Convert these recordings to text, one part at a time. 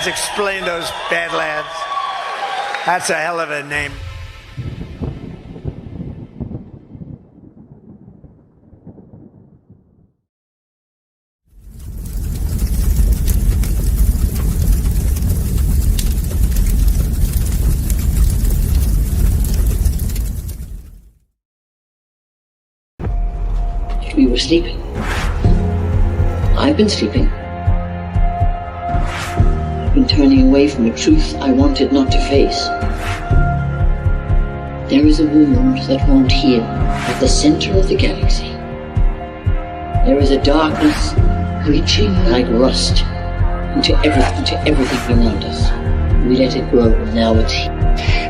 Badlands. Explain those Badlands. That's a hell of a name. We were sleeping. I've been sleeping. I've been turning away from a truth I wanted not to face. There is a wound that won't heal at the center of the galaxy. There is a darkness reaching like rust into everything around us. We let it grow, and now it's here.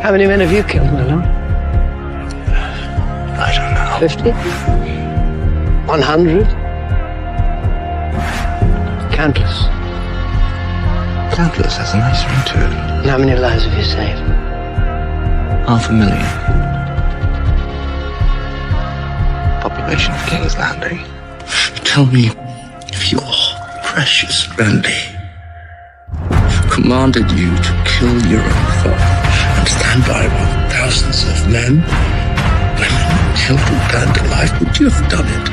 How many men have you killed, my lord? I don't know. 50? 100? Countless. Countless has a nice ring to it. And how many lives have you saved? 500,000. Population of King's Landing. Tell me if your precious Randy commanded you to kill your own father and stand by while thousands of men, women, children burned alive, would you have done it?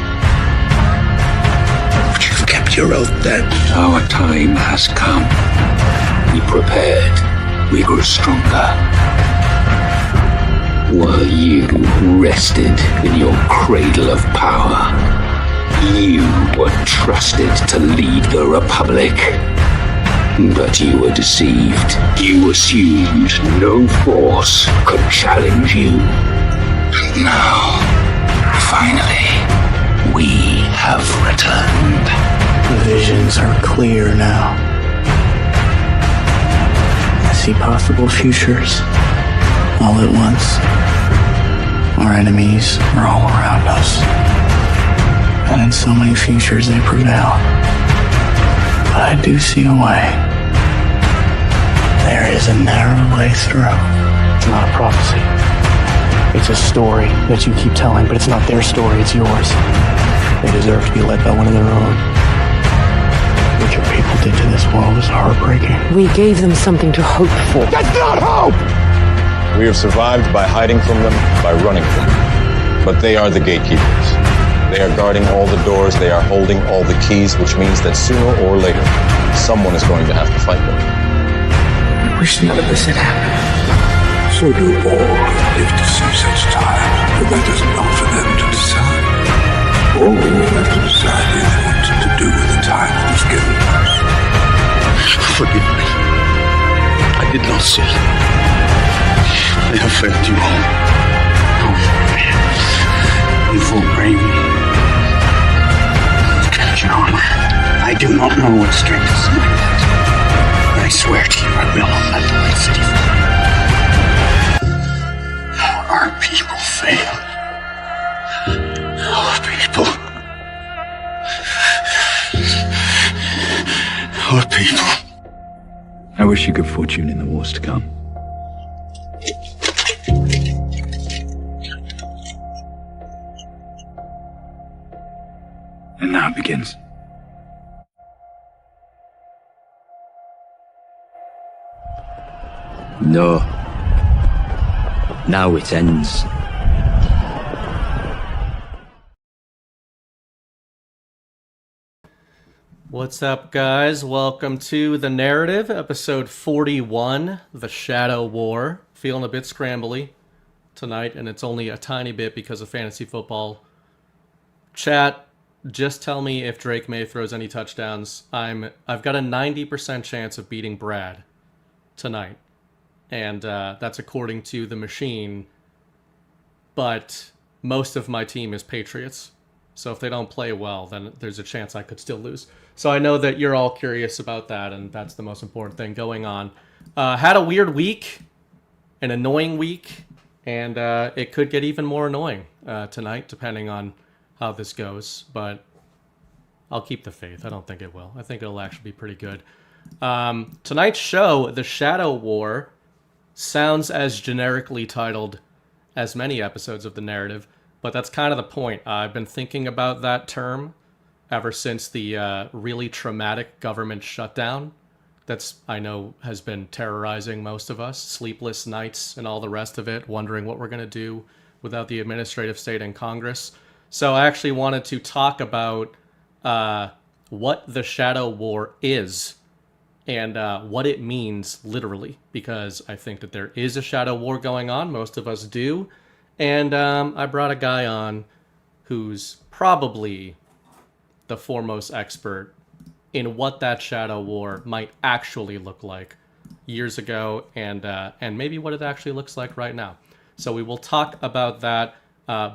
Would you have kept your oath then? Our time has come. We prepared. We grew stronger. While you rested in your cradle of power, you were trusted to lead the Republic. But you were deceived. You assumed no force could challenge you. And now, finally, we have returned. The visions are clear now. I see possible futures all at once. Our enemies are all around us. And in so many futures they prevail. But I do see a way. There is a narrow way through. It's not a prophecy. It's a story that you keep telling, but it's not their story, it's yours. They deserve to be led by one of their own. What your people did to this world is heartbreaking. We gave them something to hope for. That's not hope! We have survived by hiding from them, by running from them. But they are the gatekeepers. They are guarding all the doors, they are holding all the keys, which means that sooner or later, someone is going to have to fight them. I wish none of this had happened. So do all who live to see such time, but that is not for them to decide. All we have to decide is what to do with the time that is given us. Forgive me. I did not see. I have failed you all. You will bring me. Jon, I do not know what strength is in my blood. But I swear to you, I will not let the White City fall. Our people fail. Our people. Our people. I wish you good fortune in the wars to come. And now it begins. No. Now it ends. What's up, guys? Welcome to The Narrative, episode 41, The Shadow War. Feeling a bit scrambly tonight, and it's only a tiny bit because of fantasy football. Chat, just tell me if Drake May throws any touchdowns. I've got a 90% chance of beating Brad tonight. And that's according to the machine. But most of my team is Patriots. So if they don't play well, then there's a chance I could still lose. So I know that you're all curious about that, and that's the most important thing going on. Had a weird week, an annoying week, and it could get even more annoying tonight, depending on how this goes. But I'll keep the faith. I don't think it will. I think it'll actually be pretty good. Tonight's show, The Shadow War, sounds as generically titled as many episodes of The Narrative, but that's kind of the point. I've been thinking about that term ever since the really traumatic government shutdown that's, I know, has been terrorizing most of us. Sleepless nights and all the rest of it, wondering what we're going to do without the administrative state and Congress. So I actually wanted to talk about what the Shadow War is and what it means literally, because I think that there is a Shadow War going on. Most of us do. And I brought a guy on who's probably the foremost expert in what that Shadow War might actually look like years ago, and maybe what it actually looks like right now. So we will talk about that.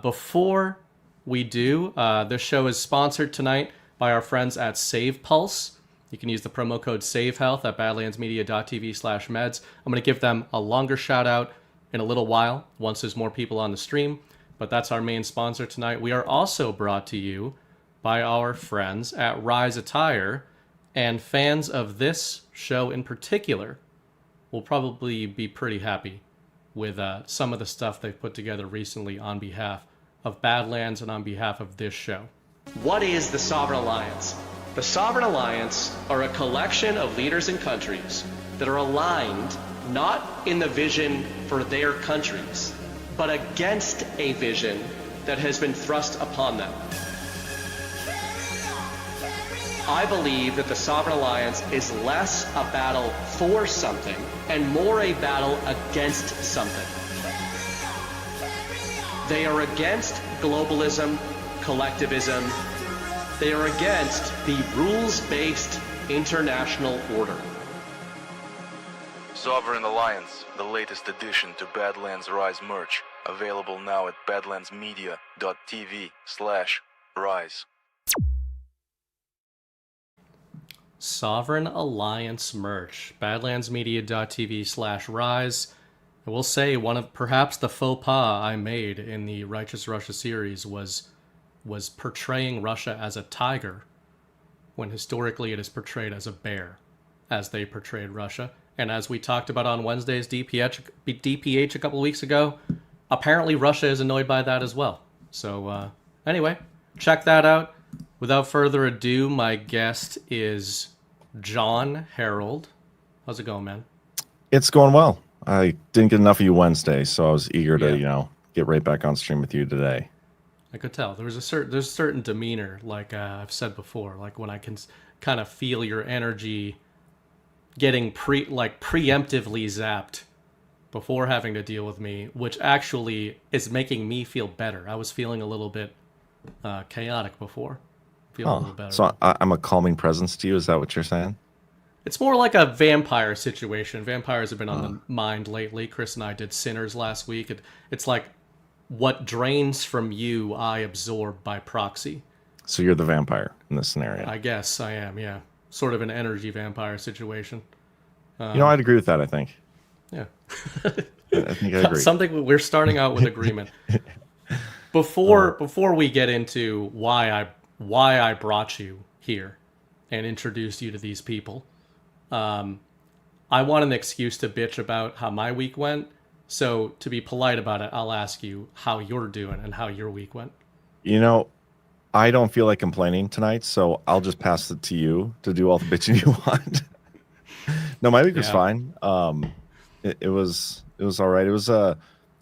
Before we do, this show is sponsored tonight by our friends at Save Pulse. You can use the promo code SAVEHEALTH at badlandsmedia.tv/meds. I'm going to give them a longer shout out in a little while once there's more people on the stream, but that's our main sponsor tonight. We are also brought to you by our friends at Rise Attire, and fans of this show in particular will probably be pretty happy with some of the stuff they've put together recently on behalf of Badlands and on behalf of this show. What is the Sovereign Alliance? The Sovereign Alliance are a collection of leaders and countries that are aligned not in the vision for their countries, but against a vision that has been thrust upon them. I believe that the Sovereign Alliance is less a battle for something and more a battle against something. They are against globalism, collectivism. They are against the rules-based international order. Sovereign Alliance, the latest addition to Badlands Rise merch, available now at badlandsmedia.tv/rise. Sovereign Alliance merch, badlandsmedia.tv/rise. I will say one of perhaps the faux pas I made in the Righteous Russia series was portraying Russia as a tiger, when historically it is portrayed as a bear, as they portrayed Russia. And as we talked about on Wednesday's DPH a couple weeks ago, apparently Russia is annoyed by that as well. So anyway, check that out. Without further ado, my guest is Jon Herold. How's it going, man? It's going well. I didn't get enough of you Wednesday, so I was eager to, get right back on stream with you today. I could tell. There's a certain demeanor, like I've said before, like when I can kind of feel your energy getting preemptively zapped before having to deal with me, which actually is making me feel better. I was feeling a little bit chaotic before. Feeling a little better. So I'm a calming presence to you? Is that what you're saying? It's more like a vampire situation. Vampires have been on the mind lately. Chris and I did Sinners last week. It's like what drains from you, I absorb by proxy. So you're the vampire in this scenario? I guess I am, yeah. Sort of an energy vampire situation. I'd agree with that, I think. Yeah. I think I agree. Something we're starting out with agreement. Before we get into why I brought you here and introduced you to these people, I want an excuse to bitch about how my week went. So to be polite about it, I'll ask you how you're doing and how your week went. I don't feel like complaining tonight, so I'll just pass it to you to do all the bitching you want. No, my week was fine. It was all right. It was a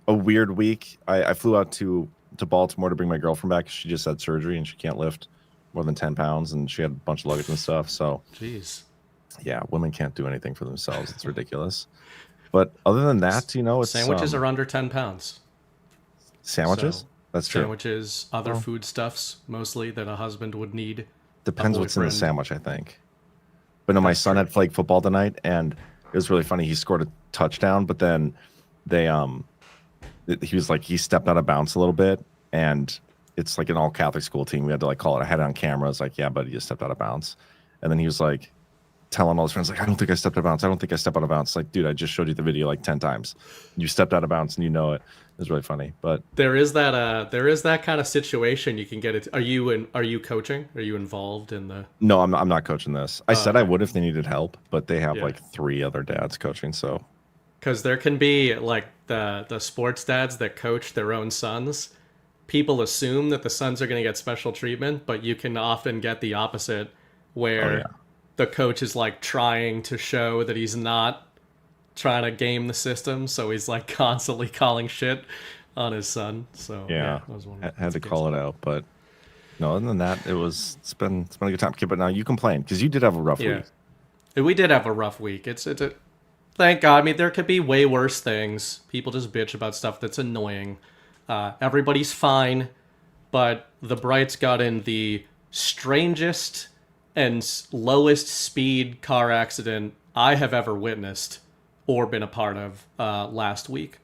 weird week. I flew out to Baltimore to bring my girlfriend back. She just had surgery and she can't lift more than 10 pounds, and she had a bunch of luggage and stuff. So, jeez, yeah, women can't do anything for themselves. It's ridiculous. But other than that, it's sandwiches are under 10 pounds. Sandwiches? So, that's true. Sandwiches, other foodstuffs, mostly that a husband would need. Depends what's in the sandwich, I think. But no, my son had flag football tonight, and it was really funny. He scored a touchdown, but then he was like, he stepped out of bounds a little bit, and it's like an all Catholic school team. We had to call it. I had it on camera. I was like, yeah, but he just stepped out of bounds. And then he was like, telling all his friends, I don't think I stepped out of bounds. I don't think I stepped out of bounds. Like, dude, I just showed you the video 10 times. You stepped out of bounds and you know it. It was really funny. But there is that kind of situation you can get it. Are you coaching? Are you involved in the? No, I'm not coaching this. I said I would if they needed help, but they have 3 other dads coaching. So, because there can be the sports dads that coach their own sons. People assume that the sons are going to get special treatment, but you can often get the opposite, where the coach is like trying to show that he's not trying to game the system, so he's like constantly calling shit on his son. So yeah, that was one had to call it out. But no, other than that, it's been a good time. Okay, but now you complain because you did have a rough week. We did have a rough week. It's a thank God. I mean, there could be way worse things. People just bitch about stuff that's annoying. Everybody's fine, but the Brights got in the strangest and lowest speed car accident I have ever witnessed or been a part of last week.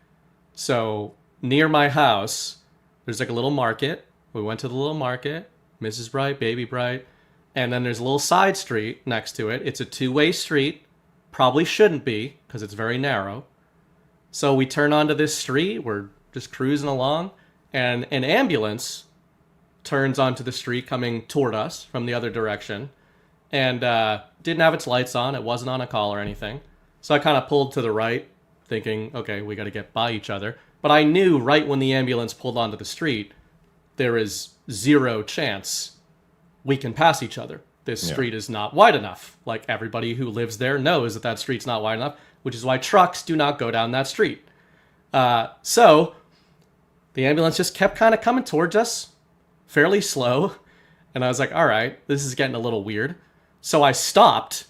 So near my house, there's like a little market. We went to the little market, Mrs. Bright, Baby Bright, and then there's a little side street next to it. It's a two-way street. Probably shouldn't be because it's very narrow. So we turn onto this street. We're just cruising along, and an ambulance turns onto the street coming toward us from the other direction, and didn't have its lights on. It wasn't on a call or anything. So I kind of pulled to the right, thinking, okay, we got to get by each other. But I knew right when the ambulance pulled onto the street, there is zero chance we can pass each other. This street is not wide enough. Like, everybody who lives there knows that that street's not wide enough, which is why trucks do not go down that street. So the ambulance just kept kind of coming towards us, fairly slow. And I was like, all right, this is getting a little weird. So I stopped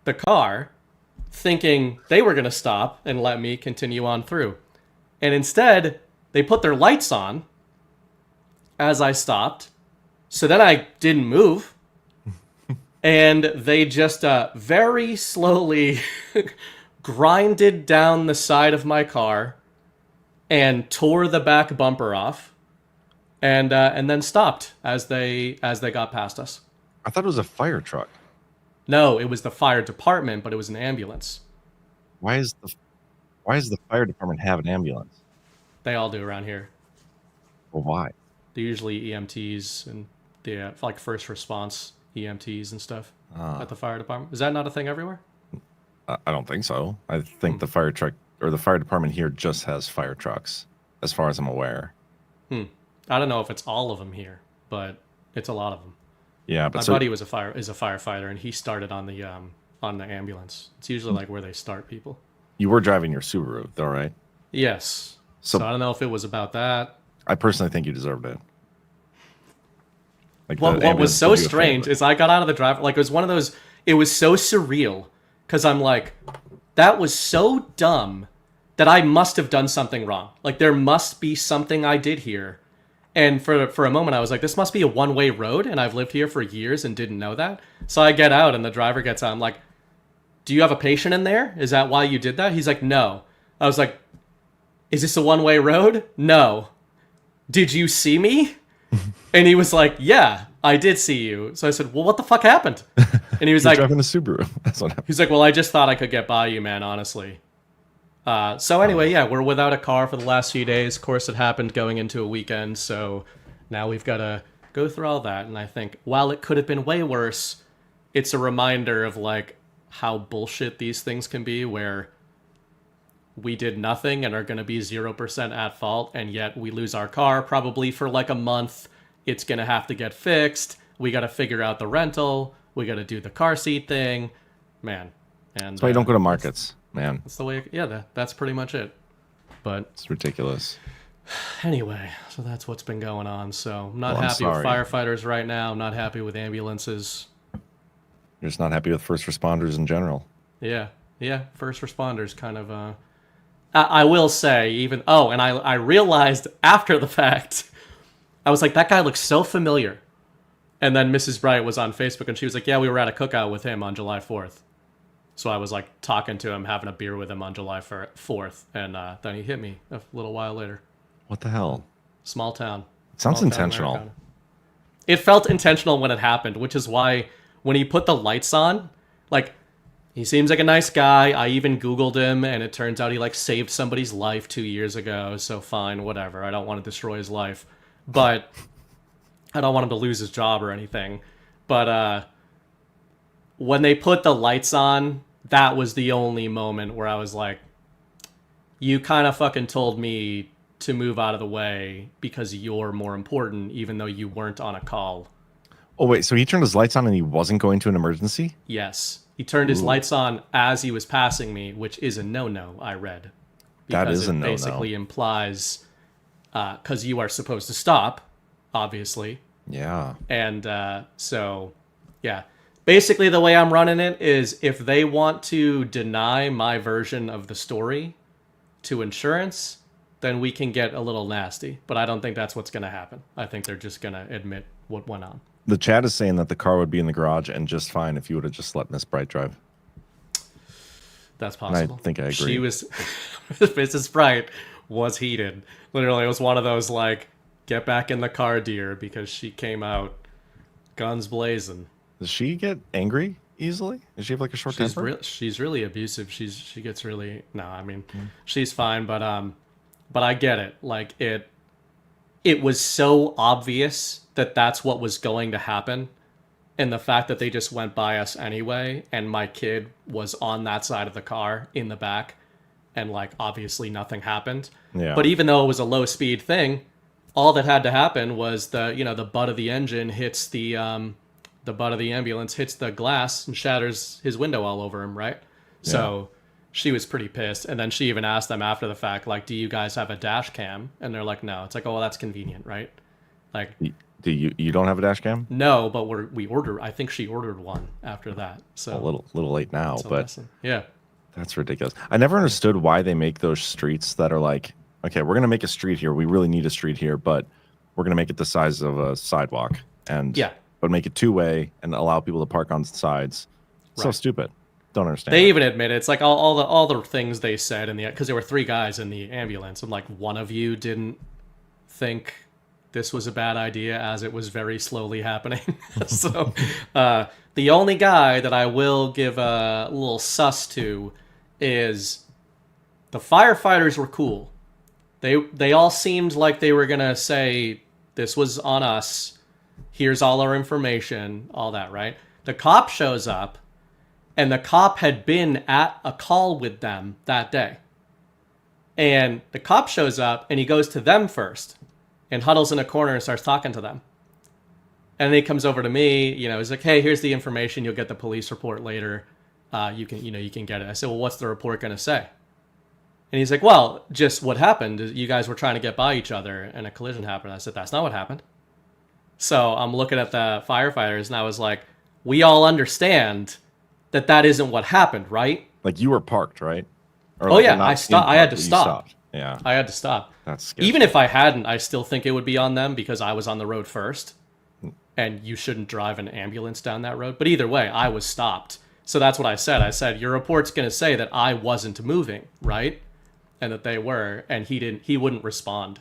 the car, thinking they were going to stop and let me continue on through. And instead, they put their lights on as I stopped. So then I didn't move. And they just very slowly grinded down the side of my car and tore the back bumper off, and then stopped as they got past us. I thought it was a fire truck. No, it was the fire department, but it was an ambulance. Why is the fire department have an ambulance? They all do around here. Well, why? They're usually EMTs and the like first response EMTs and stuff at the fire department. Is that not a thing everywhere? I don't think so. I think the fire truck or the fire department here just has fire trucks, as far as I'm aware. I don't know if it's all of them here, but it's a lot of them. Yeah, but my buddy is a firefighter, and he started on the ambulance. It's usually like where they start people. You were driving your Subaru, though, right? Yes. So I don't know if it was about that. I personally think you deserved it. Like, what was so strange is I got out of the drive, like, it was one of those, it was so surreal, because I'm like, that was so dumb that I must have done something wrong. Like, there must be something I did here. And for a moment, I was like, this must be a one-way road, and I've lived here for years and didn't know that. So I get out, and the driver gets out. I'm like, do you have a patient in there? Is that why you did that? He's like, no. I was like, is this a one-way road? No. Did you see me? And he was like, yeah, I did see you. So I said, well, what the fuck happened? And he was like, driving a Subaru. That's what happened. He's like, well, I just thought I could get by you, man, honestly. So anyway, yeah, we're without a car for the last few days. Of course, it happened going into a weekend, so now we've got to go through all that. And I think, while it could have been way worse, it's a reminder of, like, how bullshit these things can be, where we did nothing and are going to be 0% at fault, and yet we lose our car probably for like a month. It's going to have to get fixed. We got to figure out the rental. We got to do the car seat thing. Man. And that's why you don't go to markets, man. That's the way, that's pretty much it. But it's ridiculous. Anyway, so that's what's been going on. So I'm not happy with firefighters right now. I'm not happy with ambulances. You're just not happy with first responders in general. Yeah. First responders kind of, I will say, and I realized after the fact, I was like, that guy looks so familiar. And then Mrs. Bright was on Facebook, and she was like, yeah, we were at a cookout with him on July 4th. So I was like talking to him, having a beer with him on July 4th, and then he hit me a little while later. What the hell? Small town. It sounds intentional. It felt intentional when it happened, which is why when he put the lights on, like, he seems like a nice guy. I even Googled him, and it turns out he, like, saved somebody's life 2 years ago. So fine, whatever. I don't want to destroy his life. But I don't want him to lose his job or anything. But when they put the lights on, that was the only moment where I was like, you kind of fucking told me to move out of the way because you're more important, even though you weren't on a call. Oh wait, so he turned his lights on and he wasn't going to an emergency? Yes. He turned his lights on as he was passing me, which is a no-no, I read. That is a no-no. It basically implies, because you are supposed to stop, obviously. Yeah. And so, yeah. Basically, the way I'm running it is if they want to deny my version of the story to insurance, then we can get a little nasty. But I don't think that's what's going to happen. I think they're just going to admit what went on. The chat is saying that the car would be in the garage and just fine if you would have just let Miss Bright drive. That's possible. And I think I agree. She was, Mrs. Bright was heated. Literally, it was one of those like, get back in the car, dear, because she came out guns blazing. Does she get angry easily? Does she have like a short temper? She's really abusive. She gets really she's fine, but I get it. Like it was so obvious that that's what was going to happen, and the fact that they just went by us anyway, and my kid was on that side of the car in the back, and like obviously nothing happened. Yeah. But even though it was a low speed thing, all that had to happen was the butt of the engine hits the butt of the ambulance hits the glass and shatters his window all over him, right? Yeah. So she was pretty pissed. And then she even asked them after the fact, like, do you guys have a dash cam? And they're like, no. It's like, oh, well, that's convenient, right? Like, do you don't have a dash cam? No, but I think she ordered one after that. So a little late now, but yeah, that's ridiculous. I never understood why they make those streets that are like, okay, we're going to make a street here. We really need a street here, but we're going to make it the size of a sidewalk. And yeah. But make it two-way and allow people to park on sides. So stupid. Don't understand. They even admit it. It's like all the things they said because there were 3 guys in the ambulance, and like one of you didn't think this was a bad idea as it was very slowly happening. So the only guy that I will give a little sus to is the firefighters were cool. They all seemed like they were gonna say this was on us. Here's all our information, all that, right? The cop shows up, and the cop had been at a call with them that day. And the cop shows up, and he goes to them first, and huddles in a corner and starts talking to them. And then he comes over to me, he's like, hey, here's the information. You'll get the police report later. You can get it. I said, well, what's the report going to say? And he's like, well, just what happened. You guys were trying to get by each other, and a collision happened. I said, that's not what happened. So I'm looking at the firefighters, and I was like, we all understand that isn't what happened, right? Like you were parked, right? Or oh, yeah, I stopped. I had to stop. Yeah. I had to stop. That's sketchy. Even if I hadn't, I still think it would be on them because I was on the road first, and you shouldn't drive an ambulance down that road. But either way, I was stopped. So that's what I said. I said, your report's going to say that I wasn't moving, right? And that they were, and he wouldn't respond.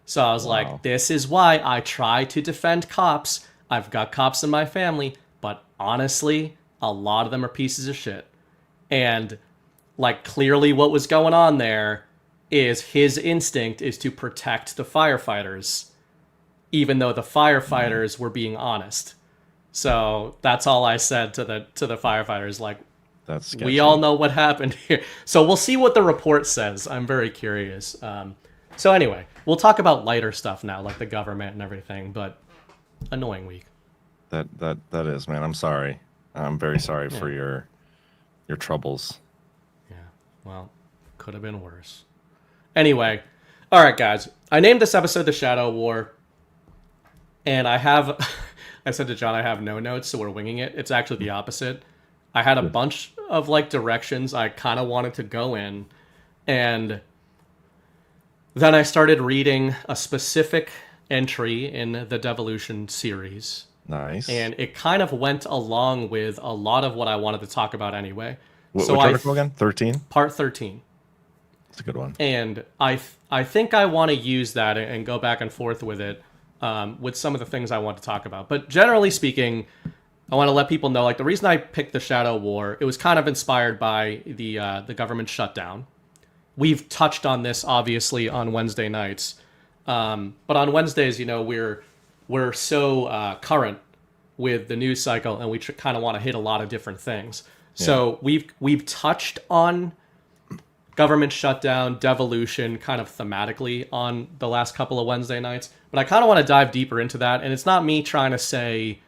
So I was like, this is why I try to defend cops. I've got cops in my family, but honestly, a lot of them are pieces of shit. And like clearly what was going on there is his instinct is to protect the firefighters, even though the firefighters were being honest. So that's all I said to the firefighters. Like, that's sketchy. We all know what happened here. So we'll see what the report says. I'm very curious. So anyway, we'll talk about lighter stuff now, like the government and everything. But annoying week. That is, man. I'm sorry. I'm very sorry for your troubles. Yeah. Well, could have been worse. Anyway, all right, guys. I named this episode The Shadow War. And I said to John, I have no notes, so we're winging it. It's actually the opposite. I had a bunch of like directions I kind of wanted to go in. And then I started reading a specific entry in the Devolution series. Nice. And it kind of went along with a lot of what I wanted to talk about anyway. Which article again? 13? Part 13. That's a good one. And I think I want to use that and go back and forth with it with some of the things I want to talk about. But generally speaking, I want to let people know, like, the reason I picked the Shadow War, it was kind of inspired by the government shutdown. We've touched on this, obviously, on Wednesday nights. But on Wednesdays, we're so current with the news cycle, and we kind of want to hit a lot of different things. Yeah. So we've touched on government shutdown, devolution, kind of thematically on the last couple of Wednesday nights. But I kind of want to dive deeper into that, and it's not me trying to say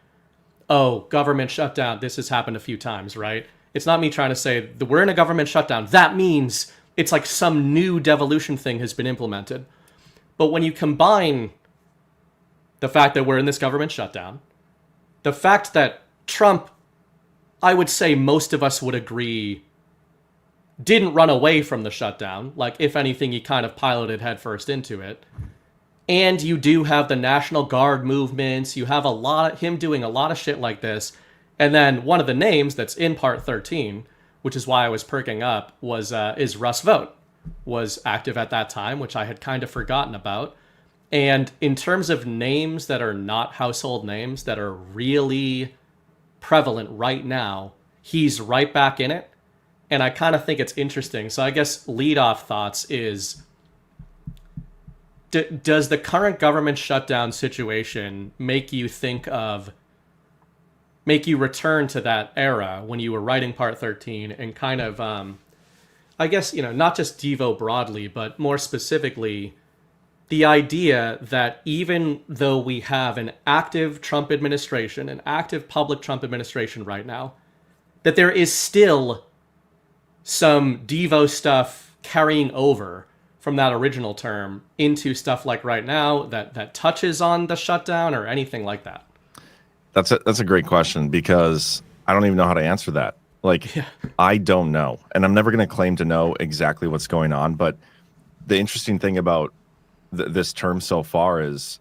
oh, government shutdown, this has happened a few times, right? It's not me trying to say that we're in a government shutdown. That means it's like some new devolution thing has been implemented. But when you combine the fact that we're in this government shutdown, the fact that Trump, I would say most of us would agree, didn't run away from the shutdown. Like, if anything, he kind of piloted headfirst into it. And you do have the National Guard movements. You have him doing a lot of shit like this. And then one of the names that's in Part 13, which is why I was perking up, is Russ Vogt, was active at that time, which I had kind of forgotten about. And in terms of names that are not household names, that are really prevalent right now, he's right back in it. And I kind of think it's interesting. So I guess lead-off thoughts is, does the current government shutdown situation make you return to that era when you were writing Part 13 and kind of, I guess, not just Devo broadly, but more specifically, the idea that even though we have an active Trump administration, an active public Trump administration right now, that there is still some Devo stuff carrying over from that original term into stuff like right now that touches on the shutdown or anything like that? That's a great question, because I don't even know how to answer that. Like, yeah. I don't know. And I'm never going to claim to know exactly what's going on. But the interesting thing about this term so far is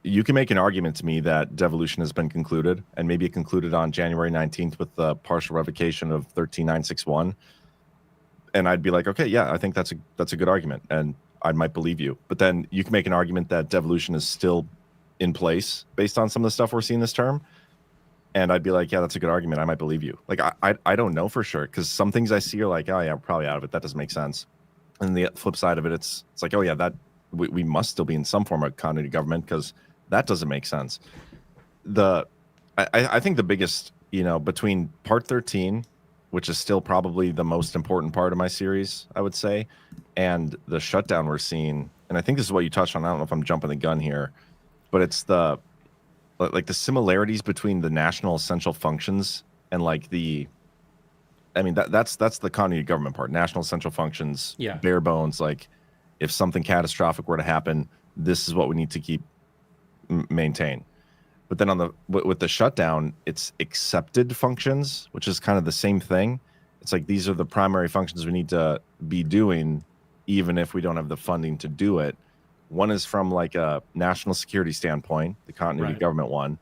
you can make an argument to me that devolution has been concluded, and maybe it concluded on January 19th with the partial revocation of 13961. And I'd be like, okay, yeah, I think that's a good argument, and I might believe you. But then you can make an argument that devolution is still in place based on some of the stuff we're seeing this term, and I'd be like, yeah, that's a good argument, I might believe you. Like, I don't know for sure, because some things I see are like, oh yeah, I'm probably out of it, that doesn't make sense. And the flip side of it, it's like, oh yeah, that we must still be in some form of continuity government, because that doesn't make sense. I think the biggest, between Part 13, which is still probably the most important part of my series, I would say, and the shutdown we're seeing, and I think this is what you touched on, I don't know if I'm jumping the gun here, but it's the similarities between the national essential functions and that's the continuity government part, national essential functions, yeah. Bare bones, like if something catastrophic were to happen, this is what we need to keep maintain. But then with the shutdown, it's accepted functions, which is kind of the same thing. It's like, these are the primary functions we need to be doing, even if we don't have the funding to do it. One is from like a national security standpoint, the continuity government one.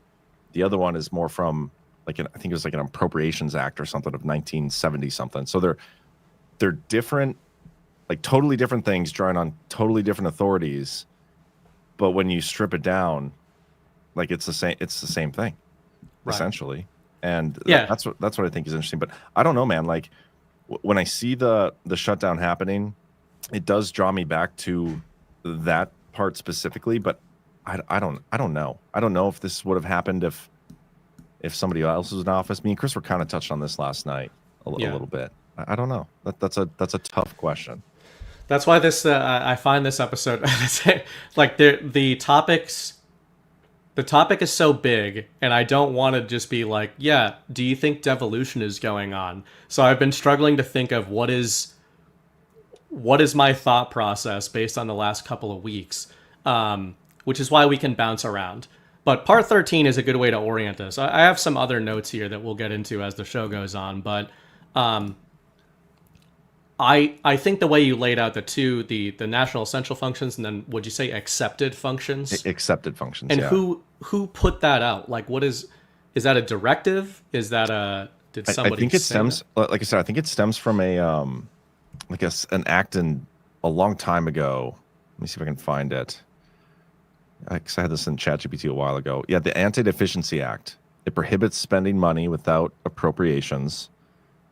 The other one is more from I think it was like an Appropriations Act or something of 1970 something. So they're different, like totally different things drawing on totally different authorities. But when you strip it down, like it's the same thing, essentially. And that's what I think is interesting. But I don't know, man. Like when I see the shutdown happening, it does draw me back to that part specifically. But I don't know. I don't know if this would have happened if somebody else was in office. Me and Chris were kind of touched on this last night a little bit. I don't know. That's a tough question. That's why this I find this episode like the topic is so big, and I don't want to just be like, yeah, do you think devolution is going on? So I've been struggling to think of what is my thought process based on the last couple of weeks, which is why we can bounce around. But Part 13 is a good way to orient us. I have some other notes here that we'll get into as the show goes on, but I think the way you laid out the national essential functions, and then would you say accepted functions? Accepted functions. And yeah. who put that out? Like, what is that a directive? Is that did somebody? I think it stems. Like I said, I think it stems from an act in a long time ago. Let me see if I can find it. Because I had this in ChatGPT a while ago. Yeah, the Anti-Deficiency Act. It prohibits spending money without appropriations.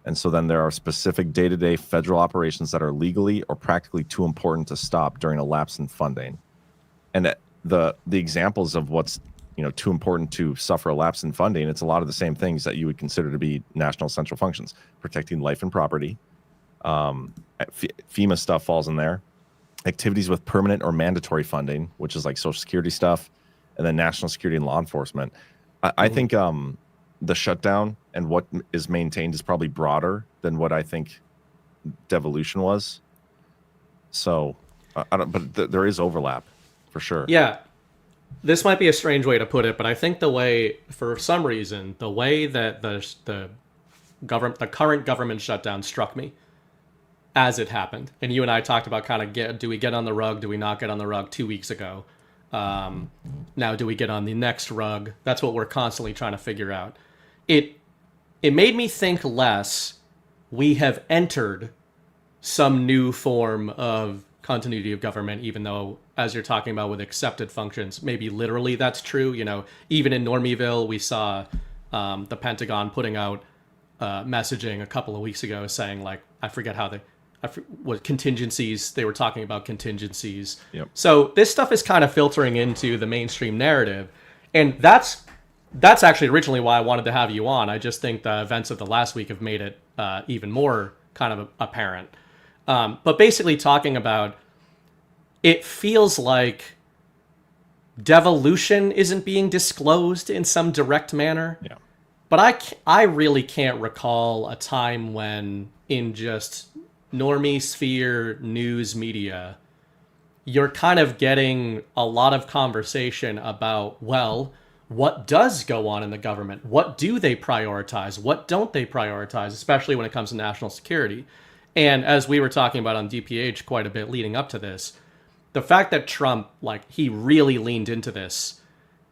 And so then there are specific day-to-day federal operations that are legally or practically too important to stop during a lapse in funding. And the examples of what's too important to suffer a lapse in funding, it's a lot of the same things that you would consider to be national essential functions. Protecting life and property. FEMA stuff falls in there. Activities with permanent or mandatory funding, which is like Social Security stuff, and then national security and law enforcement. I think the shutdown and what is maintained is probably broader than what I think devolution was. So I don't, but there is overlap for sure. Yeah. This might be a strange way to put it, but I think for some reason, the way that the current government shutdown struck me as it happened, and you and I talked about do we get on the rug, do we not get on the rug 2 weeks ago? Now, do we get on the next rug? That's what we're constantly trying to figure out. It made me think less, we have entered some new form of continuity of government, even though, as you're talking about with accepted functions, maybe literally that's true. Even in Normieville, we saw the Pentagon putting out messaging a couple of weeks ago saying, like, I forget how what contingencies, they were talking about contingencies. Yep. So this stuff is kind of filtering into the mainstream narrative. And that's actually originally why I wanted to have you on. I just think the events of the last week have made it even more kind of apparent. But basically talking about, it feels like devolution isn't being disclosed in some direct manner. Yeah. But I really can't recall a time when in just normie sphere news media, you're kind of getting a lot of conversation about, well, what does go on in the government? What do they prioritize? What don't they prioritize, especially when it comes to national security? And as we were talking about on DPH quite a bit leading up to this, the fact that Trump, he really leaned into this,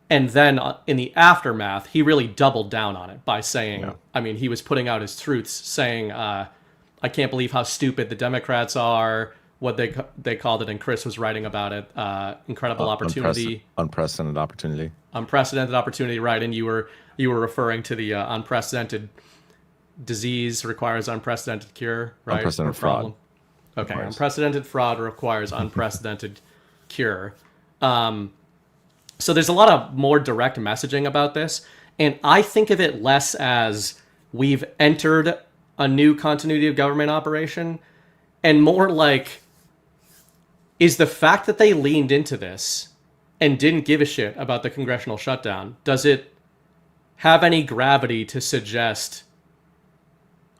and then in the aftermath, he really doubled down on it by saying, he was putting out his truths, saying, I can't believe how stupid the Democrats are, what they called it, and Chris was writing about it, incredible opportunity. Unprecedented opportunity. Unprecedented opportunity, right. And you were referring to the unprecedented disease requires unprecedented cure, right? Unprecedented fraud. Okay, unprecedented fraud requires unprecedented cure. So there's a lot of more direct messaging about this, and I think of it less as we've entered a new continuity of government operation, and more like, is the fact that they leaned into this and didn't give a shit about the congressional shutdown, does it have any gravity to suggest,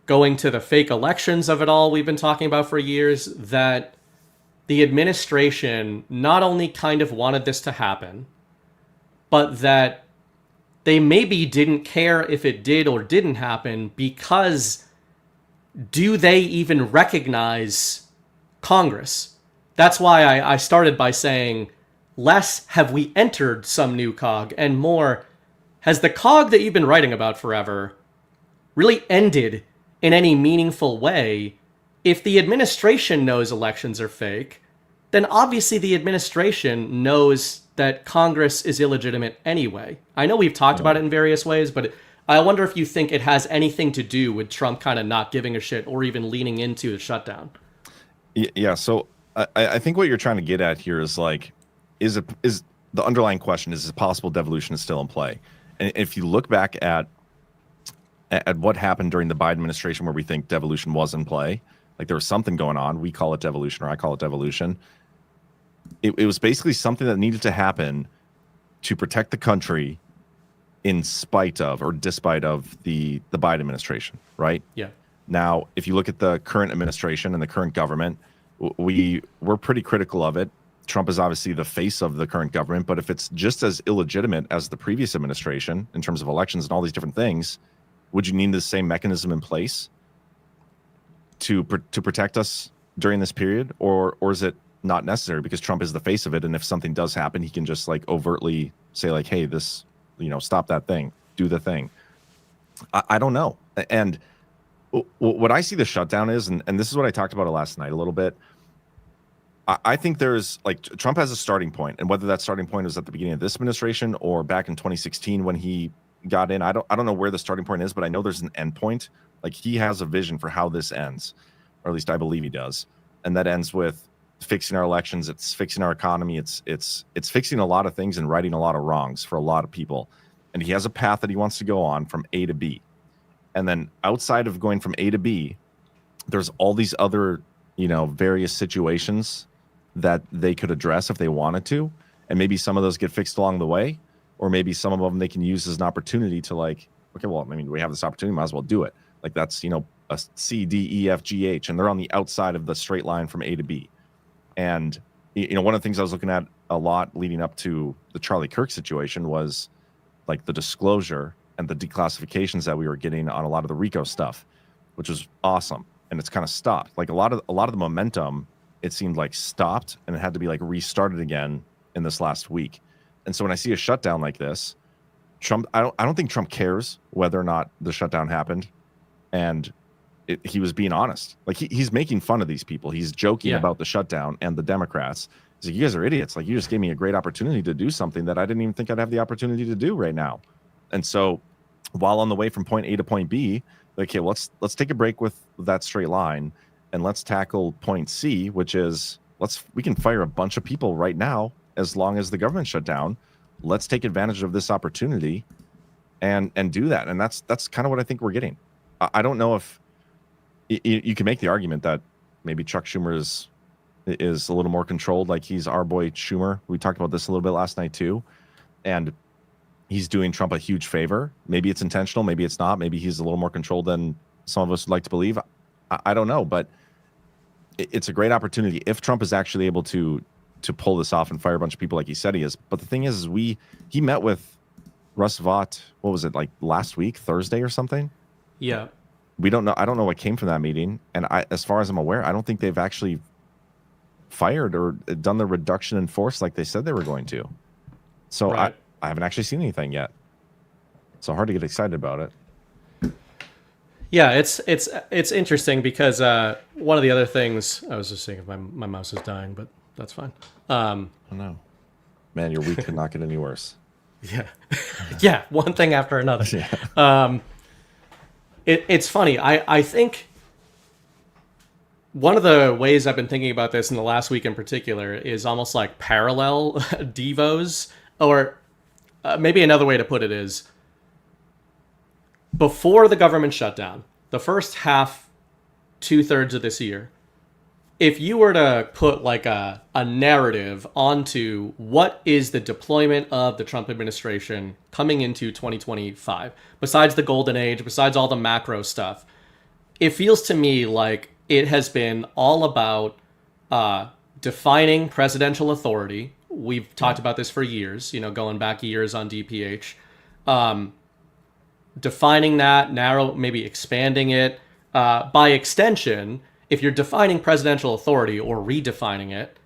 going to the fake elections of it all we've been talking about for years, that the administration not only kind of wanted this to happen, but that they maybe didn't care if it did or didn't happen, because do they even recognize Congress? That's why I started by saying, less have we entered some new cog, and more, has the cog that you've been writing about forever really ended in any meaningful way? If the administration knows elections are fake, then obviously the administration knows that Congress is illegitimate anyway. I know we've talked about it in various ways, but I wonder if you think it has anything to do with Trump kind of not giving a shit or even leaning into the shutdown. Yeah, so I think what you're trying to get at here is is the underlying question is possible devolution is still in play? And if you look back at what happened during the Biden administration, where we think devolution was in play, there was something going on. We call it devolution, or I call it devolution. It was basically something that needed to happen to protect the country in spite of or despite of the Biden administration, right? Yeah. Now, if you look at the current administration and the current government, we're pretty critical of it. Trump is obviously the face of the current government, but if it's just as illegitimate as the previous administration in terms of elections and all these different things, would you need the same mechanism in place to protect us during this period, or is it not necessary because Trump is the face of it, and if something does happen, he can just overtly say hey, this, stop that thing, do the thing. I don't know. And what I see the shutdown is, and this is what I talked about last night a little bit, I think there's Trump has a starting point, and whether that starting point was at the beginning of this administration or back in 2016 when he got in, I don't know where the starting point is, but I know there's an end point. He has a vision for how this ends, or at least I believe he does, and that ends with fixing our elections. It's fixing our economy. It's fixing a lot of things and righting a lot of wrongs for a lot of people. And he has a path that he wants to go on from A to B. And then outside of going from A to B, there's all these other, various situations that they could address if they wanted to. And maybe some of those get fixed along the way. or maybe some of them they can use as an opportunity to like, okay, well, I mean, we have this opportunity, might as well do it. Like that's, you know, a C, D, E, F, G, H, and they're on the outside of the straight line from A to B. And, you know, one of the things I was looking at a lot leading up to the Charlie Kirk situation was like the disclosure and the declassifications that we were getting on a lot of the RICO stuff, which was awesome. And it's kind of stopped. Like a lot of the momentum, it seemed like stopped, and it had to be like restarted again in this last week. And so when I see a shutdown like this, Trump, I don't think Trump cares whether or not the shutdown happened. And he was being honest. Like he's making fun of these people. He's joking about the shutdown and the Democrats. He's like, you guys are idiots. Like you just gave me a great opportunity to do something that I didn't even think I'd have the opportunity to do right now. And so while on the way from point A to point B, okay, let's take a break with that straight line and let's tackle point C, which is we can fire a bunch of people right now as long as the government shut down. Let's take advantage of this opportunity and do that. And that's kind of what I think we're getting. I don't know if you can make the argument that maybe Chuck Schumer is a little more controlled, like he's our boy Schumer. We talked about this a little bit last night too. And he's doing Trump a huge favor. Maybe it's intentional, maybe it's not. Maybe he's a little more controlled than some of us would like to believe. I don't know, but it's a great opportunity if Trump is actually able to pull this off and fire a bunch of people like he said he is. But the thing is he met with Russ Vought, what was it, like last week, Thursday or something? Yeah. We don't know. I don't know what came from that meeting. And as far as I'm aware, I don't think they've actually fired or done the reduction in force like they said they were going to. So right. I haven't actually seen anything yet. So hard to get excited about it. Yeah, it's interesting because one of the other things, I was just saying if my mouse is dying, but that's fine. Oh no. Man, your week could not get any worse. Yeah. Yeah, one thing after another. Yeah. It's funny. I think one of the ways I've been thinking about this in the last week in particular is almost like parallel devos, or maybe another way to put it is before the government shutdown, the first half, 2/3 of this year, if you were to put like a narrative onto what is the deployment of the Trump administration coming into 2025, besides the golden age, besides all the macro stuff, it feels to me like it has been all about defining presidential authority. We've talked about this for years, going back years on DPH. Defining that, maybe expanding it. By extension, if you're defining presidential authority or redefining it,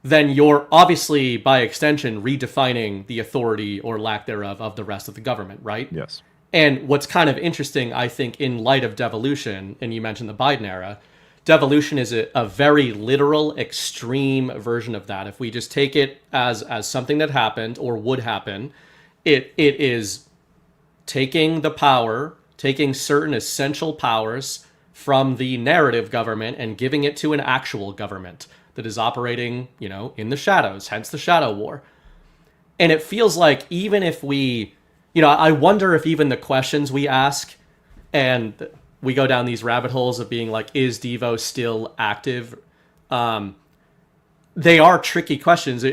then you're obviously, by extension, redefining the authority or lack thereof of the rest of the government, right? Yes. And what's kind of interesting, I think, in light of devolution, and you mentioned the Biden era, devolution is a very literal, extreme version of that. If we just take it as something that happened or would happen, it is taking the power, taking certain essential powers from the narrative government and giving it to an actual government that is operating, in the shadows, hence the shadow war. And it feels like even if we, I wonder if even the questions we ask and we go down these rabbit holes of being like, is Devo still active? They are tricky questions.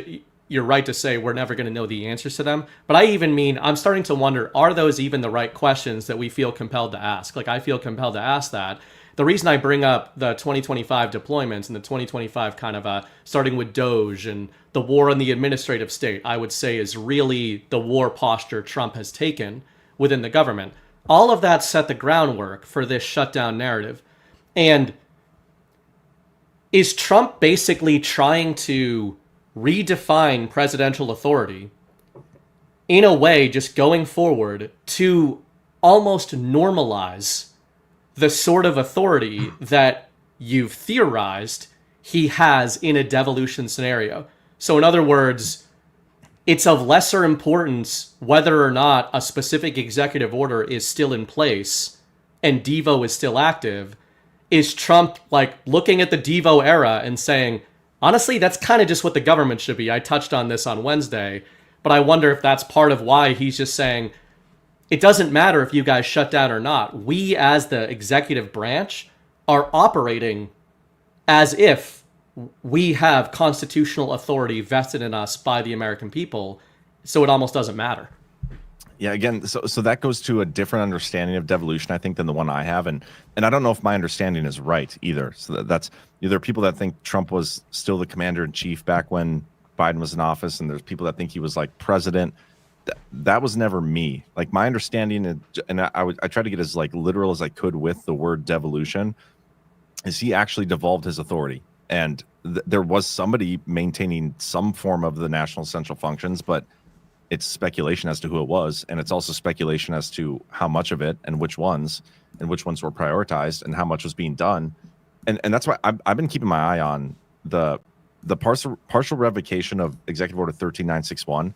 You're right to say we're never going to know the answers to them. But I'm starting to wonder, are those even the right questions that we feel compelled to ask? Like, I feel compelled to ask that. The reason I bring up the 2025 deployments and the 2025 kind of starting with Doge and the war on the administrative state, I would say is really the war posture Trump has taken within the government. All of that set the groundwork for this shutdown narrative. And is Trump basically trying to redefine presidential authority in a way just going forward to almost normalize the sort of authority that you've theorized he has in a devolution scenario? So in other words, it's of lesser importance whether or not a specific executive order is still in place and Devo is still active. Is Trump like looking at the Devo era and saying, honestly, that's kind of just what the government should be? I touched on this on Wednesday, but I wonder if that's part of why he's just saying, it doesn't matter if you guys shut down or not. We, as the executive branch, are operating as if we have constitutional authority vested in us by the American people. so it almost doesn't matter. Yeah, again, so that goes to a different understanding of devolution, I think, than the one I have, and I don't know if my understanding is right either. So that's there are people that think Trump was still the commander in chief back when Biden was in office, and there's people that think he was like president. That was never me. Like my understanding, and I tried to get as like literal as I could with the word devolution, is he actually devolved his authority, and there was somebody maintaining some form of the national essential functions, but it's speculation as to who it was, and it's also speculation as to how much of it and which ones were prioritized and how much was being done. And that's why I've been keeping my eye on the partial revocation of Executive Order 13961.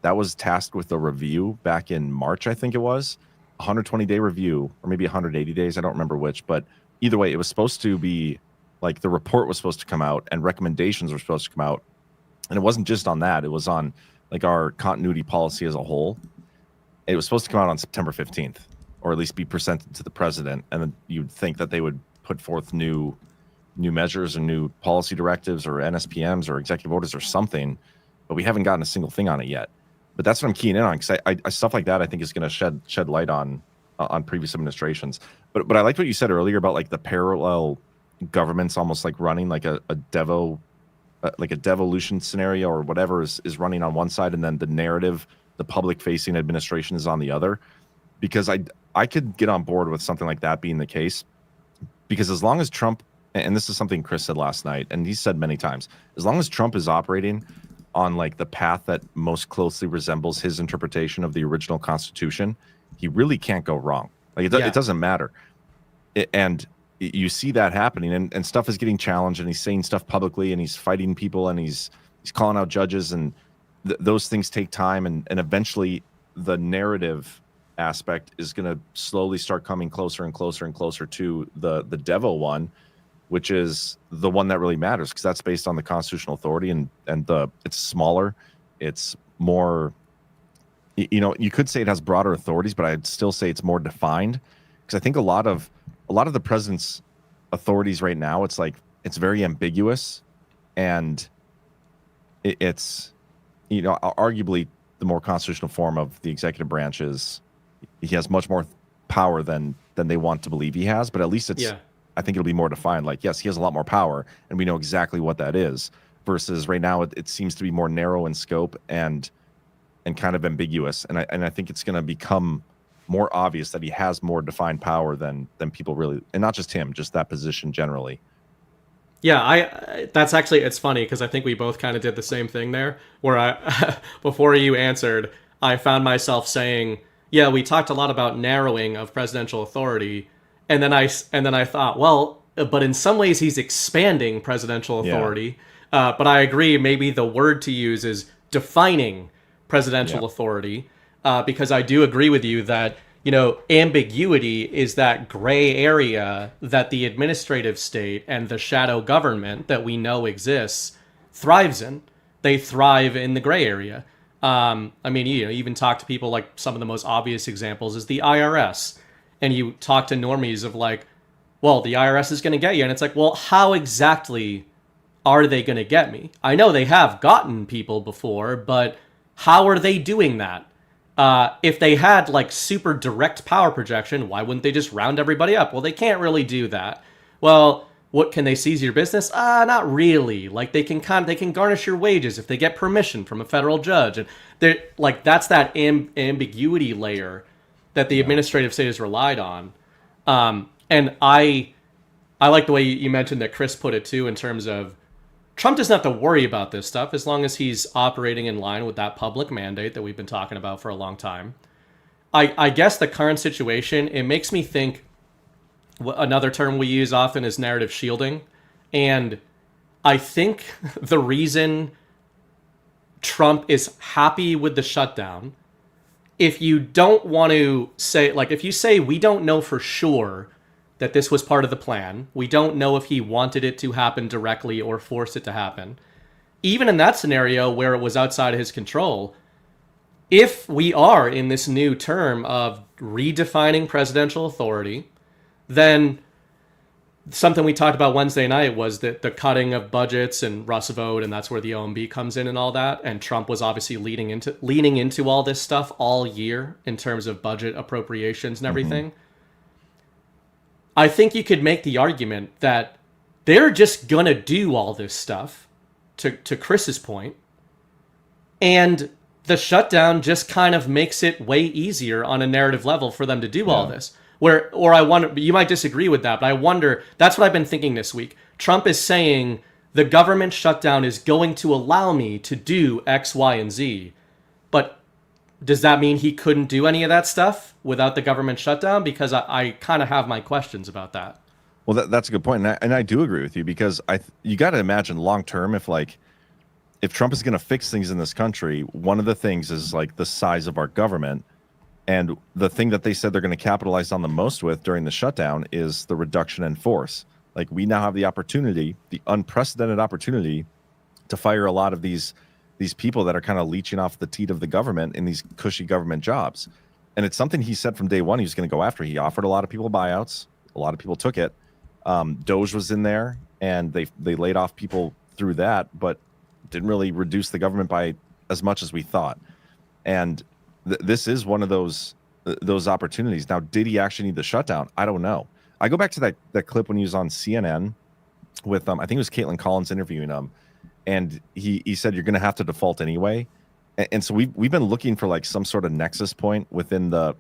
That was tasked with a review back in March, I think it was, 120-day review, or maybe 180 days, I don't remember which, but either way, it was supposed to be like the report was supposed to come out and recommendations were supposed to come out. And it wasn't just on that, it was on like our continuity policy as a whole. It was supposed to come out on September 15th, or at least be presented to the president. And then you'd think that they would put forth new measures or new policy directives or NSPMs or executive orders or something, but we haven't gotten a single thing on it yet. But that's what I'm keying in on, because I stuff like that I think is going to shed light on previous administrations. But I liked what you said earlier about like the parallel governments almost like running like a devolution scenario or whatever is running on one side, and then the narrative, the public facing administration is on the other. Because I could get on board with something like that being the case, because as long as Trump, and this is something Chris said last night, and he said many times, as long as Trump is operating on like the path that most closely resembles his interpretation of the original Constitution, he really can't go wrong. Like it doesn't matter. And you see that happening, and stuff is getting challenged, and he's saying stuff publicly, and he's fighting people, and he's calling out judges, and those things take time, and eventually the narrative aspect is going to slowly start coming closer and closer and closer to the Devo one, which is the one that really matters, because that's based on the constitutional authority, and it's smaller, it's more, you could say it has broader authorities, but I'd still say it's more defined, because I think a lot of the president's authorities right now, it's like it's very ambiguous, and it's arguably the more constitutional form of the executive branch is he has much more power than they want to believe he has, but at least I think it'll be more defined. Like, yes, he has a lot more power, and we know exactly what that is, versus right now it seems to be more narrow in scope and kind of ambiguous, and I think it's going to become more obvious that he has more defined power than people really, and not just him, just that position generally. Yeah, that's actually, it's funny because I think we both kind of did the same thing there, where before you answered, I found myself saying, yeah, we talked a lot about narrowing of presidential authority, and then I thought, well, but in some ways he's expanding presidential authority. But I agree, maybe the word to use is defining presidential authority. Because I do agree with you that, ambiguity is that gray area that the administrative state and the shadow government that we know exists thrives in. They thrive in the gray area. You even talk to people, like some of the most obvious examples is the IRS. And you talk to normies of like, well, the IRS is going to get you. And it's like, well, how exactly are they going to get me? I know they have gotten people before, but how are they doing that? If they had like super direct power projection, why wouldn't they just round everybody up? Well, they can't really do that. Well, what, can they seize your business? Not really. Like they can garnish your wages if they get permission from a federal judge, and they're like, that's that ambiguity layer that the administrative state has relied on. And I like the way you mentioned that Chris put it too, in terms of Trump doesn't have to worry about this stuff as long as he's operating in line with that public mandate that we've been talking about for a long time. I guess the current situation, it makes me think, another term we use often is narrative shielding. And I think the reason Trump is happy with the shutdown, if you don't want to say, like if you say we don't know for sure that this was part of the plan, we don't know if he wanted it to happen directly or forced it to happen, even in that scenario where it was outside of his control, if we are in this new term of redefining presidential authority, then something we talked about Wednesday night was that the cutting of budgets and Russ vote, and that's where the OMB comes in and all that. And Trump was obviously leaning into all this stuff all year in terms of budget appropriations and everything. I think you could make the argument that they're just gonna do all this stuff, to Chris's point, and the shutdown just kind of makes it way easier on a narrative level for them to do all this. Or I wonder, you might disagree with that, but I wonder, that's what I've been thinking this week. Trump is saying the government shutdown is going to allow me to do X, Y, and Z. But does that mean he couldn't do any of that stuff without the government shutdown? Because I kind of have my questions about that. Well, that's a good point. And I do agree with you, because you got to imagine long term, if Trump is going to fix things in this country, one of the things is like the size of our government. And the thing that they said they're going to capitalize on the most with during the shutdown is the reduction in force. Like, we now have the opportunity, the unprecedented opportunity, to fire a lot of these people that are kind of leeching off the teat of the government in these cushy government jobs. And it's something he said from day one he was going to go after. He offered a lot of people buyouts. A lot of people took it. Doge was in there, and they laid off people through that, but didn't really reduce the government by as much as we thought. And this is one of those opportunities. Now, did he actually need the shutdown? I don't know. I go back to that clip when he was on CNN with I think it was Caitlin Collins interviewing him, and he said you're going to have to default anyway. And so we've been looking for like some sort of nexus point within the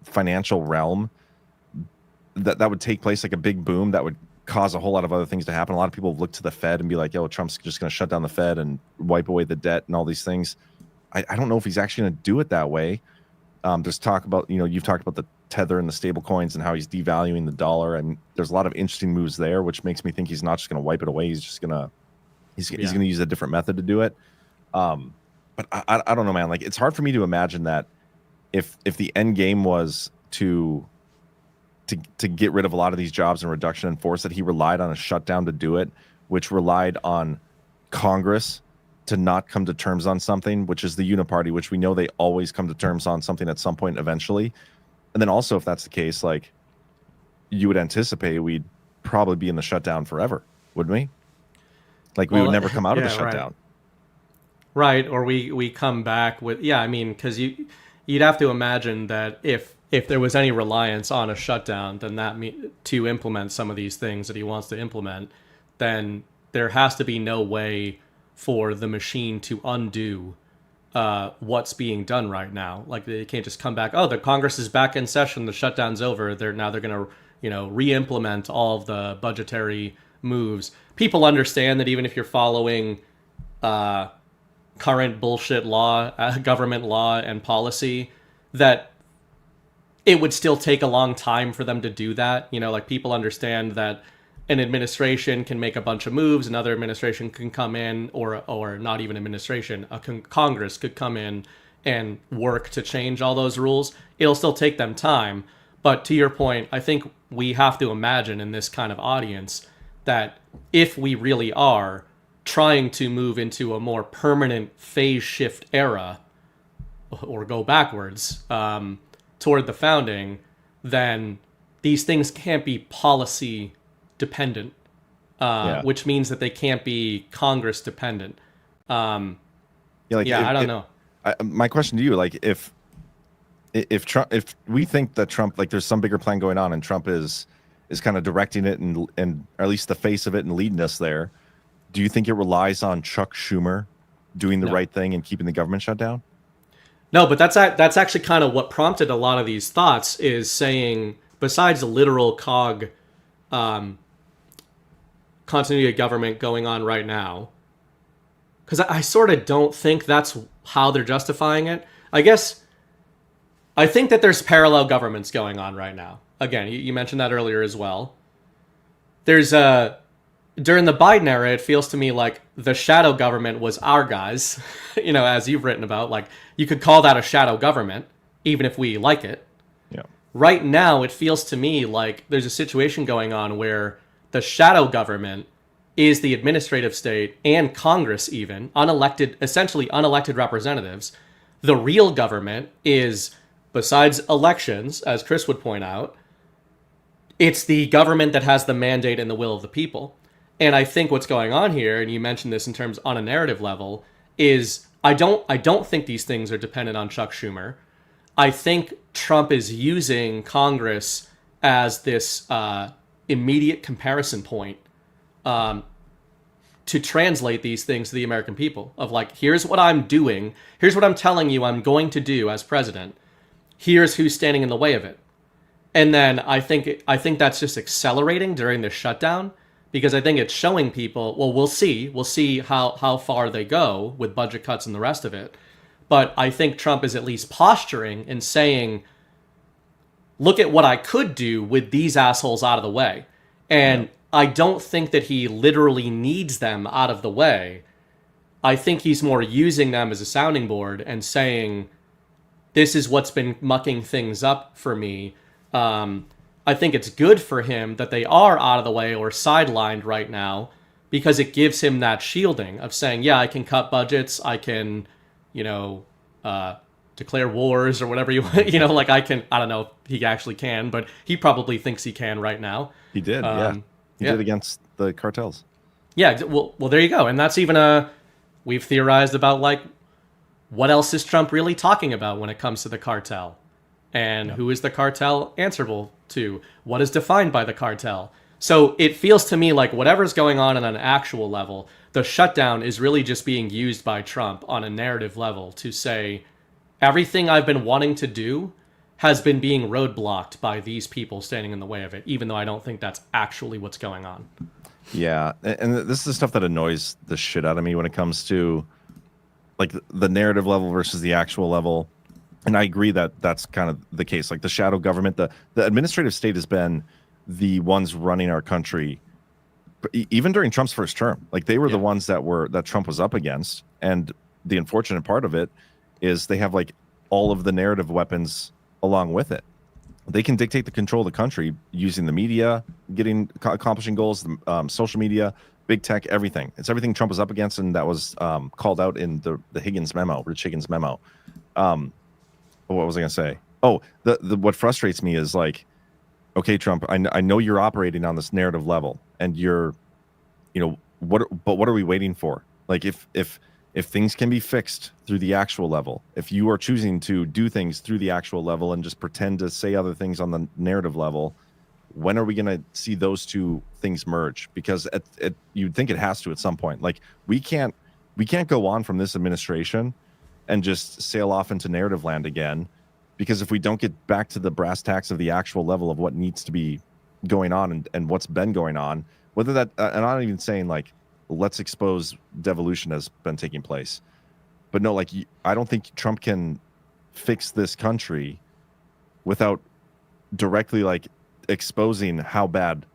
financial realm that would take place, like a big boom that would cause a whole lot of other things to happen. A lot of people look to the Fed and be like, yo, Trump's just going to shut down the Fed and wipe away the debt and all these things. I don't know if he's actually going to do it that way. There's talk about, you've talked about the tether and the stable coins and how he's devaluing the dollar. And there's a lot of interesting moves there, which makes me think he's not just going to wipe it away. He's just going to, he's going to use a different method to do it. But I don't know, man. Like, it's hard for me to imagine that if the end game was to get rid of a lot of these jobs and reduction in force, that he relied on a shutdown to do it, which relied on Congress to not come to terms on something, which is the uniparty, which we know they always come to terms on something at some point eventually. And then also, if that's the case, like, you would anticipate we'd probably be in the shutdown forever, wouldn't we? Like, we would never come out of the shutdown. Right. Or we come back with, because you'd have to imagine that if there was any reliance on a shutdown, then to implement some of these things that he wants to implement, then there has to be no way for the machine to undo what's being done right now. Like, they can't just come back, oh, the Congress is back in session, the shutdown's over, they're going to re-implement all of the budgetary moves. People understand that even if you're following current bullshit law, government law and policy, that it would still take a long time for them to do that. Like, people understand that an administration can make a bunch of moves, another administration can come in, or not even administration, Congress could come in and work to change all those rules. It'll still take them time. But to your point, I think we have to imagine in this kind of audience that if we really are trying to move into a more permanent phase shift era, or go backwards toward the founding, then these things can't be policy dependent, which means that they can't be Congress dependent. I don't know. My question to you, like, if Trump, if we think that Trump, like, there's some bigger plan going on and Trump is kind of directing it and or at least the face of it and leading us there, do you think it relies on Chuck Schumer doing the right thing and keeping the government shut down? No, but that's actually kind of what prompted a lot of these thoughts, is saying, besides the literal continuity of government going on right now, because I sort of don't think that's how they're justifying it. I think that there's parallel governments going on right now. Again, you mentioned that earlier as well. There's during the Biden era, it feels to me like the shadow government was our guys, as you've written about. Like, you could call that a shadow government, even if we like it. Yeah. Right now, it feels to me like there's a situation going on where the shadow government is the administrative state and Congress, even essentially unelected representatives. The real government is, besides elections, as Chris would point out, it's the government that has the mandate and the will of the people. And I think what's going on here, and you mentioned this in terms on a narrative level, is I don't think these things are dependent on Chuck Schumer. I think Trump is using Congress as this immediate comparison point to translate these things to the American people of like, here's what I'm doing. Here's what I'm telling you I'm going to do as president. Here's who's standing in the way of it. And then I think that's just accelerating during this shutdown, because I think it's showing people, well, we'll see how far they go with budget cuts and the rest of it. But I think Trump is at least posturing and saying, look at what I could do with these assholes out of the way. And I don't think that he literally needs them out of the way. I think he's more using them as a sounding board and saying, this is what's been mucking things up for me. I think it's good for him that they are out of the way or sidelined right now, because it gives him that shielding of saying, yeah, I can cut budgets. I can, declare wars or whatever you want, like I don't know if he actually can, but he probably thinks he can right now. He did. He did against the cartels. Yeah. Well, there you go. And that's even we've theorized about like, what else is Trump really talking about when it comes to the cartel? And who is the cartel answerable to? What is defined by the cartel? So it feels to me like whatever's going on an actual level, the shutdown is really just being used by Trump on a narrative level to say, everything I've been wanting to do has been being roadblocked by these people standing in the way of it, even though I don't think that's actually what's going on. Yeah, and this is the stuff that annoys the shit out of me when it comes to like the narrative level versus the actual level. And I agree that that's kind of the case. Like the shadow government, the administrative state has been the ones running our country, even during Trump's first term. Like they were the ones that Trump was up against. And the unfortunate part of it is they have like all of the narrative weapons along with it. They can dictate the control of the country using the media, accomplishing goals, social media, big tech, everything. It's everything Trump was up against, and that was called out in the Higgins memo, Rich Higgins memo. What was I going to say? Oh, what frustrates me is like, okay, Trump, I know you're operating on this narrative level, and you're, what are we waiting for? Like if things can be fixed through the actual level, if you are choosing to do things through the actual level and just pretend to say other things on the narrative level, when are we going to see those two things merge? Because you'd think it has to at some point. Like we can't go on from this administration and just sail off into narrative land again, because if we don't get back to the brass tacks of the actual level of what needs to be going on and what's been going on, whether that, and I'm not even saying like, let's expose devolution has been taking place, but no, like I don't think Trump can fix this country without directly like exposing how bad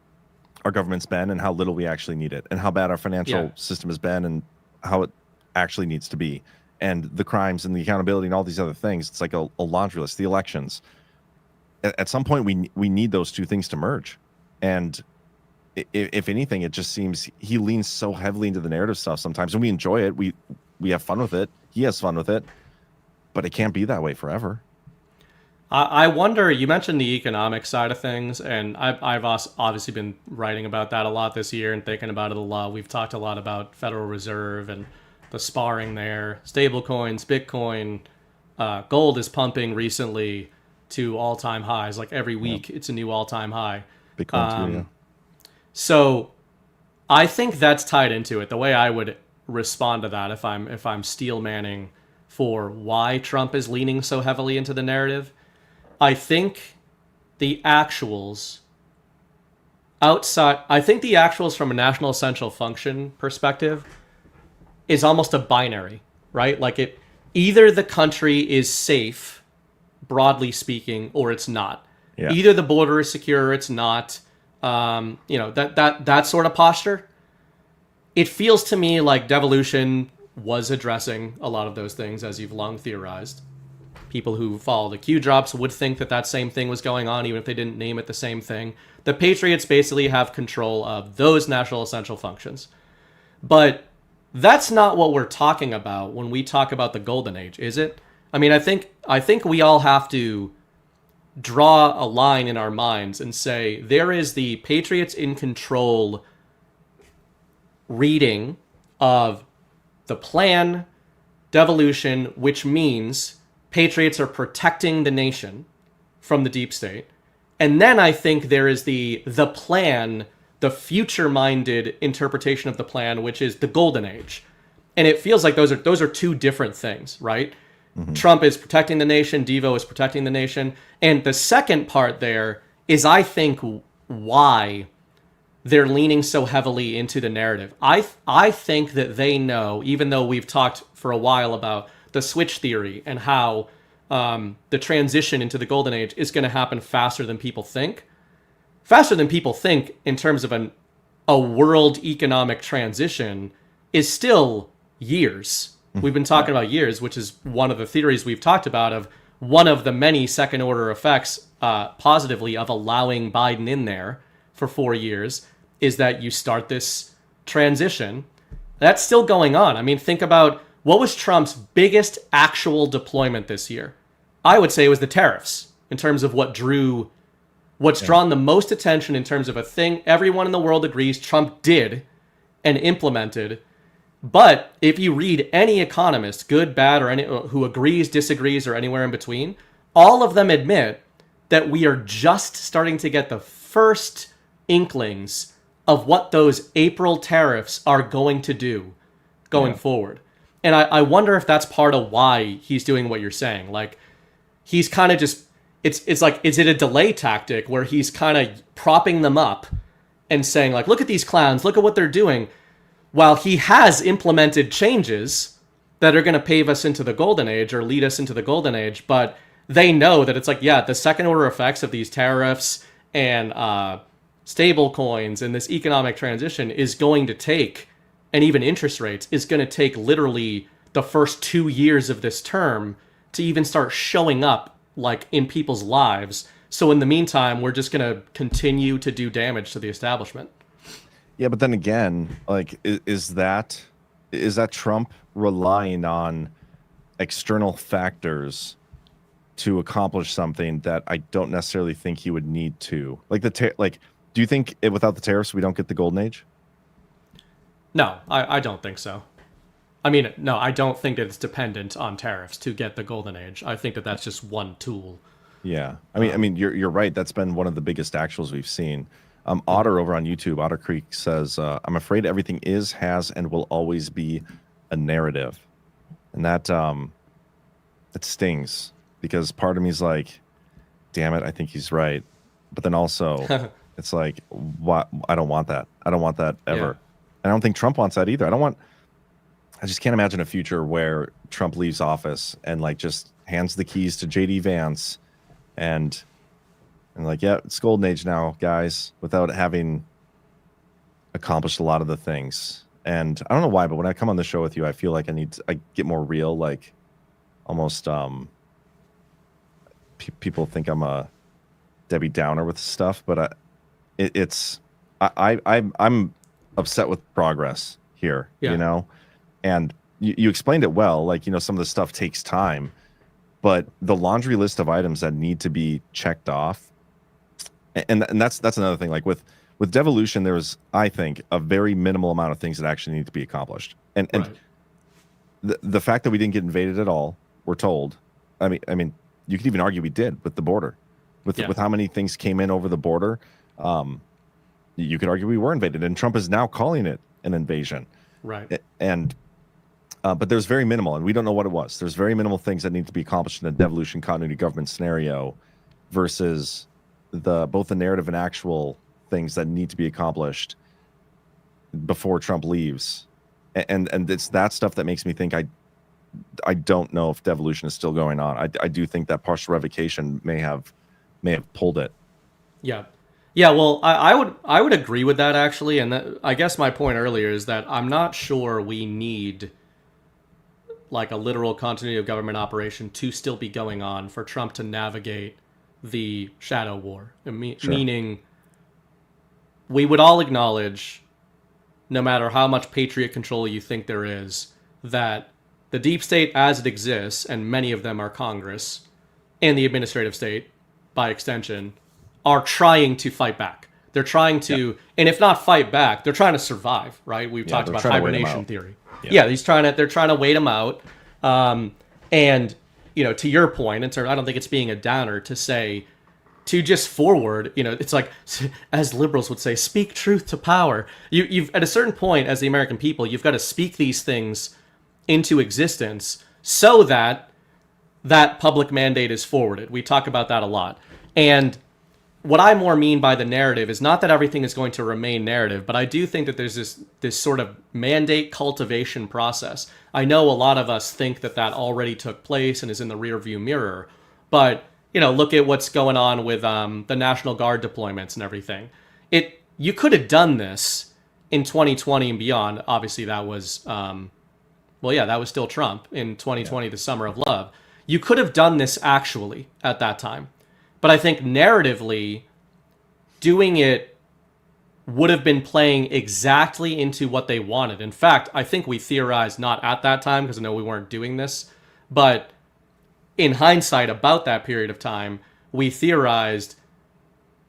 our government's been and how little we actually need it, and how bad our financial system has been and how it actually needs to be, and the crimes and the accountability and all these other things. It's like a laundry list. The elections, at some point we need those two things to merge. And if anything, it just seems he leans so heavily into the narrative stuff sometimes, and we enjoy it. We have fun with it. He has fun with it, but it can't be that way forever. I wonder, you mentioned the economic side of things, and I've obviously been writing about that a lot this year and thinking about it a lot. We've talked a lot about Federal Reserve and the sparring there, stable coins, Bitcoin, gold is pumping recently to all-time highs. Like every week, it's a new all-time high. Bitcoin too, yeah. So I think that's tied into it. The way I would respond to that, if I'm Steel Manning for why Trump is leaning so heavily into the narrative, I think the actuals from a national essential function perspective is almost a binary, right? Like either the country is safe, broadly speaking, or it's not. Yeah. Either the border is secure or it's not. That sort of posture. It feels to me like devolution was addressing a lot of those things, as you've long theorized. People who follow the Q drops would think that same thing was going on, even if they didn't name it the same thing. The Patriots basically have control of those national essential functions. But that's not what we're talking about when we talk about the golden age, is it? I mean, I think we all have to draw a line in our minds and say there is the Patriots in control reading of the plan, devolution, which means Patriots are protecting the nation from the deep state. And then I think there is the plan, the future-minded interpretation of the plan, which is the golden age. And it feels like those are two different things, right? Mm-hmm. Trump is protecting the nation, Devo is protecting the nation. And the second part there is, I think, why they're leaning so heavily into the narrative. I think that they know, even though we've talked for a while about the switch theory and how the transition into the golden age is going to happen faster than people think. Faster than people think in terms of a world economic transition is still years. We've been talking about years, which is one of the theories we've talked about of one of the many second order effects positively of allowing Biden in there for 4 years is that you start this transition. That's still going on. I mean, think about what was Trump's biggest actual deployment this year. I would say it was the tariffs in terms of what's drawn the most attention in terms of a thing everyone in the world agrees Trump did and implemented. But if you read any economist, good, bad, or any who agrees, disagrees, or anywhere in between, all of them admit that we are just starting to get the first inklings of what those April tariffs are going to do going forward. And I wonder if that's part of why he's doing what you're saying. Like, he's kind of just, it's like, is it a delay tactic where he's kind of propping them up and saying, like, look at these clowns, look at what they're doing, while he has implemented changes that are going to pave us into the golden age or lead us into the golden age, but they know that it's like, yeah, the second order effects of these tariffs and stable coins and this economic transition is going to take, and even interest rates, is going to take literally the first 2 years of this term to even start showing up like in people's lives. So in the meantime, we're just going to continue to do damage to the establishment. Yeah, but then again, like, is that Trump relying on external factors to accomplish something that I don't necessarily think he would need to? Like do you think without the tariffs we don't get the golden age? No, I don't think so. I mean, no, I don't think it's dependent on tariffs to get the golden age. I think that that's just one tool. Yeah, I mean, you're right. That's been one of the biggest actuals we've seen. Otter over on YouTube, Otter Creek says, "I'm afraid everything is, has, and will always be a narrative," and that it stings because part of me is like, "Damn it, I think he's right," but then also it's like, "What? I don't want that. I don't want that ever." Yeah. I don't think Trump wants that either. I just can't imagine a future where Trump leaves office and like just hands the keys to JD Vance and like, yeah, it's golden age now, guys, without having accomplished a lot of the things. And I don't know why, but when I come on the show with you, I feel like I get more real, like almost people think I'm a Debbie Downer with stuff, but I'm upset with progress here, you know? And you explained it well, like, you know, some of the stuff takes time, but the laundry list of items that need to be checked off, and that's another thing. Like with devolution, there's, I think, a very minimal amount of things that actually need to be accomplished. And the fact that we didn't get invaded at all, we're told. I mean, you could even argue we did with the border, with how many things came in over the border. You could argue we were invaded, and Trump is now calling it an invasion. Right. And but there's very minimal, and we don't know what it was. There's very minimal things that need to be accomplished in a devolution continuity government scenario versus both the narrative and actual things that need to be accomplished before Trump leaves. And it's that stuff that makes me think I don't know if devolution is still going on. I do think that partial revocation may have pulled it. Yeah. Yeah, well, I would agree with that, actually. And I guess my point earlier is that I'm not sure we need like a literal continuity of government operation to still be going on for Trump to navigate the shadow war. Meaning we would all acknowledge, no matter how much patriot control you think there is, that the deep state as it exists, and many of them are Congress and the administrative state, by extension, are trying to fight back. They're trying to, and if not fight back, they're trying to survive, right? We've talked about hibernation theory. Yeah, they're trying to wait them out. And, you know, to your point, in terms, I don't think it's being a downer to say, to just forward, you know, it's like, as liberals would say, speak truth to power. You've at a certain point, as the American people, you've got to speak these things into existence so that that public mandate is forwarded. We talk about that a lot. And what I more mean by the narrative is not that everything is going to remain narrative, but I do think that there's this sort of mandate cultivation process. I know a lot of us think that already took place and is in the rearview mirror, but you know, look at what's going on with the National Guard deployments and everything. You could have done this in 2020 and beyond. Obviously, that was that was still Trump in 2020, the summer of love. You could have done this actually at that time. But I think narratively, doing it would have been playing exactly into what they wanted. In fact, I think we theorized, not at that time, because I know we weren't doing this, but in hindsight about that period of time, we theorized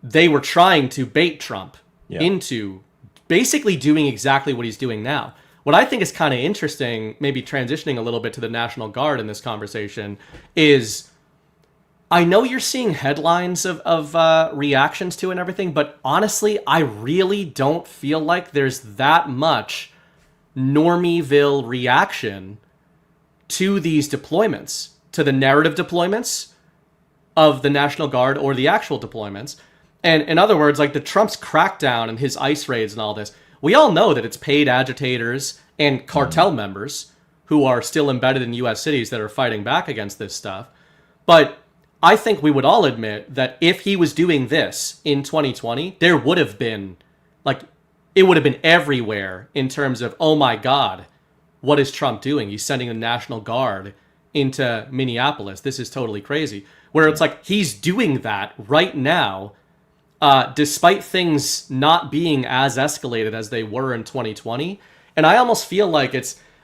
they were trying to bait Trump into basically doing exactly what he's doing now. What I think is kind of interesting, maybe transitioning a little bit to the National Guard in this conversation, is I know you're seeing headlines of reactions to and everything, but honestly, I really don't feel like there's that much Normieville reaction to these deployments, to the narrative deployments of the National Guard or the actual deployments. And in other words, like the Trump's crackdown and his ICE raids and all this, we all know that it's paid agitators and cartel members who are still embedded in U.S. cities that are fighting back against this stuff. But I think we would all admit that if he was doing this in 2020, there would have been, like, it would have been everywhere in terms of, oh my God, what is Trump doing? He's sending the National Guard into Minneapolis. This is totally crazy. Where it's like, he's doing that right now, despite things not being as escalated as they were in 2020. And I almost feel like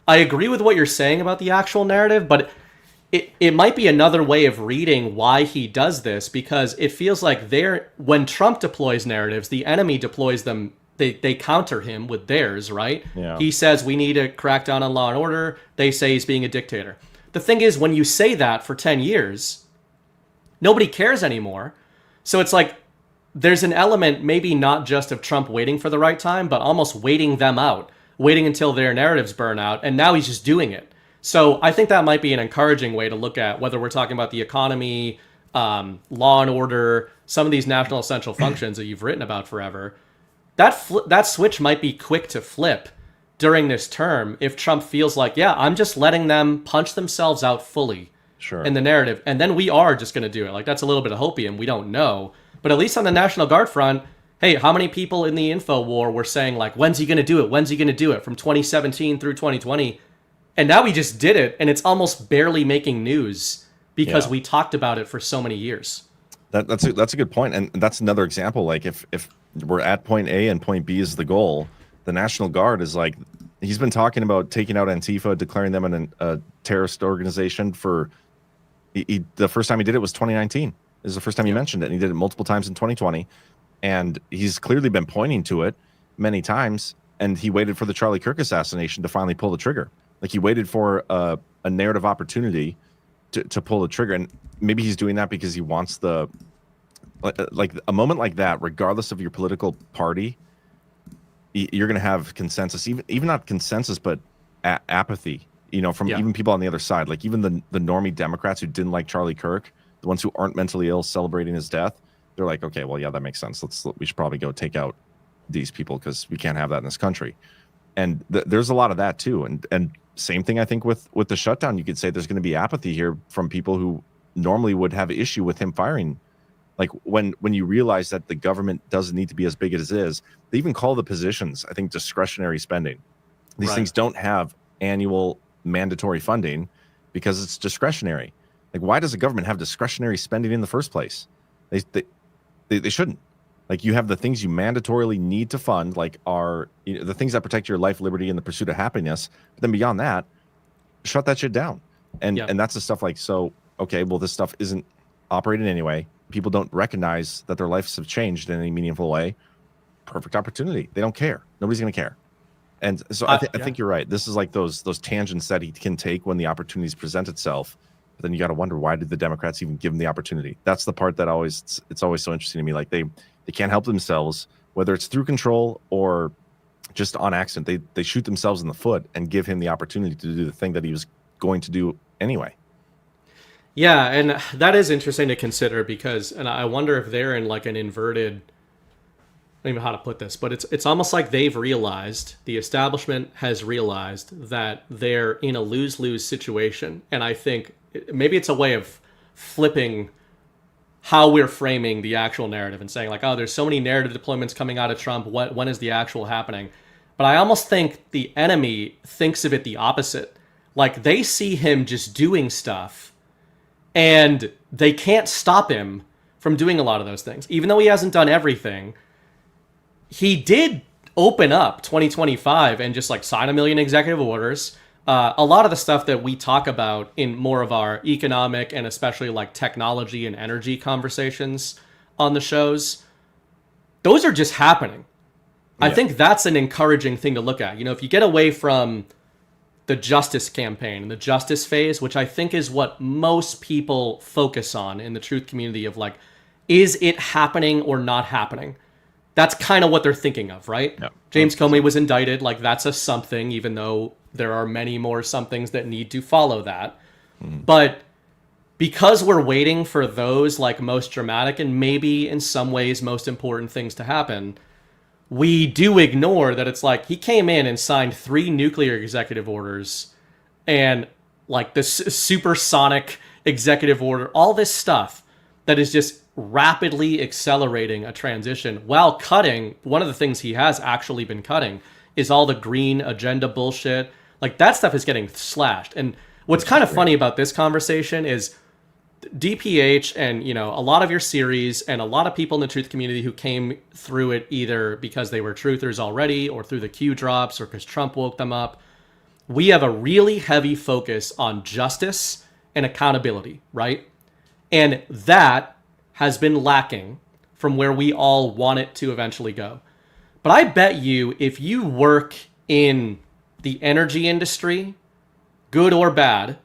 I agree with what you're saying about the actual narrative, but it might be another way of reading why he does this, because it feels like when Trump deploys narratives, the enemy deploys them, they counter him with theirs, right? Yeah. He says, we need to crack down on law and order. They say he's being a dictator. The thing is, when you say that for 10 years, nobody cares anymore. So it's like, there's an element maybe not just of Trump waiting for the right time, but almost waiting them out, waiting until their narratives burn out, and now he's just doing it. So I think that might be an encouraging way to look at whether we're talking about the economy, law and order, some of these national essential functions that you've written about forever. That switch might be quick to flip during this term if Trump feels like, yeah, I'm just letting them punch themselves out fully in the narrative, and then we are just going to do it. Like, that's a little bit of hopium. We don't know. But at least on the National Guard front, hey, how many people in the info war were saying, like, when's he going to do it? When's he going to do it? From 2017 through 2020. And now he just did it, and it's almost barely making news because we talked about it for so many years. That's a good point, and that's another example. Like if we're at point A and point B is the goal, the National Guard is like, he's been talking about taking out Antifa, declaring them a terrorist organization for. The first time he did it was 2019. This is the first time he mentioned it, and he did it multiple times in 2020, and he's clearly been pointing to it many times. And he waited for the Charlie Kirk assassination to finally pull the trigger. Like, he waited for a narrative opportunity to pull the trigger, and maybe he's doing that because he wants like a moment like that, regardless of your political party, you're going to have consensus, even not consensus, but apathy, you know, from even people on the other side, like even the normie Democrats who didn't like Charlie Kirk, the ones who aren't mentally ill celebrating his death. They're like, okay, well, yeah, that makes sense. We should probably go take out these people because we can't have that in this country. And there's a lot of that too. And same thing, I think, with the shutdown. You could say there's going to be apathy here from people who normally would have issue with him firing. Like when you realize that the government doesn't need to be as big as it is, they even call the positions, I think, discretionary spending. These things don't have annual mandatory funding because it's discretionary. Like, why does the government have discretionary spending in the first place? They shouldn't. Like, you have the things you mandatorily need to fund, like the things that protect your life, liberty, and the pursuit of happiness. But then beyond that, shut that shit down. And that's the stuff like, so, okay, well, this stuff isn't operating anyway. people don't recognize that their lives have changed in any meaningful way. Perfect opportunity. They don't care. Nobody's going to care. And so I think you're right. This is like those tangents that he can take when the opportunities present itself. But then you got to wonder, why did the Democrats even give him the opportunity? That's the part that it's always so interesting to me. Like they can't help themselves, whether it's through control or just on accident. They shoot themselves in the foot and give him the opportunity to do the thing that he was going to do anyway. Yeah, and that is interesting to consider because, and I wonder if they're in like an inverted, I don't even know how to put this, but it's almost like they've realized, the establishment has realized that they're in a lose-lose situation. And I think maybe it's a way of flipping how we're framing the actual narrative and saying like, oh, there's so many narrative deployments coming out of Trump. When is the actual happening? But I almost think the enemy thinks of it the opposite. Like they see him just doing stuff and they can't stop him from doing a lot of those things. Even though he hasn't done everything, he did open up 2025 and just like sign 1 million executive orders. A lot of the stuff that we talk about in more of our economic and especially like technology and energy conversations on the shows, those are just happening. Yeah. I think that's an encouraging thing to look at. You know, if you get away from the justice campaign and the justice phase, which I think is what most people focus on in the truth community of like, is it happening or not happening? That's kind of what they're thinking of, right? Yeah. James Comey was indicted. Like that's a something, even though there are many more somethings that need to follow that. But because we're waiting for those like most dramatic and maybe in some ways most important things to happen, we do ignore that it's like he came in and signed 3 nuclear executive orders and like this supersonic executive order, all this stuff that is just rapidly accelerating a transition while cutting. One of the things he has actually been cutting is all the green agenda bullshit. Like that stuff is getting slashed. And what's kind of funny about this conversation is DPH and, you know, a lot of your series and a lot of people in the truth community who came through it either because they were truthers already or through the Q drops or because Trump woke them up. We have a really heavy focus on justice and accountability, right? And that has been lacking from where we all want it to eventually go. But I bet you if you work in the energy industry, good or bad,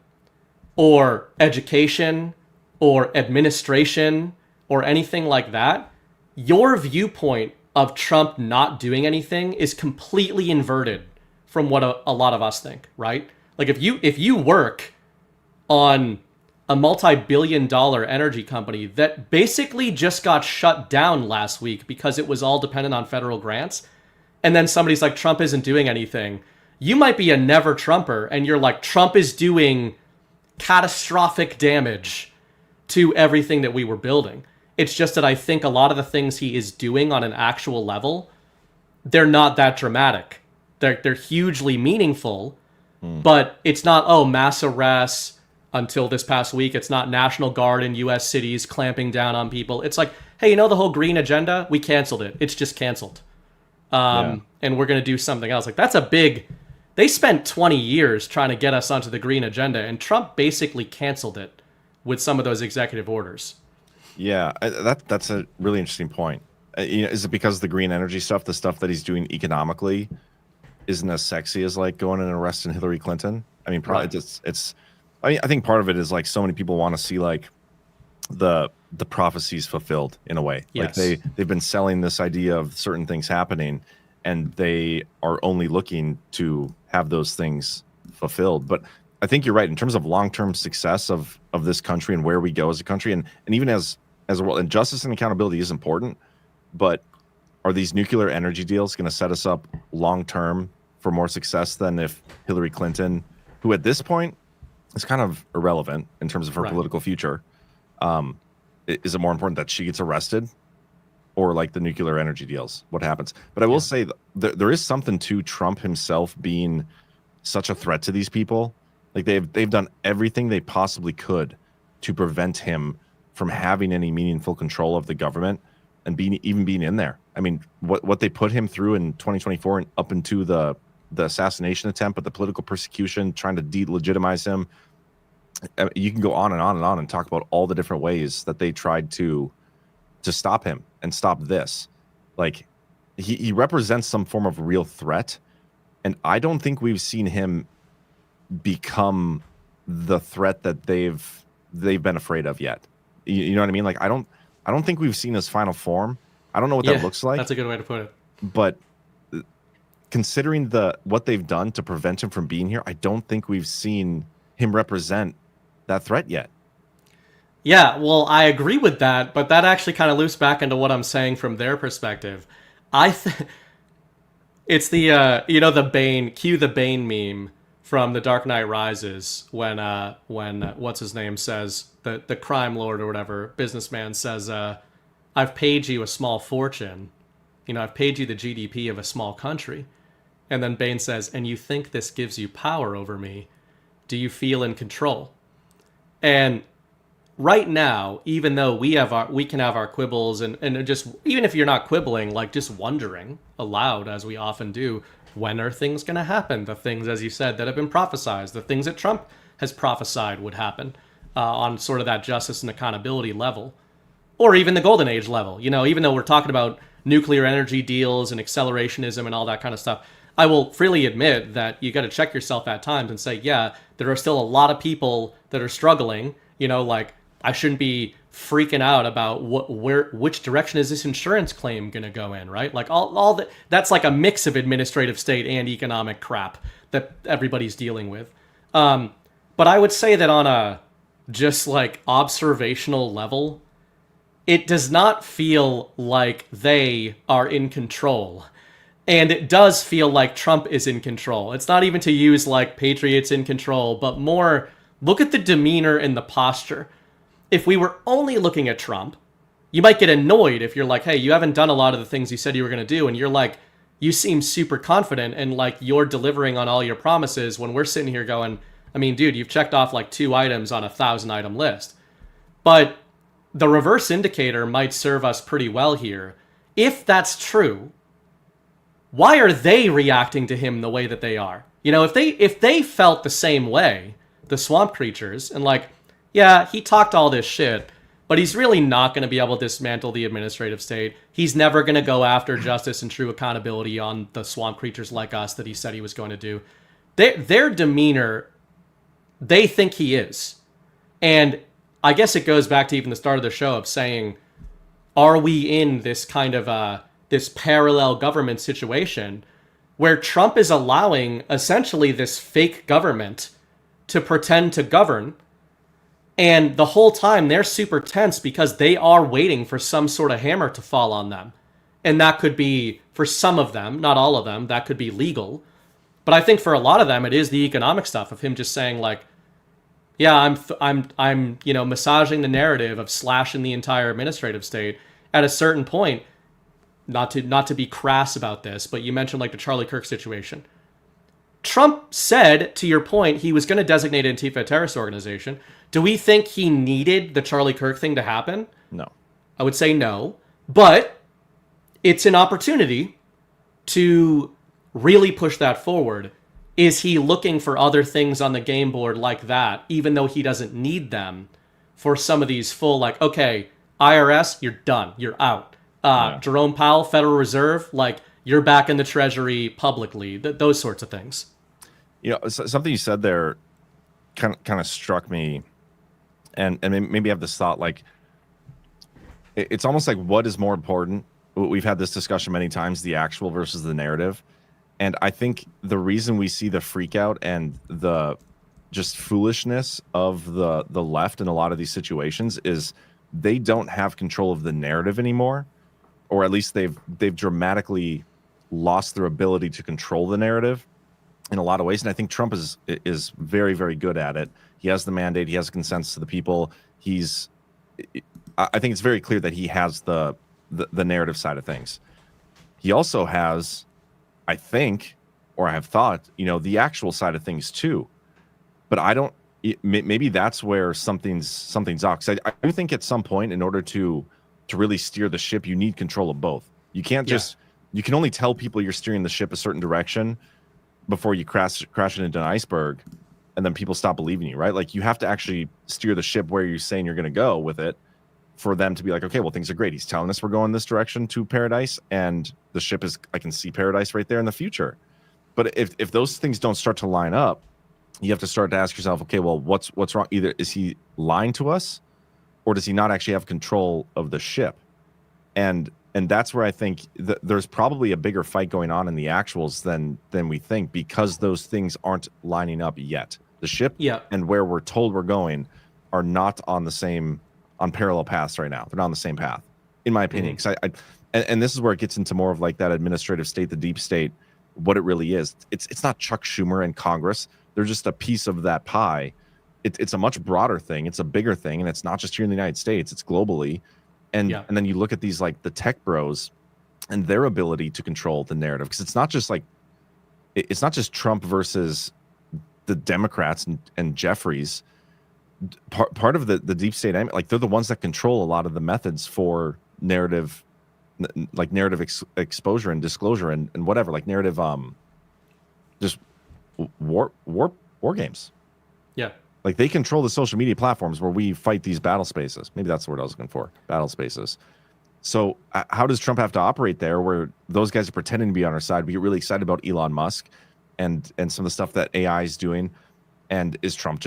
or education, or administration, or anything like that, your viewpoint of Trump not doing anything is completely inverted from what a lot of us think, right? Like if you work on a multi-billion-dollar energy company that basically just got shut down last week because it was all dependent on federal grants, and then somebody's like, Trump isn't doing anything, you might be a never Trumper, and you're like, Trump is doing catastrophic damage to everything that we were building. It's just that I think a lot of the things he is doing on an actual level, they're not that dramatic. They're hugely meaningful, but it's not, oh, mass arrests. Until this past week, it's not National Guard in U.S. cities clamping down on people. It's like, hey, you know the whole green agenda? We canceled it. It's just canceled. And we're going to do something else. Like that's a big... They spent 20 years trying to get us onto the green agenda, and Trump basically canceled it with some of those executive orders. Yeah, that's a really interesting point. You know, is it because the green energy stuff, the stuff that he's doing economically, isn't as sexy as like going and arresting Hillary Clinton? I mean, probably it's I mean, I think part of it is like so many people want to see like the prophecies fulfilled in a way. Yes. Like they've been selling this idea of certain things happening, and they are only looking to have those things fulfilled. But I think you're right in terms of long-term success of this country and where we go as a country, and even as a world. And justice and accountability is important, but are these nuclear energy deals going to set us up long-term for more success than if Hillary Clinton, who at this point is kind of irrelevant in terms of her political future, is it more important that she gets arrested or like the nuclear energy deals? What happens? But I will say there is something to Trump himself being such a threat to these people. Like they've done everything they possibly could to prevent him from having any meaningful control of the government and being in there. I mean, what they put him through in 2024 and up into the assassination attempt, but the political persecution, trying to delegitimize him. You can go on and on and on and talk about all the different ways that they tried to to stop him and stop this. Like, he represents some form of real threat, and I don't think we've seen him become the threat that they've been afraid of yet. You know what I mean? Like, I don't think we've seen his final form. I don't know what that looks like. That's a good way to put it. But considering what they've done to prevent him from being here, I don't think we've seen him represent that threat yet. Yeah, well, I agree with that, but that actually kind of loops back into what I'm saying from their perspective. It's the the Bane meme from The Dark Knight Rises when what's his name says, the crime lord or whatever businessman says, I've paid you a small fortune, I've paid you the GDP of a small country, and then Bane says, and you think this gives you power over me? Do you feel in control? And right now, even though we can have our quibbles and just, even if you're not quibbling, like just wondering aloud, as we often do, when are things going to happen? The things, as you said, that have been prophesized, the things that Trump has prophesied would happen on sort of that justice and accountability level, or even the golden age level. Even though we're talking about nuclear energy deals and accelerationism and all that kind of stuff, I will freely admit that you got to check yourself at times and say, yeah, there are still a lot of people that are struggling, like, I shouldn't be freaking out about which direction is this insurance claim going to go in, right? Like all that, that's like a mix of administrative state and economic crap that everybody's dealing with. But I would say that on a just like observational level, it does not feel like they are in control. And it does feel like Trump is in control. It's not even to use like Patriots in control, but more look at the demeanor and the posture. If we were only looking at Trump, you might get annoyed if you're like, hey, you haven't done a lot of the things you said you were going to do. And you're like, you seem super confident and like you're delivering on all your promises, when we're sitting here going, I mean, dude, you've checked off like 2 items on a 1,000-item list. But the reverse indicator might serve us pretty well here. If that's true, why are they reacting to him the way that they are? If they felt the same way, the swamp creatures, and like, yeah, he talked all this shit, but he's really not going to be able to dismantle the administrative state. He's never going to go after justice and true accountability on the swamp creatures like us that he said he was going to do. Their demeanor, they think he is. And I guess it goes back to even the start of the show of saying, are we in this kind of this parallel government situation where Trump is allowing essentially this fake government to pretend to govern? And the whole time they're super tense because they are waiting for some sort of hammer to fall on them. And that could be, for some of them, not all of them, that could be legal. But I think for a lot of them, it is the economic stuff of him just saying like, yeah, I'm massaging the narrative of slashing the entire administrative state. At a certain point, not to be crass about this, but you mentioned like the Charlie Kirk situation. Trump said, to your point, he was going to designate Antifa a terrorist organization. Do we think he needed the Charlie Kirk thing to happen? No. I would say no. But it's an opportunity to really push that forward. Is he looking for other things on the game board like that, even though he doesn't need them for some of these full, like, okay, IRS, you're done. You're out. Jerome Powell, Federal Reserve, like, you're back in the Treasury publicly. Those sorts of things. Something you said there kind of struck me. And maybe I have this thought, like, it's almost like, what is more important? We've had this discussion many times, the actual versus the narrative. And I think the reason we see the freak out and the just foolishness of the left in a lot of these situations is they don't have control of the narrative anymore, or at least they've dramatically lost their ability to control the narrative in a lot of ways. And I think Trump is very, very good at it. He has the mandate. He has consensus to the people. I think it's very clear that he has the narrative side of things. He also has, I think, or I have thought, the actual side of things too. But I don't. Maybe that's where something's off. 'Cause I do think at some point, in order to really steer the ship, you need control of both. You can't just. You can only tell people you're steering the ship a certain direction before you crash it into an iceberg, and then people stop believing you, right? Like, you have to actually steer the ship where you're saying you're going to go with it for them to be like, okay, well, things are great. He's telling us we're going this direction to paradise, and the ship is, I can see paradise right there in the future. But if those things don't start to line up, you have to start to ask yourself, okay, well, what's wrong? Either is he lying to us, or does he not actually have control of the ship? And that's where I think there's probably a bigger fight going on in the actuals than we think, because those things aren't lining up yet. The ship and where we're told we're going are not on parallel paths right now. They're not on the same path, in my opinion. Because and this is where it gets into more of like that administrative state, the deep state, what it really is. It's not Chuck Schumer and Congress. They're just a piece of that pie. It's a much broader thing. It's a bigger thing, and it's not just here in the United States. It's globally. And then you look at these like the tech bros and their ability to control the narrative, because it's not just Trump versus the Democrats and Jeffries. Part of the deep state, like they're the ones that control a lot of the methods for narrative, like narrative exposure and disclosure and whatever, like narrative, just war games. Yeah. Like they control the social media platforms where we fight these battle spaces. Maybe that's the word I was looking for, battle spaces. So how does Trump have to operate there where those guys are pretending to be on our side? We get really excited about Elon Musk and some of the stuff that AI is doing. And is Trump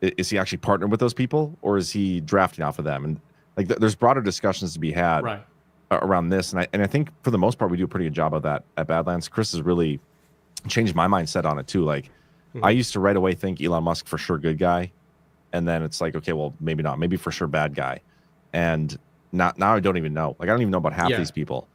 is he actually partnering with those people, or is he drafting off of them? And like there's broader discussions to be had around this. And I think for the most part, we do a pretty good job of that at Badlands. Chris has really changed my mindset on it too. Like, I used to right away think Elon Musk for sure good guy, and then it's like, okay, well, maybe not, maybe for sure bad guy, and now I don't even know. Like I don't even know about half these people.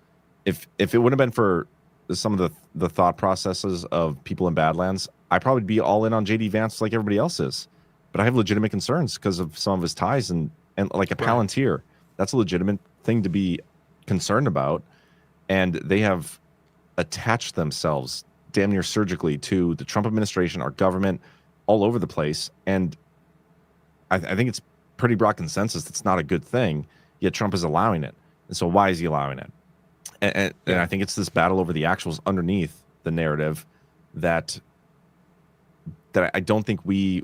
If it wouldn't have been for some of the thought processes of people in Badlands, I'd probably be all in on JD Vance like everybody else is. But I have legitimate concerns because of some of his ties and like a Palantir. That's a legitimate thing to be concerned about, and they have attached themselves damn near surgically to the Trump administration, our government, all over the place. And I think it's pretty broad consensus that's not a good thing, yet Trump is allowing it. And so why is he allowing it? And I think it's this battle over the actuals underneath the narrative that I don't think we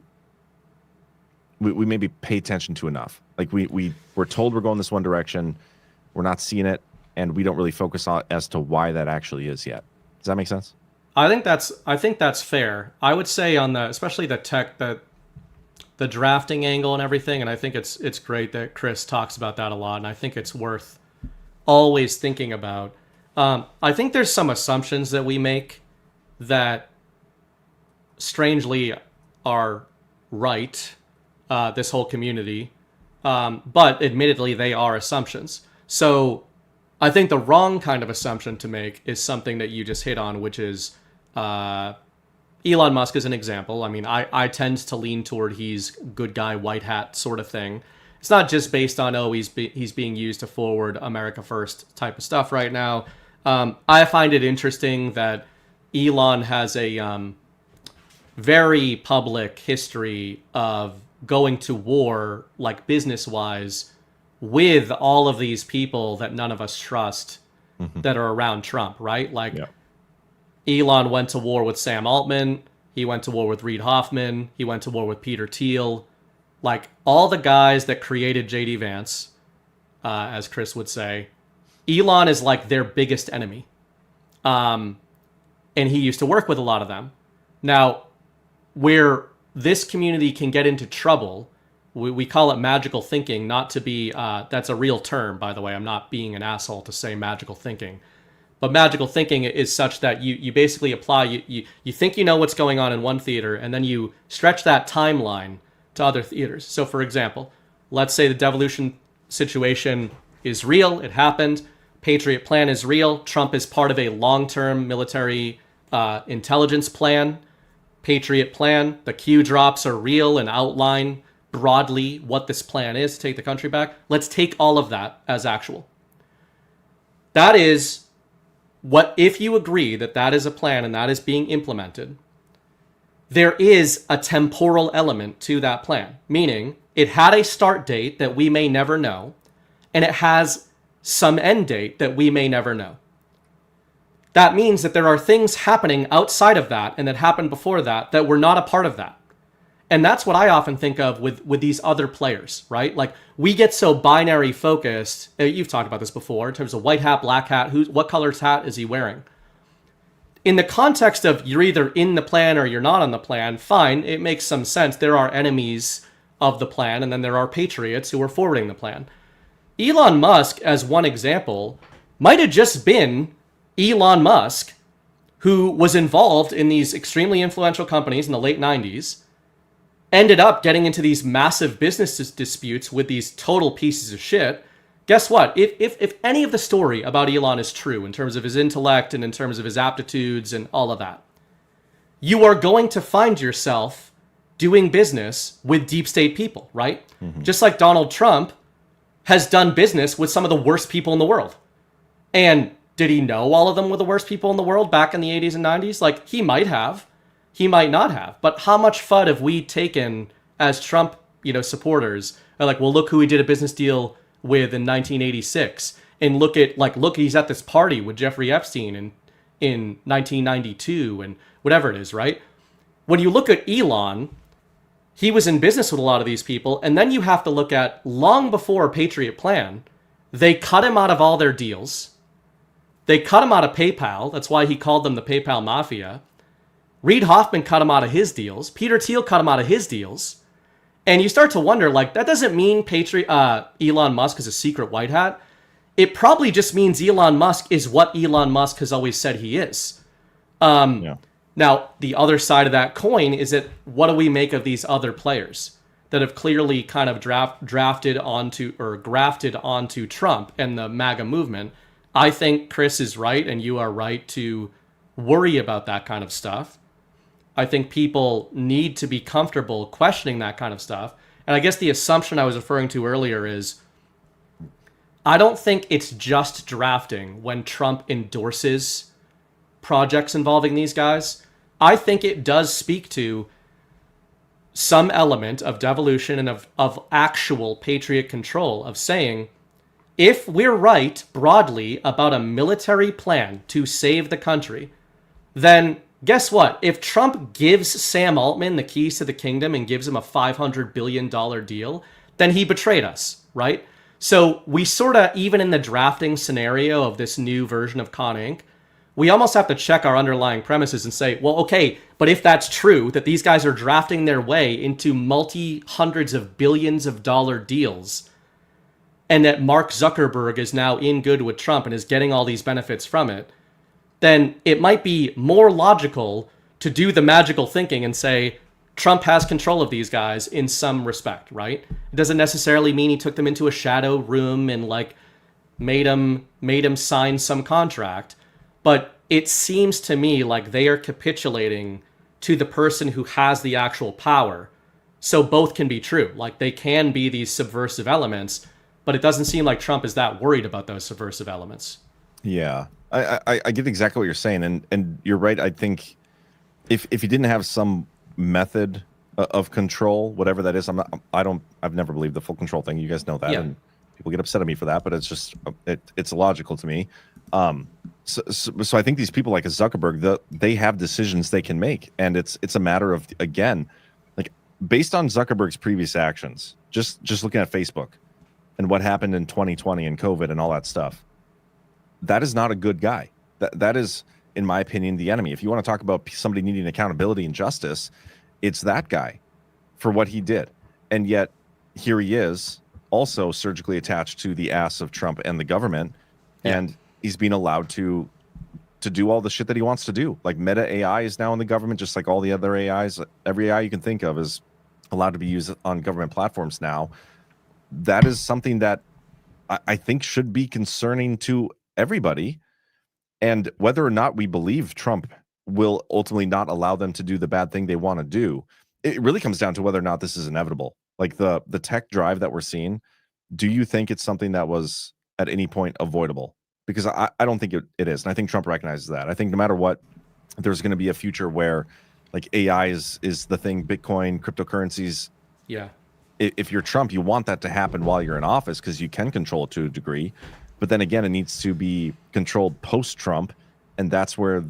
maybe pay attention to enough. Like we're told we're going this one direction, we're not seeing it, and we don't really focus on as to why that actually is yet. Does that make sense? I think that's fair. I would say on especially the tech, the drafting angle and everything, and I think it's great that Chris talks about that a lot, and I think it's worth always thinking about. I think there's some assumptions that we make that strangely are right, this whole community, but admittedly they are assumptions. So I think the wrong kind of assumption to make is something that you just hit on, which is Elon Musk is an example. I mean, I tend to lean toward he's good guy, white hat sort of thing. It's not just based on, he's being used to forward America first type of stuff right now. I find it interesting that Elon has a very public history of going to war, like business-wise, with all of these people that none of us trust that are around Trump, right? Like, Elon went to war with Sam Altman. He went to war with Reid Hoffman. He went to war with Peter Thiel. Like, all the guys that created JD Vance, as Chris would say, Elon is like their biggest enemy. And he used to work with a lot of them. Now, where this community can get into trouble, we call it magical thinking, not to be, that's a real term, by the way. I'm not being an asshole to say magical thinking. But magical thinking is such that you basically apply, you think you know what's going on in one theater, and then you stretch that timeline to other theaters. So for example, let's say the devolution situation is real, it happened, Patriot Plan is real, Trump is part of a long-term military intelligence plan. Patriot Plan, the Q drops are real and outline broadly what this plan is to take the country back. Let's take all of that as actual. That is what, if you agree that that is a plan and that is being implemented, there is a temporal element to that plan, meaning it had a start date that we may never know, and it has some end date that we may never know. That means that there are things happening outside of that and that happened before that that were not a part of that. And that's what I often think of with these other players, right? Like, we get so binary focused. You've talked about this before in terms of white hat, black hat. What color's hat is he wearing? In the context of you're either in the plan or you're not on the plan, fine, it makes some sense. There are enemies of the plan, and then there are patriots who are forwarding the plan. Elon Musk, as one example, might have just been Elon Musk, who was involved in these extremely influential companies in the late 90s, ended up getting into these massive business disputes with these total pieces of shit. Guess what? If any of the story about Elon is true in terms of his intellect and in terms of his aptitudes and all of that, you are going to find yourself doing business with deep state people, right? Mm-hmm. Just like Donald Trump has done business with some of the worst people in the world. And did he know all of them were the worst people in the world back in the 80s and 90s? Like, he might have. He might not have. But how much FUD have we taken as Trump, supporters? Are like, well, look who he did a business deal with in 1986. And look, he's at this party with Jeffrey Epstein in 1992 and whatever it is, right? When you look at Elon, he was in business with a lot of these people. And then you have to look at, long before Patriot Plan, they cut him out of all their deals. They cut him out of PayPal. That's why he called them the PayPal Mafia. Reid Hoffman cut him out of his deals. Peter Thiel cut him out of his deals. And you start to wonder, that doesn't mean Elon Musk is a secret white hat. It probably just means Elon Musk is what Elon Musk has always said he is. Now, the other side of that coin is that what do we make of these other players that have clearly kind of grafted onto Trump and the MAGA movement? I think Chris is right, and you are right to worry about that kind of stuff. I think people need to be comfortable questioning that kind of stuff. And I guess the assumption I was referring to earlier is, I don't think it's just drafting when Trump endorses projects involving these guys. I think it does speak to some element of devolution and of actual patriot control, of saying, if we're right broadly about a military plan to save the country, then guess what? If Trump gives Sam Altman the keys to the kingdom and gives him a $500 billion deal, then he betrayed us, right? So we sort of, even in the drafting scenario of this new version of Con Inc., we almost have to check our underlying premises and say, well, okay, but if that's true, that these guys are drafting their way into multi-hundreds of billions of dollar deals, and that Mark Zuckerberg is now in good with Trump and is getting all these benefits from it, then it might be more logical to do the magical thinking and say, Trump has control of these guys in some respect, right? It doesn't necessarily mean he took them into a shadow room and made him sign some contract, but it seems to me like they are capitulating to the person who has the actual power. So both can be true. They can be these subversive elements, but it doesn't seem like Trump is that worried about those subversive elements. Yeah, I get exactly what you're saying, and you're right. I think if you didn't have some method of control, whatever that is, I've never believed the full control thing. You guys know that, and people get upset at me for that, but it's just it's illogical to me. So I think these people like a Zuckerberg, they have decisions they can make, and it's a matter of, again, based on Zuckerberg's previous actions, just looking at Facebook and what happened in 2020 and COVID and all that stuff. That is not a good guy. That is, in my opinion, the enemy. If you want to talk about somebody needing accountability and justice, it's that guy for what he did. And yet here he is, also surgically attached to the ass of Trump and the government, and he's being allowed to do all the shit that he wants to do. Meta AI is now in the government, just like all the other AIs. Every AI you can think of is allowed to be used on government platforms now. That is something that I think should be concerning to everybody. And whether or not we believe Trump will ultimately not allow them to do the bad thing they want to do, it really comes down to whether or not this is inevitable. The tech drive that we're seeing, do you think it's something that was at any point avoidable? Because I don't think it is. And I think Trump recognizes that. I think no matter what, there's going to be a future where AI is the thing, Bitcoin, cryptocurrencies. Yeah. If you're Trump, you want that to happen while you're in office because you can control it to a degree. But then again, it needs to be controlled post-Trump. And that's where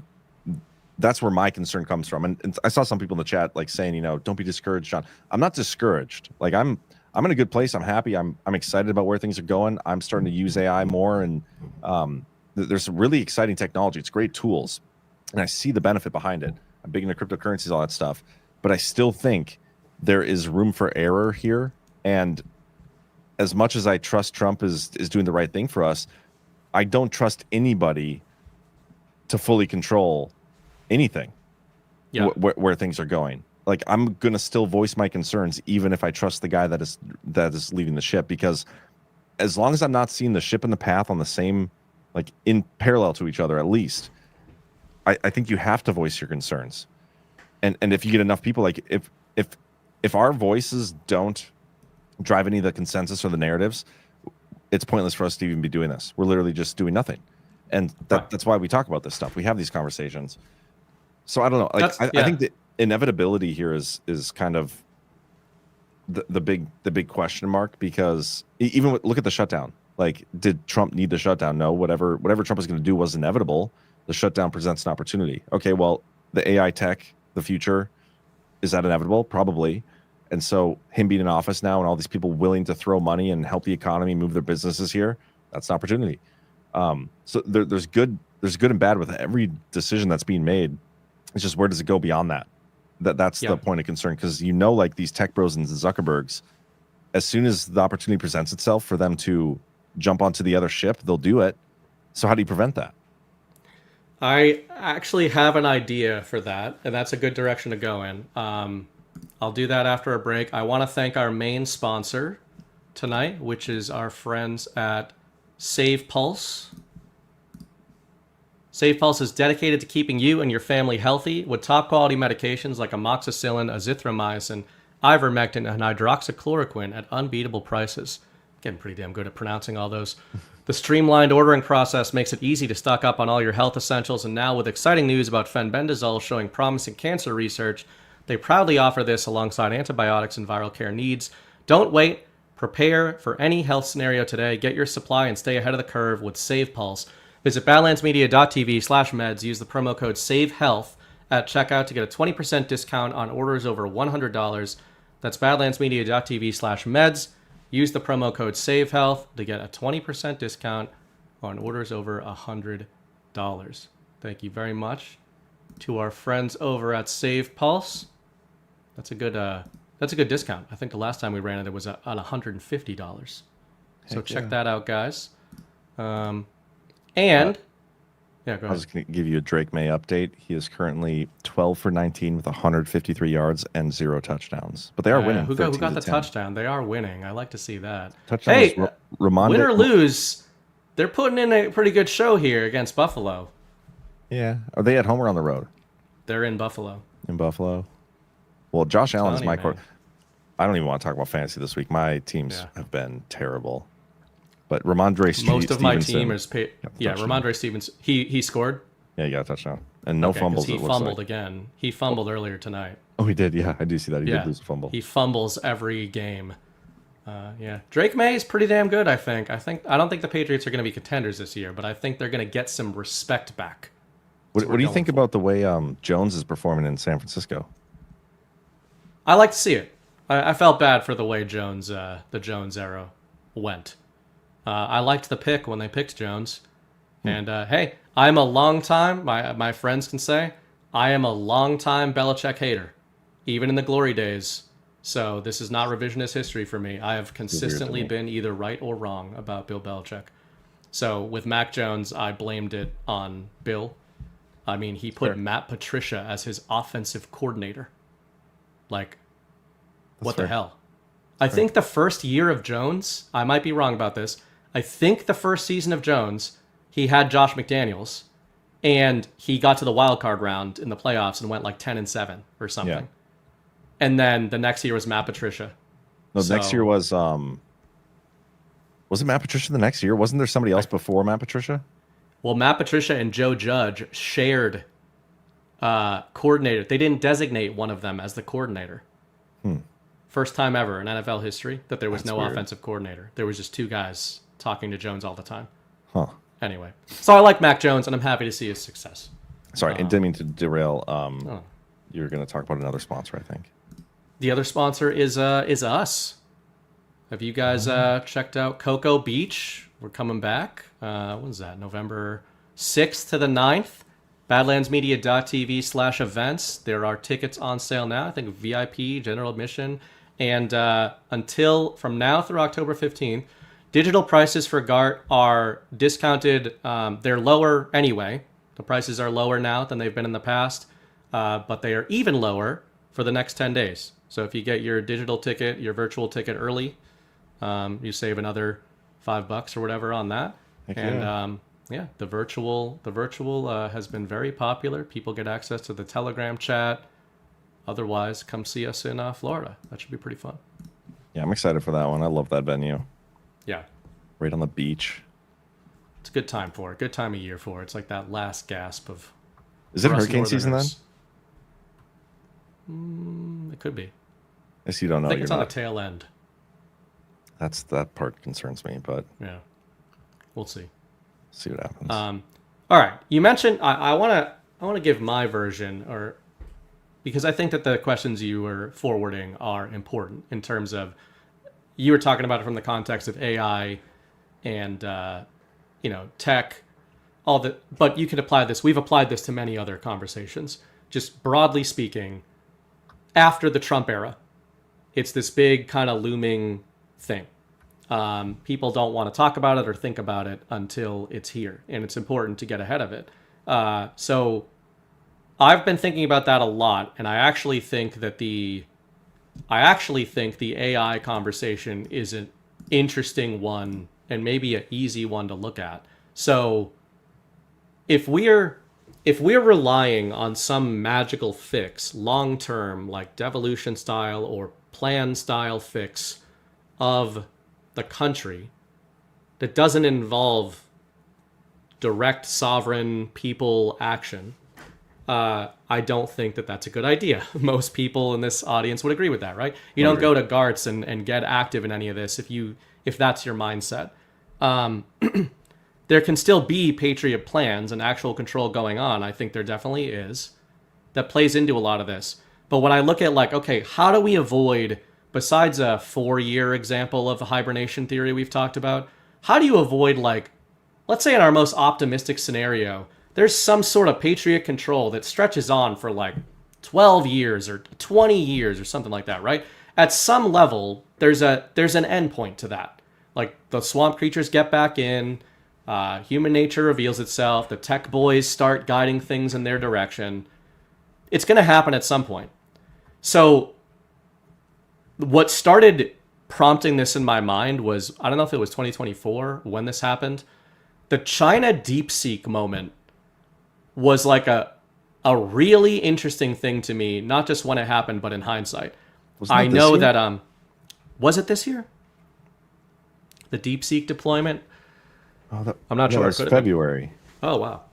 that's where my concern comes from. And I saw some people in the chat like saying, don't be discouraged, John. I'm not discouraged. Like I'm in a good place. I'm happy. I'm excited about where things are going. I'm starting to use AI more, and there's some really exciting technology. It's great tools, and I see the benefit behind it. I'm big into cryptocurrencies, all that stuff, but I still think there is room for error here. And as much as I trust Trump is doing the right thing for us, I don't trust anybody to fully control anything where things are going. Like, I'm gonna still voice my concerns even if I trust the guy that is leading the ship, because as long as I'm not seeing the ship and the path on the same, like in parallel to each other, at least I think you have to voice your concerns. And if you get enough people, like if our voices don't drive any of the consensus or the narratives, it's pointless for us to even be doing this. We're literally just doing nothing. And that's why we talk about this stuff. We have these conversations. So I don't know. Like I think the inevitability here is kind of the big question mark, because even look at the shutdown. Like, did Trump need the shutdown? No. Whatever Trump was going to do was inevitable. The shutdown presents an opportunity. Okay, well, the AI tech, the future, is that inevitable? Probably. And so him being in office now and all these people willing to throw money and help the economy move their businesses here, that's an opportunity. So there's good and bad with every decision that's being made. It's just, where does it go beyond that? That's the point of concern, because like these tech bros and Zuckerbergs, as soon as the opportunity presents itself for them to jump onto the other ship, they'll do it. So how do you prevent that? I actually have an idea for that, and that's a good direction to go in. I'll do that after a break. I want to thank our main sponsor tonight, which is our friends at Save Pulse. Save Pulse is dedicated to keeping you and your family healthy with top quality medications like amoxicillin, azithromycin, ivermectin, and hydroxychloroquine at unbeatable prices. Getting pretty damn good at pronouncing all those. The streamlined ordering process makes it easy to stock up on all your health essentials, and now with exciting news about fenbendazole showing promising cancer research, they proudly offer this alongside antibiotics and viral care needs. Don't wait. Prepare for any health scenario today. Get your supply and stay ahead of the curve with Save Pulse. Visit badlandsmedia.tv/meds. Use the promo code SAVEHEALTH at checkout to get a 20% discount on orders over $100. That's badlandsmedia.tv/meds. Use the promo code SAVEHEALTH to get a 20% discount on orders over $100. Thank you very much to our friends over at Save Pulse. That's a good discount. I think the last time we ran it was on $150. So check that out, guys. Go ahead. I was going to give you a Drake May update. He is currently 12 for 19 with 153 yards and 0 touchdowns. But they are winning. Who got the touchdown? They are winning. I like to see that. Touchdown hey, win or lose, they're putting in a pretty good show here against Buffalo. Yeah. Are they at home or on the road? They're in Buffalo. In Buffalo. Well, Josh Allen is my court. I don't even want to talk about fantasy this week. My teams have been terrible. But Ramondre Stevenson. Most of my team is Ramondre Stevenson. He scored. Yeah, he got a touchdown. And no fumbles. He fumbled again. He fumbled earlier tonight. Oh, he did. Yeah, I do see that. He did lose a fumble. He fumbles every game. Drake May is pretty damn good, I think. I don't think the Patriots are going to be contenders this year, but I think they're going to get some respect back. What do you think about the way Jones is performing in San Francisco? I like to see it. I felt bad for the way the Jones era went. I liked the pick when they picked Jones. And hey, I'm a long time, my friends can say, I am a long time Belichick hater, even in the glory days. So this is not revisionist history for me. I have consistently been either right or wrong about Bill Belichick. So with Mac Jones, I blamed it on Bill. I mean, he put Matt Patricia as his offensive coordinator. Like, what the hell? I think the first year of Jones, I might be wrong about this, I think the first season of Jones, he had Josh McDaniels, and he got to the wild card round in the playoffs and went like 10-7 or something. Yeah. And then the next year was Matt Patricia. No, next year was it Matt Patricia the next year? Wasn't there somebody else before Matt Patricia? Well, Matt Patricia and Joe Judge shared coordinator. They didn't designate one of them as the coordinator. First time ever in NFL history that there was no offensive coordinator. There was just two guys talking to Jones all the time. Anyway, so I like Mac Jones, and I'm happy to see his success. Sorry, I didn't mean to derail. You're going to talk about another sponsor, I think. The other sponsor is us. Have you guys checked out Cocoa Beach? We're coming back. When is that? November 6th to the 9th. Badlandsmedia.tv/events. There are tickets on sale now. I think VIP, general admission. And from now through October 15th, digital prices for GART are discounted. They're lower anyway. The prices are lower now than they've been in the past. But they are even lower for the next 10 days. So if you get your digital ticket, your virtual ticket early, you save another $5 or whatever on that. Heck and the virtual has been very popular. People get access to the Telegram chat. Otherwise, come see us in Florida. That should be pretty fun. Yeah, I'm excited for that one. I love that venue. Yeah. Right on the beach. It's a good time for it. Good time of year for it. It's like that last gasp of... Is it hurricane season then? It could be. I guess you don't know. I think it's on the tail end. That part concerns me, but... Yeah. We'll see. See what happens. All right. You mentioned... I want to give my version, or... because I think that the questions you were forwarding are important in terms of... You were talking about it from the context of AI and, tech, all the... But you could apply this. We've applied this to many other conversations. Just broadly speaking, after the Trump era, it's this big kind of looming thing. People don't want to talk about it or think about it until it's here, and it's important to get ahead of it. So I've been thinking about that a lot, and I actually think the AI conversation is an interesting one and maybe an easy one to look at. So if we're relying on some magical fix, long-term, like devolution style or plan style fix of the country that doesn't involve direct sovereign people action, I don't think that that's a good idea. Most people in this audience would agree with that, right? You don't go to GARTs and get active in any of this if that's your mindset. There can still be patriot plans and actual control going on. I think there definitely is. That plays into a lot of this. But when I look at okay, how do we avoid, besides a 4-year example of a hibernation theory we've talked about, how do you avoid let's say in our most optimistic scenario, there's some sort of patriot control that stretches on for 12 years or 20 years or something like that, right? At some level, there's an end point to that. The swamp creatures get back in, human nature reveals itself, the tech boys start guiding things in their direction. It's going to happen at some point. So what started prompting this in my mind was, I don't know if it was 2024 when this happened, the China DeepSeek moment was a really interesting thing to me, not just when it happened, but in hindsight. I know that, was it this year? The DeepSeek deployment? I'm not sure. It's February. Oh, wow.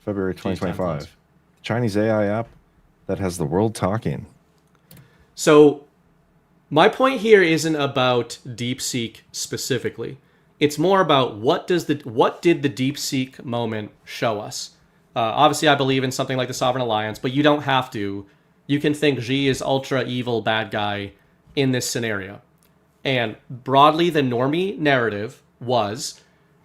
February 2025. Chinese AI app that has the world talking. So my point here isn't about DeepSeek specifically. It's more about what did the DeepSeek moment show us? Obviously, I believe in something like the Sovereign Alliance, but you don't have to. You can think Xi is ultra evil bad guy in this scenario. And broadly, the normie narrative was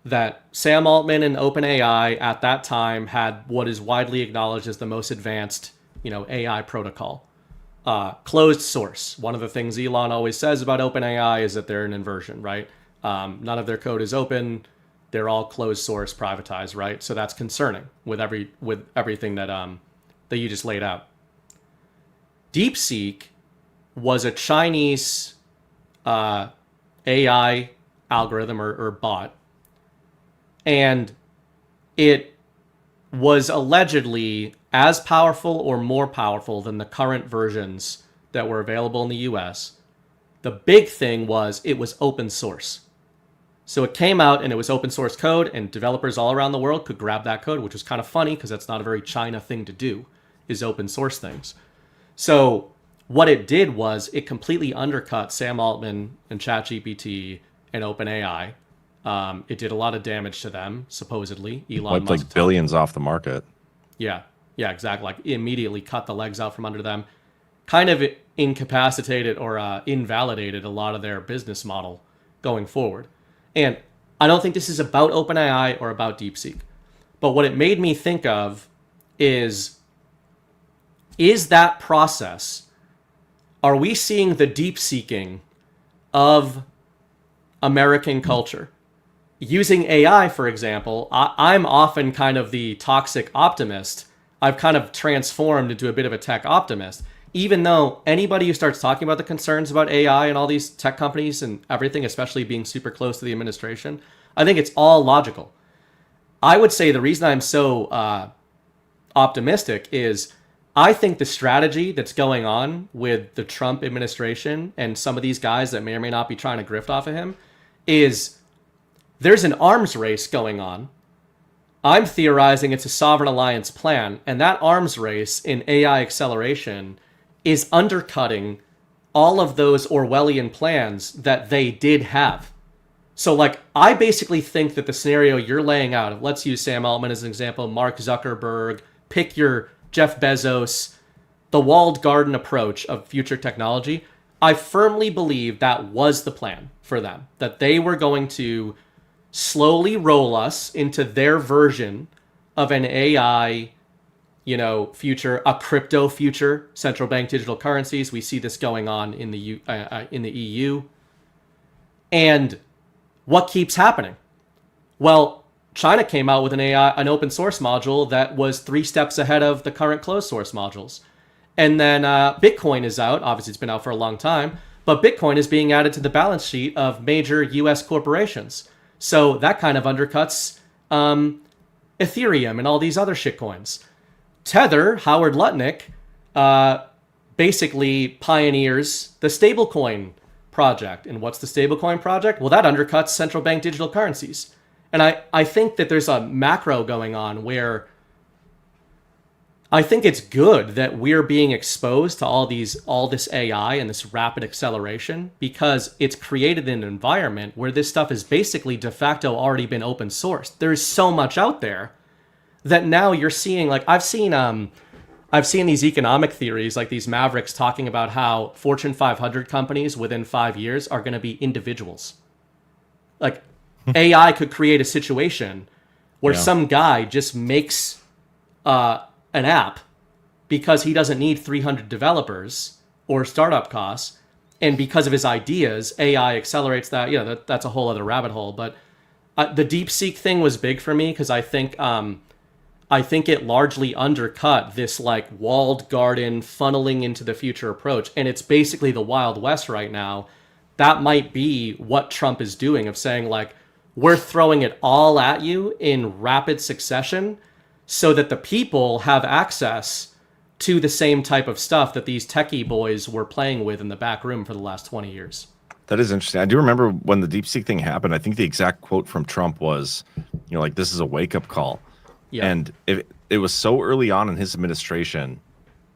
that Sam Altman and OpenAI at that time had what is widely acknowledged as the most advanced, AI protocol. Closed source. One of the things Elon always says about OpenAI is that they're an inversion, right? None of their code is open. They're all closed source, privatized, right? So that's concerning with everything that you just laid out. DeepSeek was a Chinese AI algorithm or bot, and it was allegedly as powerful or more powerful than the current versions that were available in the US. The big thing was it was open source. So it came out and it was open source code, and developers all around the world could grab that code, which was kind of funny because that's not a very China thing to do, is open source things. So what it did was it completely undercut Sam Altman and ChatGPT and OpenAI. It did a lot of damage to them, supposedly. Elon Musk billions off the market. Yeah. Yeah, exactly. Like immediately cut the legs out from under them, kind of incapacitated or invalidated a lot of their business model going forward. And I don't think this is about OpenAI or about DeepSeek. But what it made me think of is that process, are we seeing the deep-seeking of American culture? Using AI, for example, I'm often kind of the toxic optimist. I've kind of transformed into a bit of a tech optimist, even though anybody who starts talking about the concerns about AI and all these tech companies and everything, especially being super close to the administration, I think it's all logical. I would say the reason I'm so optimistic is I think the strategy that's going on with the Trump administration and some of these guys that may or may not be trying to grift off of him is there's an arms race going on. I'm theorizing it's a sovereign alliance plan, and that arms race in AI acceleration is undercutting all of those Orwellian plans that they did have. So, like, I basically think that the scenario you're laying out, let's use Sam Altman as an example, Mark Zuckerberg, pick your Jeff Bezos, the walled garden approach of future technology, I firmly believe that was the plan for them, that they were going to slowly roll us into their version of an AI, future, a crypto future, central bank digital currencies. We see this going on in the EU. And what keeps happening? Well, China came out with an open source module that was 3 steps ahead of the current closed source modules. And then Bitcoin is out. Obviously, it's been out for a long time. But Bitcoin is being added to the balance sheet of major U.S. corporations. So that kind of undercuts Ethereum and all these other shitcoins. Tether, Howard Lutnick, basically pioneers the stablecoin project. And what's the stablecoin project? Well, that undercuts central bank digital currencies. And I think that there's a macro going on where I think it's good that we're being exposed to all this AI and this rapid acceleration, because it's created an environment where this stuff has basically de facto already been open sourced. There's so much out there that now you're seeing, like, I've seen these economic theories, like these mavericks talking about how Fortune 500 companies within 5 years are going to be individuals. Like, AI could create a situation where some guy just makes an app because he doesn't need 300 developers or startup costs, and because of his ideas, AI accelerates that. That's a whole other rabbit hole. But the DeepSeek thing was big for me because I think it largely undercut this like walled garden funneling into the future approach, and it's basically the Wild West right now. That might be what Trump is doing, of saying like, we're throwing it all at you in rapid succession so that the people have access to the same type of stuff that these techie boys were playing with in the back room for the last 20 years. That is interesting. I do remember when the DeepSeek thing happened, I think the exact quote from Trump was, like, this is a wake-up call. Yeah. And it was so early on in his administration.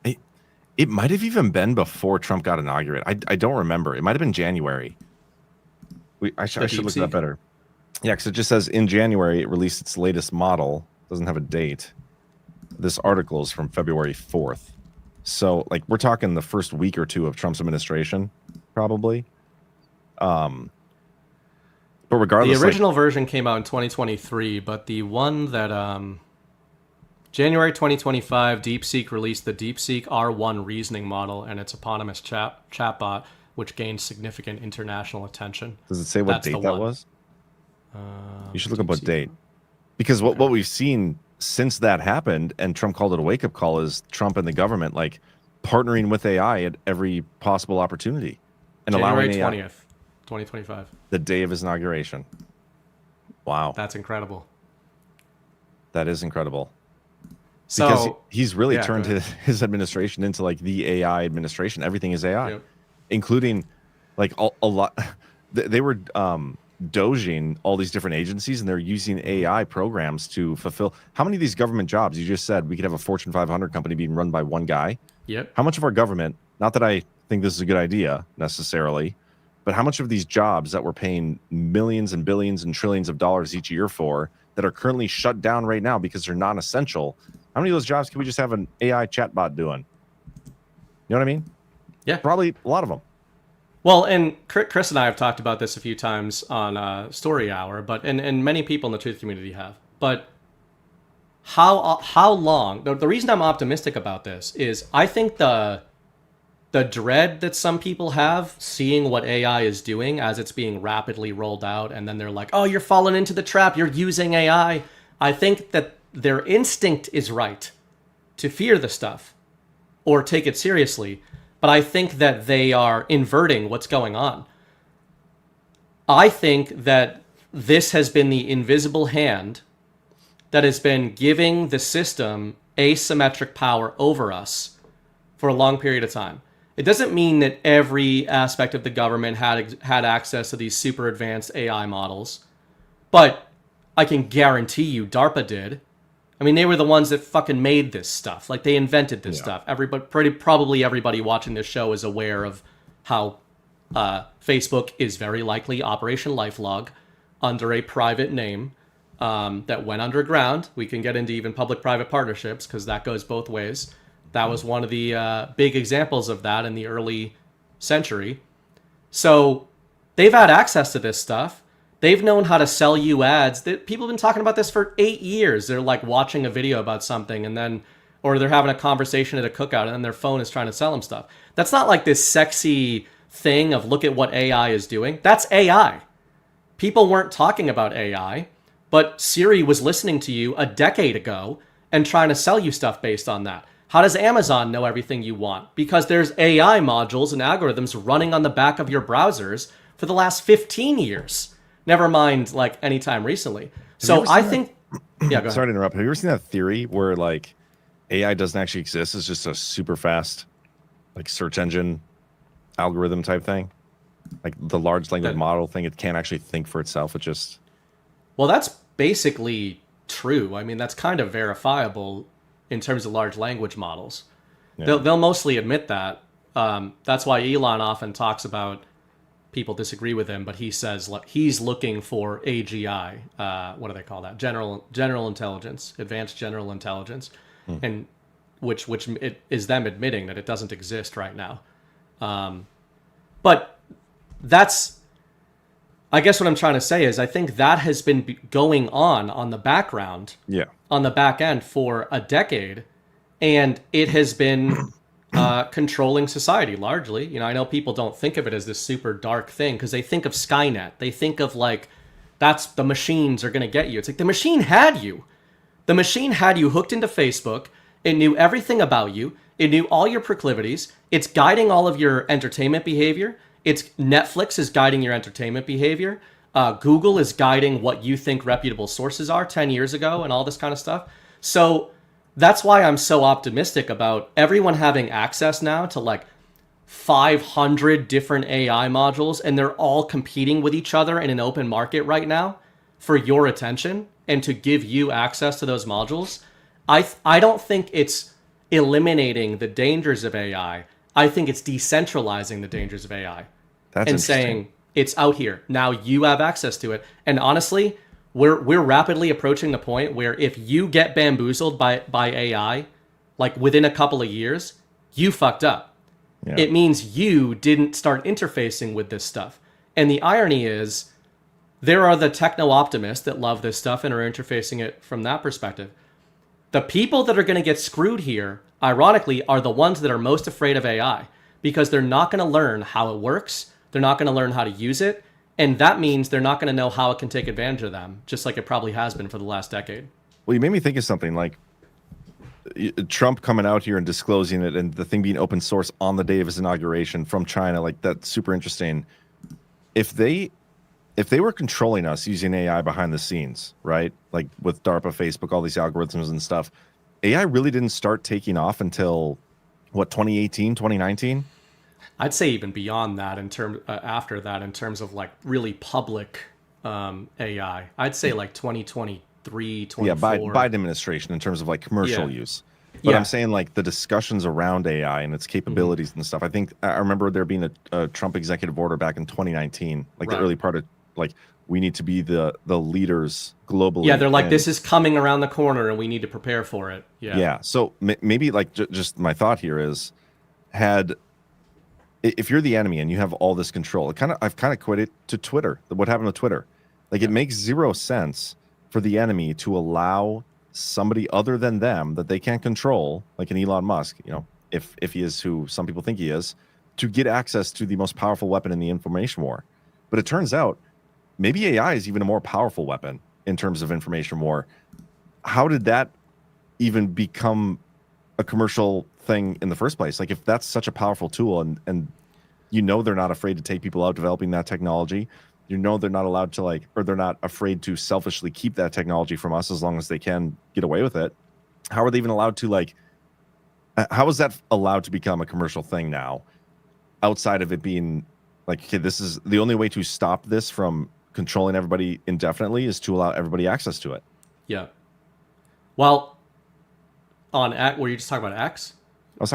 It might have even been before Trump got inaugurated. I don't remember. It might have been January. I should look that better. Yeah, because it just says in January it released its latest model. Doesn't have a date. This article is from February 4th. So, like, we're talking the first week or two of Trump's administration, probably. But regardless, the original version came out in 2023, but the one that January 2025, DeepSeek released the DeepSeek R1 reasoning model and its eponymous chatbot, which gained significant international attention. Does it say what date that was? You should look up what date. Because what we've seen since that happened, and Trump called it a wake-up call, is Trump and the government like partnering with AI at every possible opportunity and January allowing 20th, 2025. The day of his inauguration. Wow. That's incredible. That is incredible. So, because he's really turned his administration into like the AI administration. Everything is AI, including like a lot. They were doging all these different agencies, and they're using AI programs to fulfill. How many of these government jobs, you just said we could have a Fortune 500 company being run by one guy? Yep. How much of our government, not that I think this is a good idea necessarily, but how much of these jobs that we're paying millions and billions and trillions of dollars each year for that are currently shut down right now because they're non-essential, How many of those jobs can we just have an AI chatbot doing? You know what I mean? Yeah. Probably a lot of them. Well, and Chris and I have talked about this a few times on Story Hour, but and many people in the truth community have. But how long? The reason I'm optimistic about this is I think the dread that some people have seeing what AI is doing as it's being rapidly rolled out, and then they're like, "Oh, you're falling into the trap. You're using AI." I think that their instinct is right to fear the stuff or take it seriously. But I think that they are inverting what's going on. I think that this has been the invisible hand that has been giving the system asymmetric power over us for a long period of time. It doesn't mean that every aspect of the government had access to these super advanced AI models, but I can guarantee you DARPA did. I mean, they were the ones that fucking made this stuff. Like, they invented this stuff. Probably everybody watching this show is aware of how Facebook is very likely Operation LifeLog under a private name that went underground. We can get into even public-private partnerships because that goes both ways. That was one of the big examples of that in the early century. So they've had access to this stuff. They've known how to sell you ads. People have been talking about this for 8 years. They're like watching a video about something or they're having a conversation at a cookout and then their phone is trying to sell them stuff. That's not like this sexy thing of look at what AI is doing. That's AI. People weren't talking about AI, but Siri was listening to you a decade ago and trying to sell you stuff based on that. How does Amazon know everything you want? Because there's AI modules and algorithms running on the back of your browsers for the last 15 years. Never mind, like, anytime recently. So I think... Yeah, go ahead. Sorry to interrupt. Have you ever seen that theory where, like, AI doesn't actually exist? It's just a super fast, like, search engine algorithm type thing? Like, the large language model thing, it can't actually think for itself. It just... Well, that's basically true. I mean, that's kind of verifiable in terms of large language models. Yeah. They'll mostly admit that. That's why Elon often talks about... People disagree with him, but he says he's looking for AGI. What do they call that? General intelligence, advanced general intelligence, and which it is them admitting that it doesn't exist right now. But that's, I guess what I'm trying to say is I think that has been going on the background, on the back end for a decade, and it has been. Controlling society largely. You know, I know people don't think of it as this super dark thing because they think of Skynet. They think of like, that's the machines are going to get you. It's like the machine had you. The machine had you hooked into Facebook. It knew everything about you. It knew all your proclivities. It's guiding all of your entertainment behavior. Netflix is guiding your entertainment behavior. Google is guiding what you think reputable sources are 10 years ago and all this kind of stuff. So that's why I'm so optimistic about everyone having access now to like 500 different AI modules, and they're all competing with each other in an open market right now for your attention and to give you access to those modules. I don't think it's eliminating the dangers of AI. I think it's decentralizing the dangers of AI. And saying it's out here. Now you have access to it. And honestly, we're rapidly approaching the point where if you get bamboozled by AI, like within a couple of years, you fucked up. Yeah. It means you didn't start interfacing with this stuff. And the irony is there are the techno-optimists that love this stuff and are interfacing it from that perspective. The people that are going to get screwed here, ironically, are the ones that are most afraid of AI because they're not going to learn how it works. They're not going to learn how to use it. And that means they're not going to know how it can take advantage of them, just like it probably has been for the last decade. Well, you made me think of something like Trump coming out here and disclosing it and the thing being open source on the day of his inauguration from China. Like, that's super interesting. If they were controlling us using AI behind the scenes, right? Like with DARPA, Facebook, all these algorithms and stuff, AI really didn't start taking off until, what, 2018, 2019? I'd say even beyond that after that in terms of like really public AI. I'd say like 2023, 24. Yeah, Biden administration in terms of like commercial use. But I'm saying like the discussions around AI and its capabilities and stuff. I think I remember there being a Trump executive order back in 2019, like the early part of like we need to be the leaders globally. Yeah, they're like, this is coming around the corner and we need to prepare for it. Yeah. So maybe like just my thought here is, if you're the enemy and you have all this control, I've kind of equated it to Twitter. What happened to Twitter? Like, it makes zero sense for the enemy to allow somebody other than them that they can't control, like an Elon Musk, if he is who some people think he is, to get access to the most powerful weapon in the information war. But it turns out maybe AI is even a more powerful weapon in terms of information war. How did that even become a commercial thing in the first place? Like, if that's such a powerful tool and they're not afraid to take people out developing that technology, they're not allowed to or they're not afraid to selfishly keep that technology from us as long as they can get away with it. How are they even allowed to how is that allowed to become a commercial thing now, outside of it being like, okay, this is the only way to stop this from controlling everybody indefinitely is to allow everybody access to it. Yeah. Well, on X, were you just talking about X? I was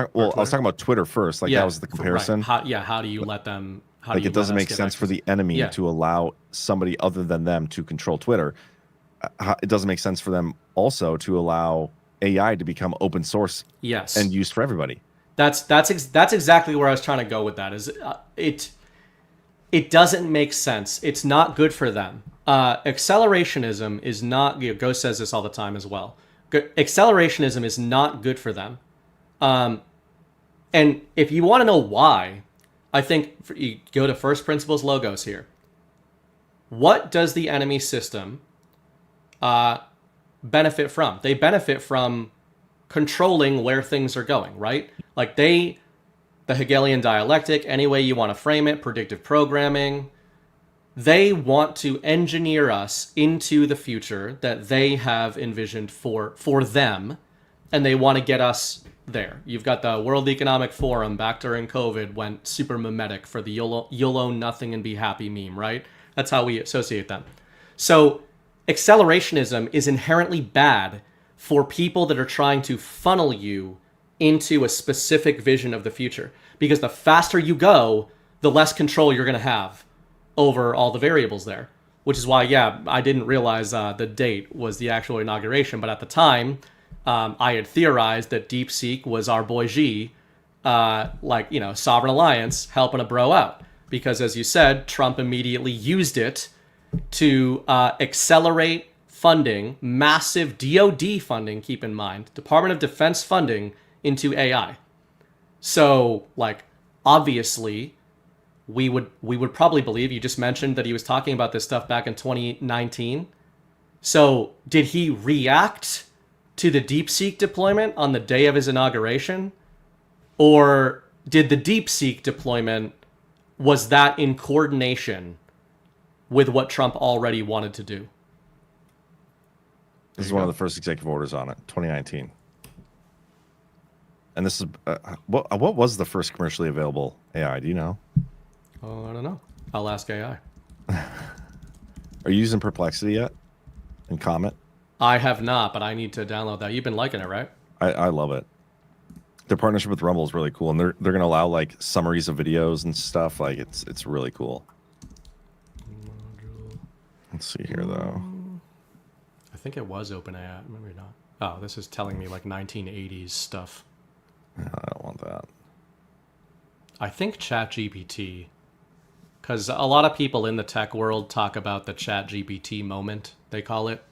talking about Twitter first. That was the comparison. Right. How do you let them? It doesn't make sense for the enemy to allow somebody other than them to control Twitter. It doesn't make sense for them also to allow AI to become open source. Yes. And used for everybody. That's exactly where I was trying to go with that. It doesn't make sense. It's not good for them. Accelerationism is not. Ghost says this all the time as well. Accelerationism is not good for them. And if you want to know why, I think you go to first principles logos here. What does the enemy system benefit from? They benefit from controlling where things are going, right? Like the Hegelian dialectic, any way you want to frame it, predictive programming, they want to engineer us into the future that they have envisioned for them, and they want to get us there. You've got the World Economic Forum back during COVID went super mimetic for the you'll own nothing and be happy meme, right? That's how we associate them. So accelerationism is inherently bad for people that are trying to funnel you into a specific vision of the future. Because the faster you go, the less control you're going to have over all the variables there. Which is why, I didn't realize the date was the actual inauguration. But at the time, I had theorized that DeepSeek was our boy Xi, Sovereign Alliance helping a bro out. Because as you said, Trump immediately used it to accelerate funding, massive DoD funding, keep in mind, Department of Defense funding into AI. So, obviously, we would probably believe, you just mentioned that he was talking about this stuff back in 2019. So, did he react to the DeepSeek deployment on the day of his inauguration? Or did the DeepSeek deployment, was that in coordination with what Trump already wanted to do? This is one of the first executive orders on it, 2019. And this is what was the first commercially available AI? Do you know? Oh, I don't know. I'll ask AI. Are you using Perplexity yet? And Comet? I have not, but I need to download that. You've been liking it, right? I love it. Their partnership with Rumble is really cool, and they're going to allow summaries of videos and stuff. It's really cool. Let's see here though. I think it was OpenAI. Maybe not. Oh, this is telling me 1980s stuff. I don't want that. I think ChatGPT, because a lot of people in the tech world talk about the ChatGPT moment, they call it.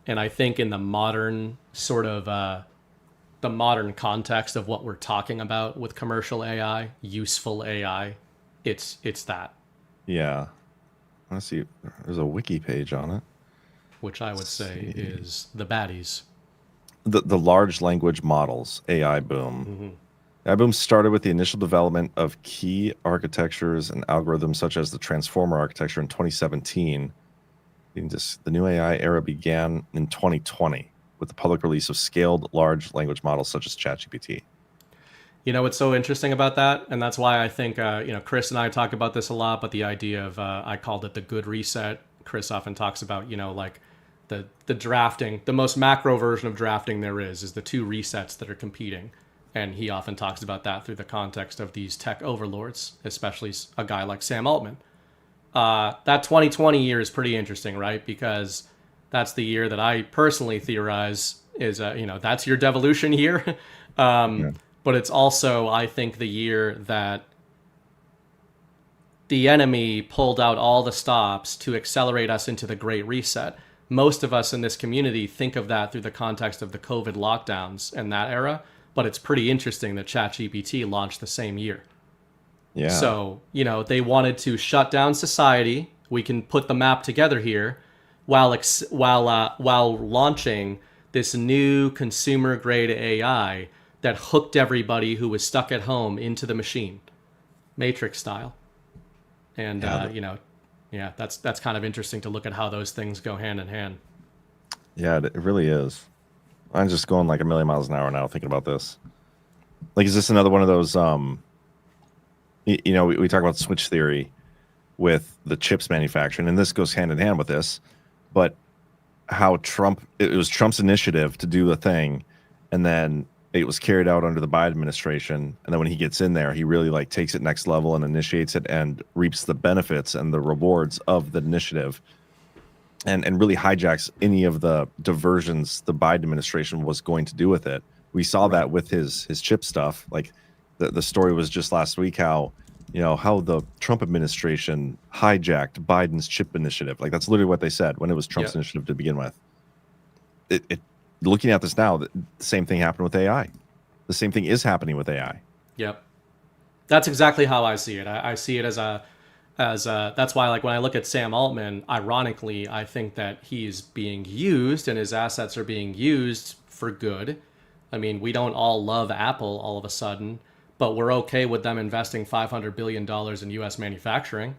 And I think in the modern the modern context of what we're talking about with commercial AI, useful AI, it's that. Yeah. Let's see. There's a wiki page on it. Which I would say is the baddies. The large language models, AI boom. Mm-hmm. AI boom started with the initial development of key architectures and algorithms such as the transformer architecture in 2017. The new AI era began in 2020 with the public release of scaled large language models such as ChatGPT. You know what's so interesting about that? And that's why I think, Chris and I talk about this a lot, but the idea of, I called it the good reset. Chris often talks about, the drafting, the most macro version of drafting there is the two resets that are competing. And he often talks about that through the context of these tech overlords, especially a guy like Sam Altman. that 2020 year is pretty interesting, right? Because that's the year that I personally theorize is, that's your devolution year. But it's also, I think, the year that the enemy pulled out all the stops to accelerate us into the Great Reset. Most of us in this community think of that through the context of the COVID lockdowns and that era, but it's pretty interesting that ChatGPT launched the same year. Yeah. So, they wanted to shut down society. We can put the map together here while launching this new consumer grade AI that hooked everybody who was stuck at home into the machine, Matrix style. And that's kind of interesting to look at how those things go hand in hand. Yeah, it really is. I'm just going like a million miles an hour now thinking about this. Like, is this another one of those? We talk about switch theory with the chips manufacturing, and this goes hand in hand with this. But how it was Trump's initiative to do the thing, and then it was carried out under the Biden administration, and then when he gets in there, he really like takes it next level and initiates it and reaps the benefits and the rewards of the initiative, and really hijacks any of the diversions the Biden administration was going to do with it. We saw that with his chip stuff. Like the story was just last week how the Trump administration hijacked Biden's chip initiative. Like that's literally what they said when it was Trump's initiative to begin with. Looking at this now, the same thing happened with AI. The same thing is happening with AI. Yep. That's exactly how I see it. I see it as that's why, like, when I look at Sam Altman, ironically, I think that he's being used and his assets are being used for good. I mean, we don't all love Apple all of a sudden, but we're okay with them investing $500 billion in U.S. manufacturing.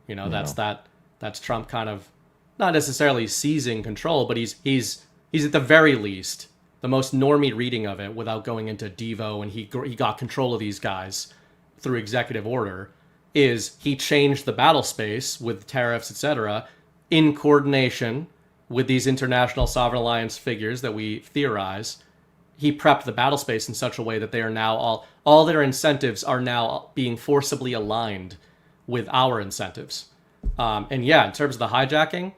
That's Trump kind of not necessarily seizing control, but he's at the very least, the most normie reading of it without going into Devo, and he got control of these guys through executive order, is he changed the battle space with tariffs, etc., in coordination with these international sovereign alliance figures that we theorize. He prepped the battle space in such a way that they are now all their incentives are now being forcibly aligned with our incentives. In terms of the hijacking,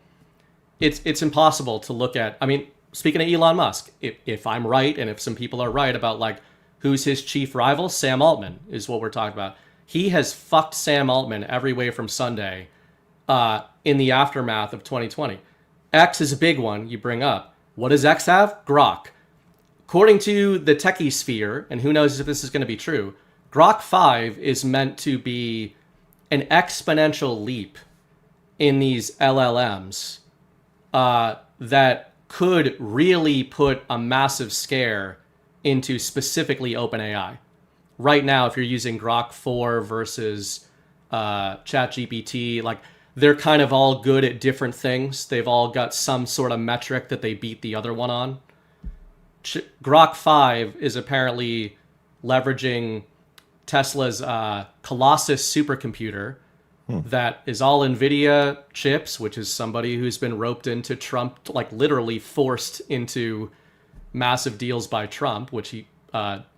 it's impossible to look at. I mean, speaking of Elon Musk, if I'm right, and if some people are right about like who's his chief rival, Sam Altman is what we're talking about. He has fucked Sam Altman every way from Sunday in the aftermath of 2020. X is a big one you bring up. What does X have? Grok. According to the techie sphere, and who knows if this is going to be true, Grok 5 is meant to be an exponential leap in these LLMs that could really put a massive scare into specifically OpenAI. Right now, if you're using Grok 4 versus ChatGPT, like they're kind of all good at different things. They've all got some sort of metric that they beat the other one on. Grok 5 is apparently leveraging Tesla's Colossus supercomputer that is all NVIDIA chips, which is somebody who's been roped into Trump, like literally forced into massive deals by Trump, which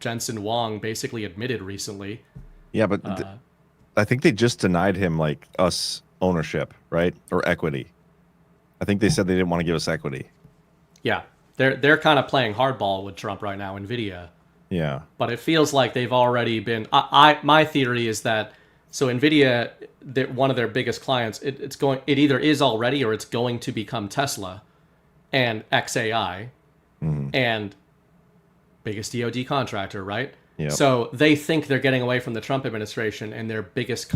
Jensen Huang basically admitted recently. Yeah, but I think they just denied him like us ownership, right? Or equity. I think they said they didn't want to give us equity. Yeah. They're kind of playing hardball with Trump right now, NVIDIA. Yeah. But it feels like they've already been. My theory is that NVIDIA, one of their biggest clients, it either is already or it's going to become Tesla and XAI and biggest DoD contractor, right? Yep. So they think they're getting away from the Trump administration, and their biggest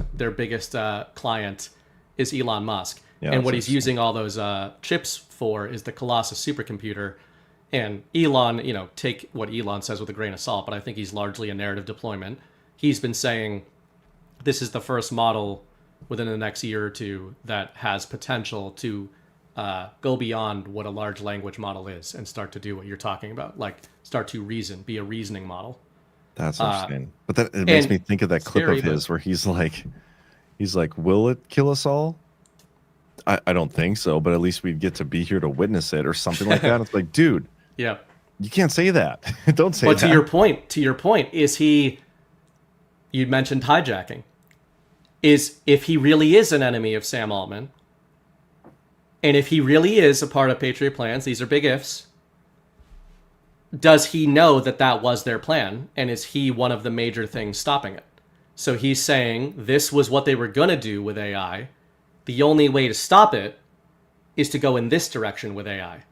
client is Elon Musk. Yeah, and what he's using all those chips for is the Colossus supercomputer. And Elon, take what Elon says with a grain of salt, but I think he's largely a narrative deployment. He's been saying this is the first model within the next year or two that has potential to go beyond what a large language model is and start to do what you're talking about, like start to reason, be a reasoning model. That's insane. But it makes me think of that clip of his where he's like, will it kill us all? I don't think so, but at least we'd get to be here to witness it or something like that. It's like, dude, yeah, you can't say that. Don't say that. But to your point, is you'd mentioned hijacking. is if he really is an enemy of Sam Altman, and if he really is a part of Patriot plans, these are big ifs, does he know that that was their plan? And is he one of the major things stopping it? So he's saying this was what they were going to do with AI. The only way to stop it is to go in this direction with AI.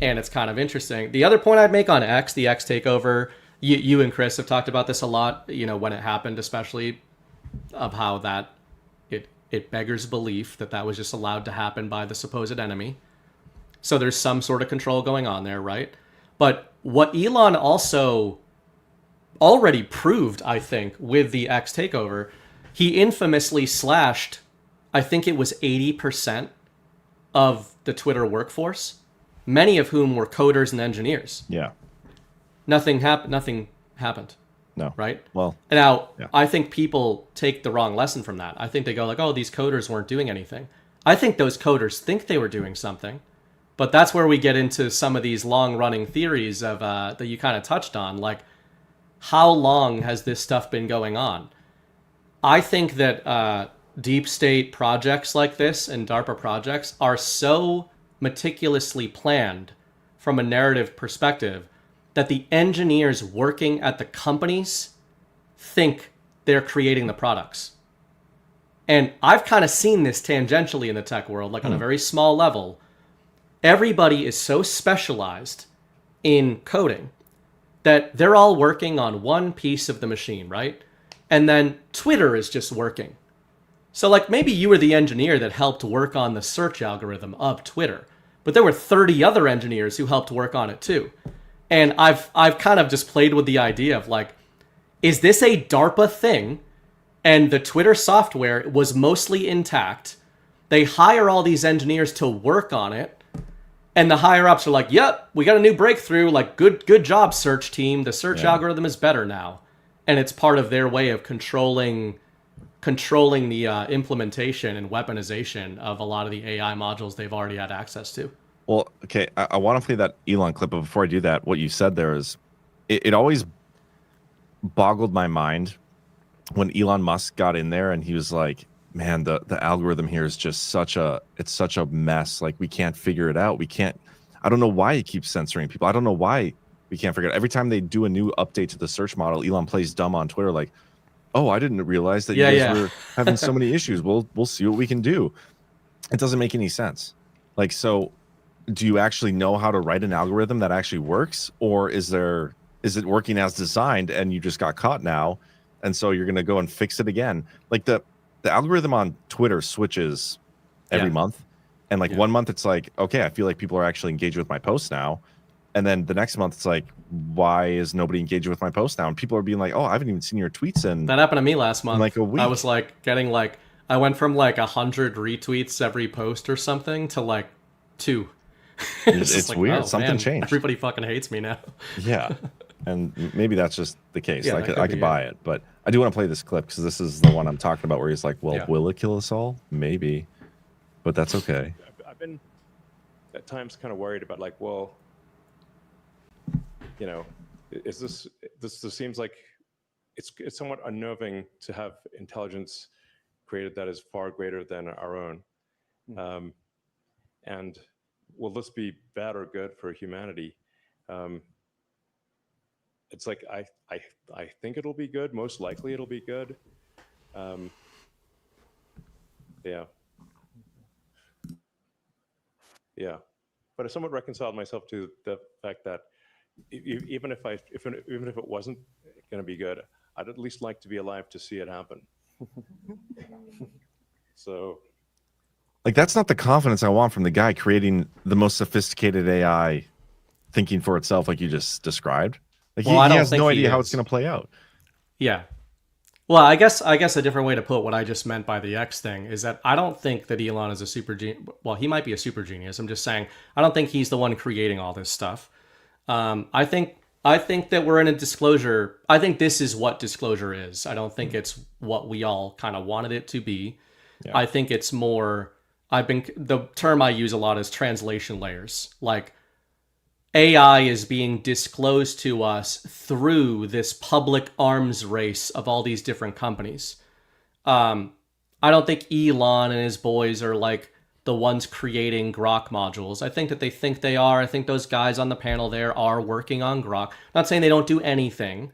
And it's kind of interesting. The other point I'd make on X, the X takeover, you and Chris have talked about this a lot, when it happened, especially of how that it beggars belief that that was just allowed to happen by the supposed enemy. So there's some sort of control going on there, right? But what Elon also already proved, I think, with the X takeover, he infamously slashed, I think it was 80% of the Twitter workforce, many of whom were coders and engineers. Yeah. Nothing happened. No. Right? Well, now, yeah. I think people take the wrong lesson from that. I think they go like, oh, these coders weren't doing anything. I think those coders think they were doing something. But that's where we get into some of these long-running theories of that you kind of touched on. Like, how long has this stuff been going on? I think that deep state projects like this and DARPA projects are so meticulously planned from a narrative perspective that the engineers working at the companies think they're creating the products. And I've kind of seen this tangentially in the tech world, like on a very small level. Everybody is so specialized in coding that they're all working on one piece of the machine, right? And then Twitter is just working. So like maybe you were the engineer that helped work on the search algorithm of Twitter, but there were 30 other engineers who helped work on it too. And I've kind of just played with the idea of like, is this a DARPA thing? And the Twitter software was mostly intact. They hire all these engineers to work on it. And the higher ups are like, yep, we got a new breakthrough. Like, good job, search team. The search algorithm is better now. And it's part of their way of controlling the implementation and weaponization of a lot of the AI modules they've already had access to. Well, okay, I want to play that Elon clip, but before I do that, what you said there is, it always boggled my mind when Elon Musk got in there and he was like, man, the algorithm here is just such a mess. Like, we can't figure it out. I don't know why he keeps censoring people. I don't know why we can't figure it out. Every time they do a new update to the search model, Elon plays dumb on Twitter like, oh, I didn't realize that you guys were having so many issues. We'll see what we can do. It doesn't make any sense. Like, so do you actually know how to write an algorithm that actually works, or is it working as designed and you just got caught now, and so you're going to go and fix it again? Like the algorithm on Twitter switches every month, and like 1 month it's like, okay, I feel like people are actually engaged with my posts now, and then the next month it's like, why is nobody engaged with my post now? And people are being like, oh, I haven't even seen your tweets in that happened to me last month. Like a week. I was like getting like, I went from like 100 retweets every post or something to like 2. It's like, weird. oh, Something man, changed. Everybody fucking hates me now. Yeah. And maybe that's just the case. Yeah, I could buy it, but I do want to play this clip because this is the one I'm talking about where he's like, well, will it kill us all? Maybe, but that's okay. I've been at times kind of worried about like, well, is this seems like it's somewhat unnerving to have intelligence created that is far greater than our own. And will this be bad or good for humanity? It's like I think it'll be good. Most likely it'll be good. Yeah. But I somewhat reconciled myself to the fact that even if it wasn't going to be good, I'd at least like to be alive to see it happen. So, like, that's not the confidence I want from the guy creating the most sophisticated AI, thinking for itself, like you just described. Like, he has no idea how it's going to play out. Yeah. Well, I guess a different way to put what I just meant by the X thing is that I don't think that Elon is a super genius. Well, he might be a super genius. I'm just saying I don't think he's the one creating all this stuff. I think that we're in a disclosure. I think this is what disclosure is. I don't think it's what we all kind of wanted it to be. Yeah. I think it's more. The term I use a lot is translation layers. Like, AI is being disclosed to us through this public arms race of all these different companies. I don't think Elon and his boys are like the ones creating Grok modules. I think that they think they are. I think those guys on the panel there are working on Grok. Not saying they don't do anything.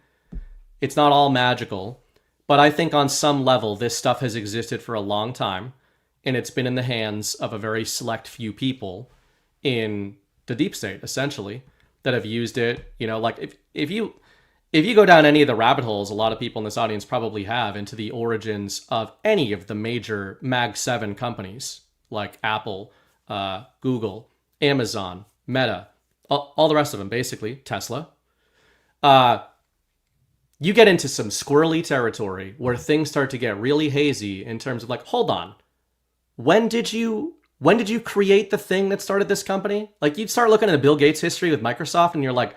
It's not all magical. But I think on some level, this stuff has existed for a long time. And it's been in the hands of a very select few people in the deep state, essentially, that have used it. You know, like if you go down any of the rabbit holes, a lot of people in this audience probably have, into the origins of any of the major Mag 7 companies, like Apple, Google, Amazon, Meta, all the rest of them, basically, Tesla. You get into some squirrely territory where things start to get really hazy in terms of like, hold on, when did you create the thing that started this company? Like, you'd start looking at the Bill Gates history with Microsoft and you're like,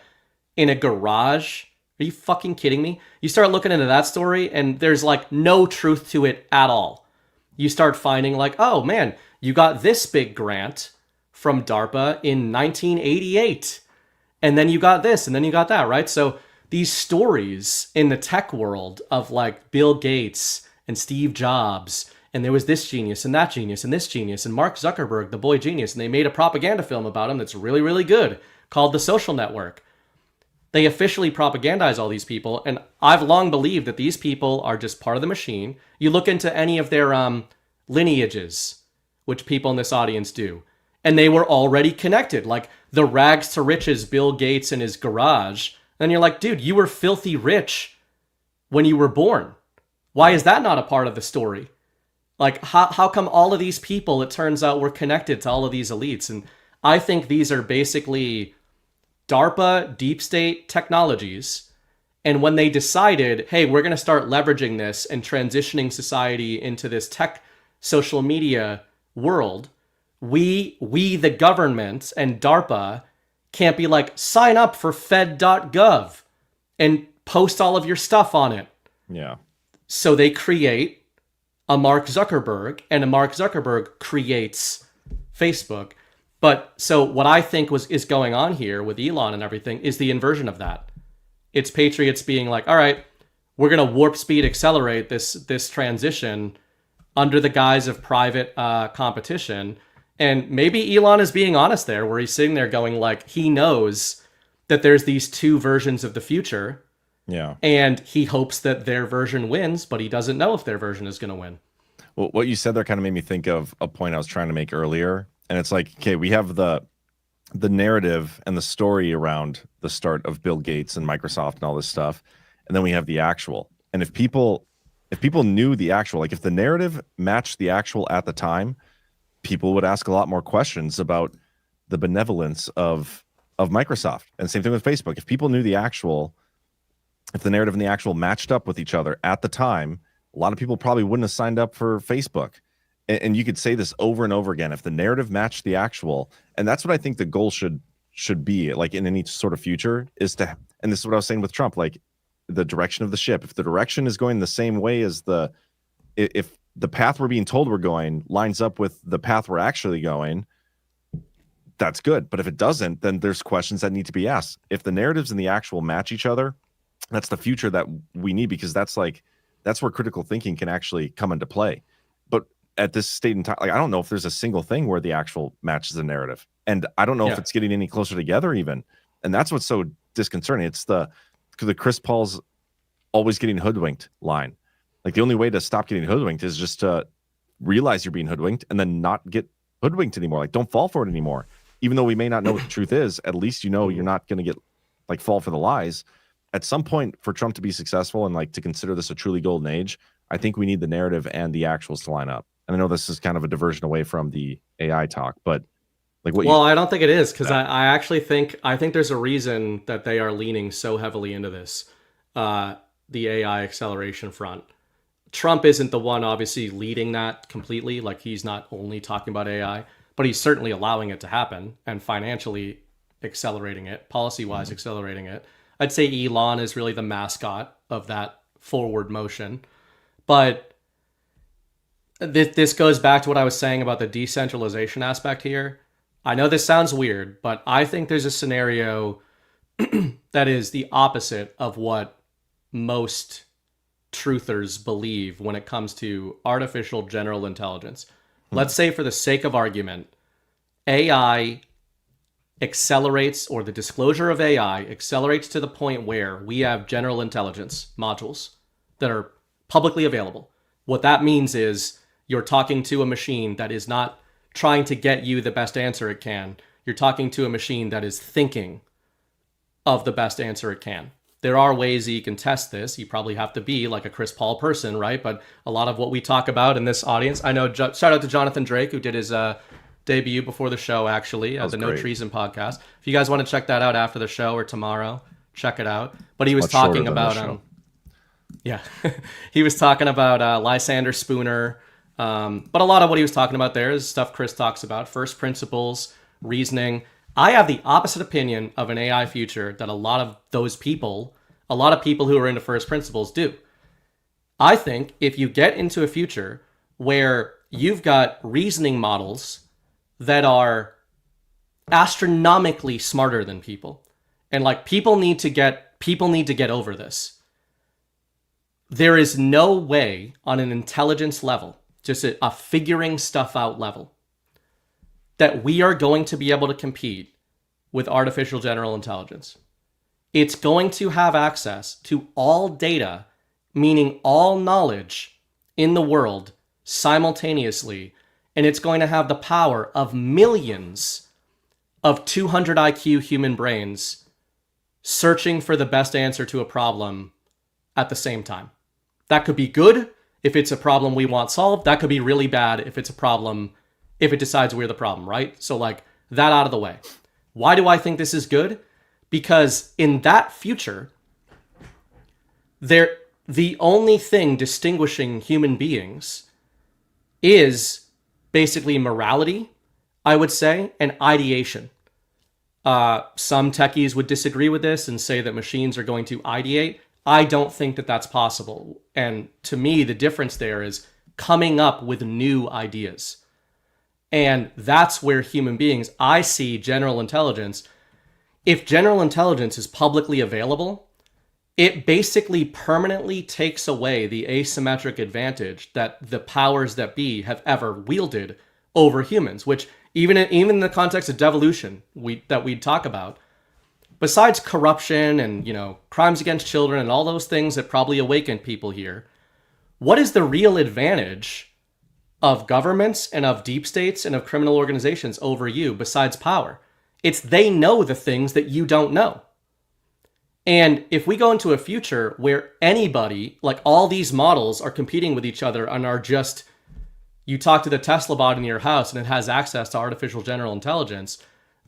in a garage? Are you fucking kidding me? You start looking into that story and there's like no truth to it at all. You start finding like, oh man, you got this big grant from DARPA in 1988. And then you got this, and then you got that, right? So these stories in the tech world of like Bill Gates and Steve Jobs, and there was this genius and that genius and this genius, and Mark Zuckerberg, the boy genius, and they made a propaganda film about him that's really, really good called The Social Network. They officially propagandize all these people, and I've long believed that these people are just part of the machine. You look into any of their lineages, which people in this audience do, and they were already connected, like the rags to riches Bill Gates in his garage. And you're like, dude, you were filthy rich when you were born. Why is that not a part of the story? Like, how come all of these people, it turns out, were connected to all of these elites? And I think these are basically DARPA deep state technologies. And when they decided, hey, we're going to start leveraging this and transitioning society into this tech social media world, we the government and DARPA can't be like, sign up for fed.gov and post all of your stuff on it. Yeah. So they create a Mark Zuckerberg, and a Mark Zuckerberg creates Facebook. But so what I think is going on here with Elon and everything is the inversion of that. It's patriots being like, all right, we're going to warp speed accelerate this transition under the guise of private competition. And maybe Elon is being honest there, where he's sitting there going like, he knows that there's these two versions of the future. Yeah. And he hopes that their version wins, but he doesn't know if their version is going to win. Well, what you said there kind of made me think of a point I was trying to make earlier. And it's like, okay, we have the narrative and the story around the start of Bill Gates and Microsoft and all this stuff. And then we have the actual. And if people knew the actual, like if the narrative matched the actual at the time, people would ask a lot more questions about the benevolence of Microsoft. And same thing with Facebook. If people knew the actual, if the narrative and the actual matched up with each other at the time, a lot of people probably wouldn't have signed up for Facebook. And you could say this over and over again. If the narrative matched the actual, and that's what I think the goal should be, like in any sort of future, is to, and this is what I was saying with Trump, like the direction of the ship. If the direction is going the same way as if the path we're being told we're going lines up with the path we're actually going, that's good. But if it doesn't, then there's questions that need to be asked. If the narratives and the actual match each other, that's the future that we need, because that's where critical thinking can actually come into play. But at this state in time, like I don't know if there's a single thing where the actual matches the narrative, and I don't know if it's getting any closer together even. And that's what's so disconcerting. It's the Chris Paul's always getting hoodwinked line. Like the only way to stop getting hoodwinked is just to realize you're being hoodwinked and then not get hoodwinked anymore. Like don't fall for it anymore. Even though we may not know what the truth is, at least you know you're not going to get like fall for the lies. At some point, for Trump to be successful and like to consider this a truly golden age, I think we need the narrative and the actuals to line up. And I know this is kind of a diversion away from the AI talk, but like what? Well, I don't think it is, because I actually think there's a reason that they are leaning so heavily into this, the AI acceleration front. Trump isn't the one obviously leading that completely. Like he's not only talking about AI, but he's certainly allowing it to happen and financially accelerating it, policy-wise accelerating it. I'd say Elon is really the mascot of that forward motion. But this goes back to what I was saying about the decentralization aspect here. I know this sounds weird, but I think there's a scenario that is the opposite of what most truthers believe when it comes to artificial general intelligence. Let's say, for the sake of argument, AI accelerates, or the disclosure of AI accelerates to the point where we have general intelligence modules that are publicly available. What that means is you're talking to a machine that is not trying to get you the best answer it can. You're talking to a machine that is thinking of the best answer it can. There are ways that you can test this. You probably have to be like a Chris Paul person, right? But a lot of what we talk about in this audience, I know, shout out to Jonathan Drake, who did his debut before the show, actually, the No Treason podcast. If you guys want to check that out after the show or tomorrow, check it out. But he was talking about, he was talking about Lysander Spooner. But a lot of what he was talking about there is stuff Chris talks about, first principles, reasoning. I have the opposite opinion of an AI future that a lot of people who are into first principles do. I think if you get into a future where you've got reasoning models that are astronomically smarter than people, and like people need to get over this. There is no way on an intelligence level, just a figuring stuff out level, that we are going to be able to compete with artificial general intelligence. It's going to have access to all data, meaning all knowledge in the world simultaneously, and it's going to have the power of millions of 200 IQ human brains searching for the best answer to a problem at the same time. That could be good if it's a problem we want solved. That could be really bad if it's a problem, if it decides we're the problem, right? So like that out of the way. Why do I think this is good? Because in that future, the only thing distinguishing human beings is basically morality, I would say, and ideation. Some techies would disagree with this and say that machines are going to ideate. I don't think that that's possible. And to me, the difference there is coming up with new ideas. And that's where human beings, I see general intelligence. If general intelligence is publicly available, it basically permanently takes away the asymmetric advantage that the powers that be have ever wielded over humans, which even in the context of devolution that we talk about, besides corruption and, crimes against children and all those things that probably awaken people here, what is the real advantage of governments and of deep states and of criminal organizations over you besides power? It's they know the things that you don't know. And if we go into a future where anybody, like all these models are competing with each other and are just, you talk to the Tesla bot in your house and it has access to artificial general intelligence,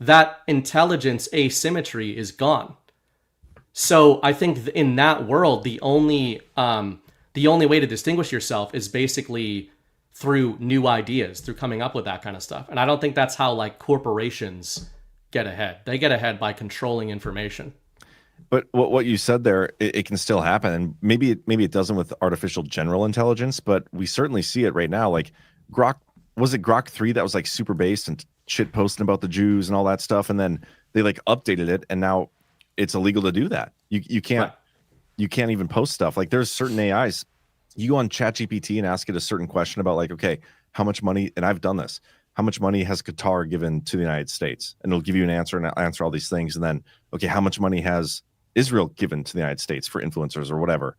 that intelligence asymmetry is gone. So I think in that world, the only way to distinguish yourself is basically through new ideas, through coming up with that kind of stuff. And I don't think that's how like corporations get ahead. They get ahead by controlling information. But what you said there, it can still happen, and maybe it doesn't with artificial general intelligence, but we certainly see it right now. Like Grok, was it Grok 3 that was like super based and shit posting about the Jews and all that stuff, and then they like updated it, and now it's illegal to do that. You can't even post stuff. Like there's certain AIs, you go on ChatGPT and ask it a certain question about like, okay, how much money, and I've done this, how much money has Qatar given to the United States? And it'll give you an answer and answer all these things. And then, okay, how much money has Israel given to the United States for influencers or whatever?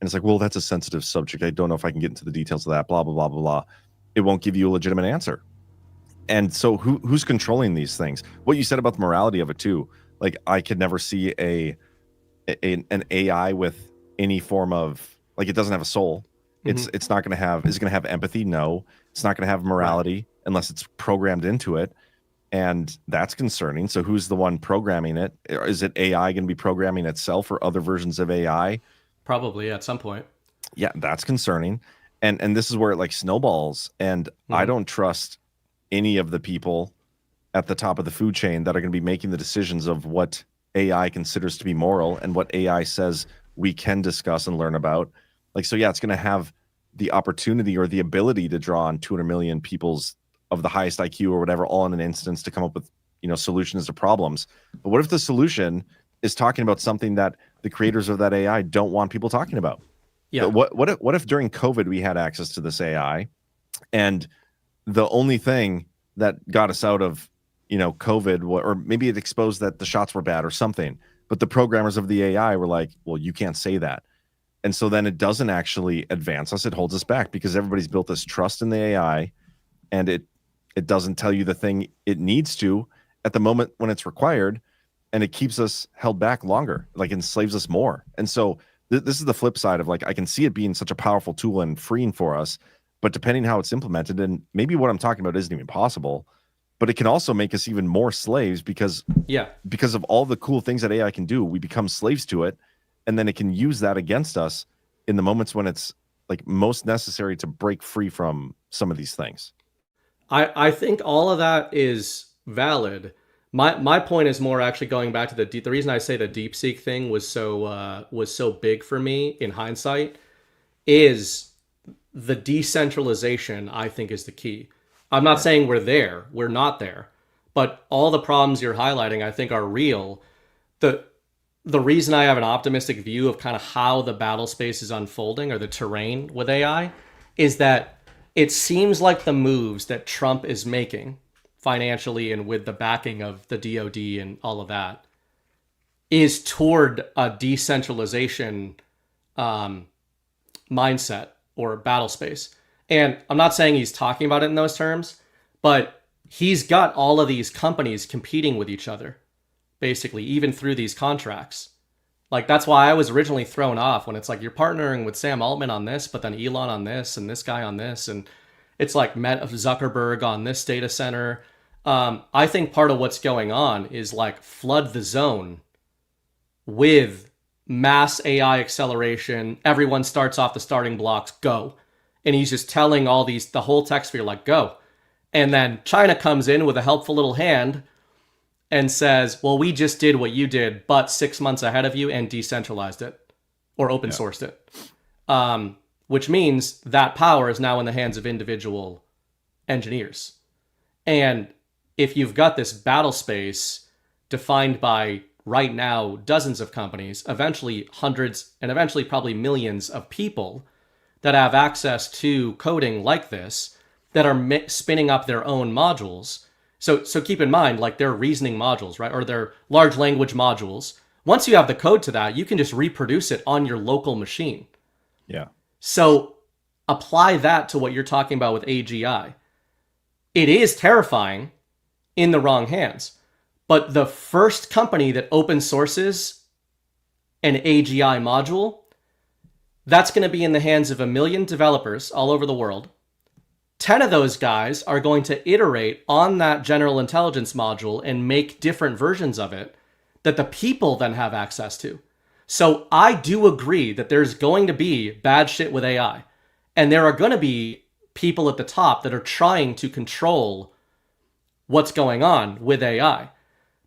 And it's like, well, that's a sensitive subject. I don't know if I can get into the details of that, blah, blah, blah, blah, blah. It won't give you a legitimate answer. And so who's controlling these things? What you said about the morality of it too, like I could never see an AI with any form of, like, it doesn't have a soul. It's not going to have, is it going to have empathy? No. It's not going to have morality unless it's programmed into it. And that's concerning. So who's the one programming it? Is it AI going to be programming itself or other versions of AI? Probably at some point. Yeah, that's concerning. And this is where it like snowballs. And I don't trust any of the people at the top of the food chain that are going to be making the decisions of what AI considers to be moral and what AI says we can discuss and learn about. Like, so yeah, it's going to have the opportunity or the ability to draw on 200 million people's of the highest IQ or whatever, all in an instance to come up with, solutions to problems. But what if the solution is talking about something that the creators of that AI don't want people talking about? Yeah. What if during COVID we had access to this AI, and the only thing that got us out of, COVID, or maybe it exposed that the shots were bad or something, but the programmers of the AI were like, well, you can't say that. And so then it doesn't actually advance us. It holds us back because everybody's built this trust in the AI, and it doesn't tell you the thing it needs to at the moment when it's required, and it keeps us held back longer, like enslaves us more. And so this is the flip side of, like, I can see it being such a powerful tool and freeing for us, but depending how it's implemented, and maybe what I'm talking about isn't even possible, but it can also make us even more slaves because of all the cool things that AI can do, we become slaves to it, and then it can use that against us in the moments when it's like most necessary to break free from some of these things. I think all of that is valid. My point is more actually going back to the reason I say the DeepSeek thing was so big for me in hindsight is the decentralization. I think is the key. I'm not saying we're there. We're not there. But all the problems you're highlighting, I think, are real. The reason I have an optimistic view of kind of how the battle space is unfolding, or the terrain with AI, is that it seems like the moves that Trump is making financially and with the backing of the DoD and all of that is toward a decentralization mindset or battle space. And I'm not saying he's talking about it in those terms, but he's got all of these companies competing with each other, basically, even through these contracts. Like, that's why I was originally thrown off when it's like, you're partnering with Sam Altman on this, but then Elon on this, and this guy on this, and it's like Zuckerberg on this data center. I think part of what's going on is like flood the zone with mass AI acceleration. Everyone starts off the starting blocks, go. And he's just telling the whole tech sphere, like, go. And then China comes in with a helpful little hand and says, well, we just did what you did, but 6 months ahead of you, and decentralized it or open sourced it. Which means that power is now in the hands of individual engineers. And if you've got this battle space defined by right now dozens of companies, eventually hundreds, and eventually probably millions of people that have access to coding like this, that are spinning up their own modules. So keep in mind, like, they're reasoning modules, right? Or they're large language modules. Once you have the code to that, you can just reproduce it on your local machine. Yeah. So apply that to what you're talking about with AGI. It is terrifying in the wrong hands. But the first company that open sources an AGI module, that's going to be in the hands of 1 million developers all over the world. 10 of those guys are going to iterate on that general intelligence module and make different versions of it that the people then have access to. So I do agree that there's going to be bad shit with AI. And there are going to be people at the top that are trying to control what's going on with AI.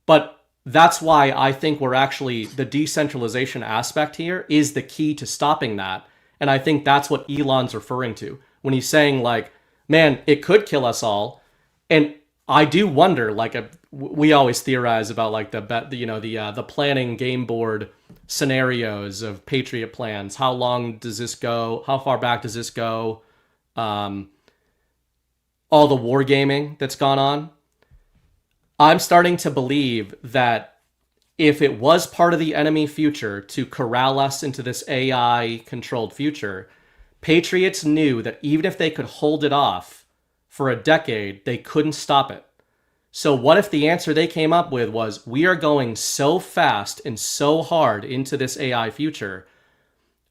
But that's why I think the decentralization aspect here is the key to stopping that. And I think that's what Elon's referring to when he's saying, like, man, it could kill us all. And I do wonder, like, we always theorize about, like, the planning game board scenarios of Patriot plans. How long does this go? How far back does this go? All the wargaming that's gone on. I'm starting to believe that if it was part of the enemy future to corral us into this AI-controlled future, Patriots knew that even if they could hold it off for a decade, they couldn't stop it. So what if the answer they came up with was, we are going so fast and so hard into this AI future,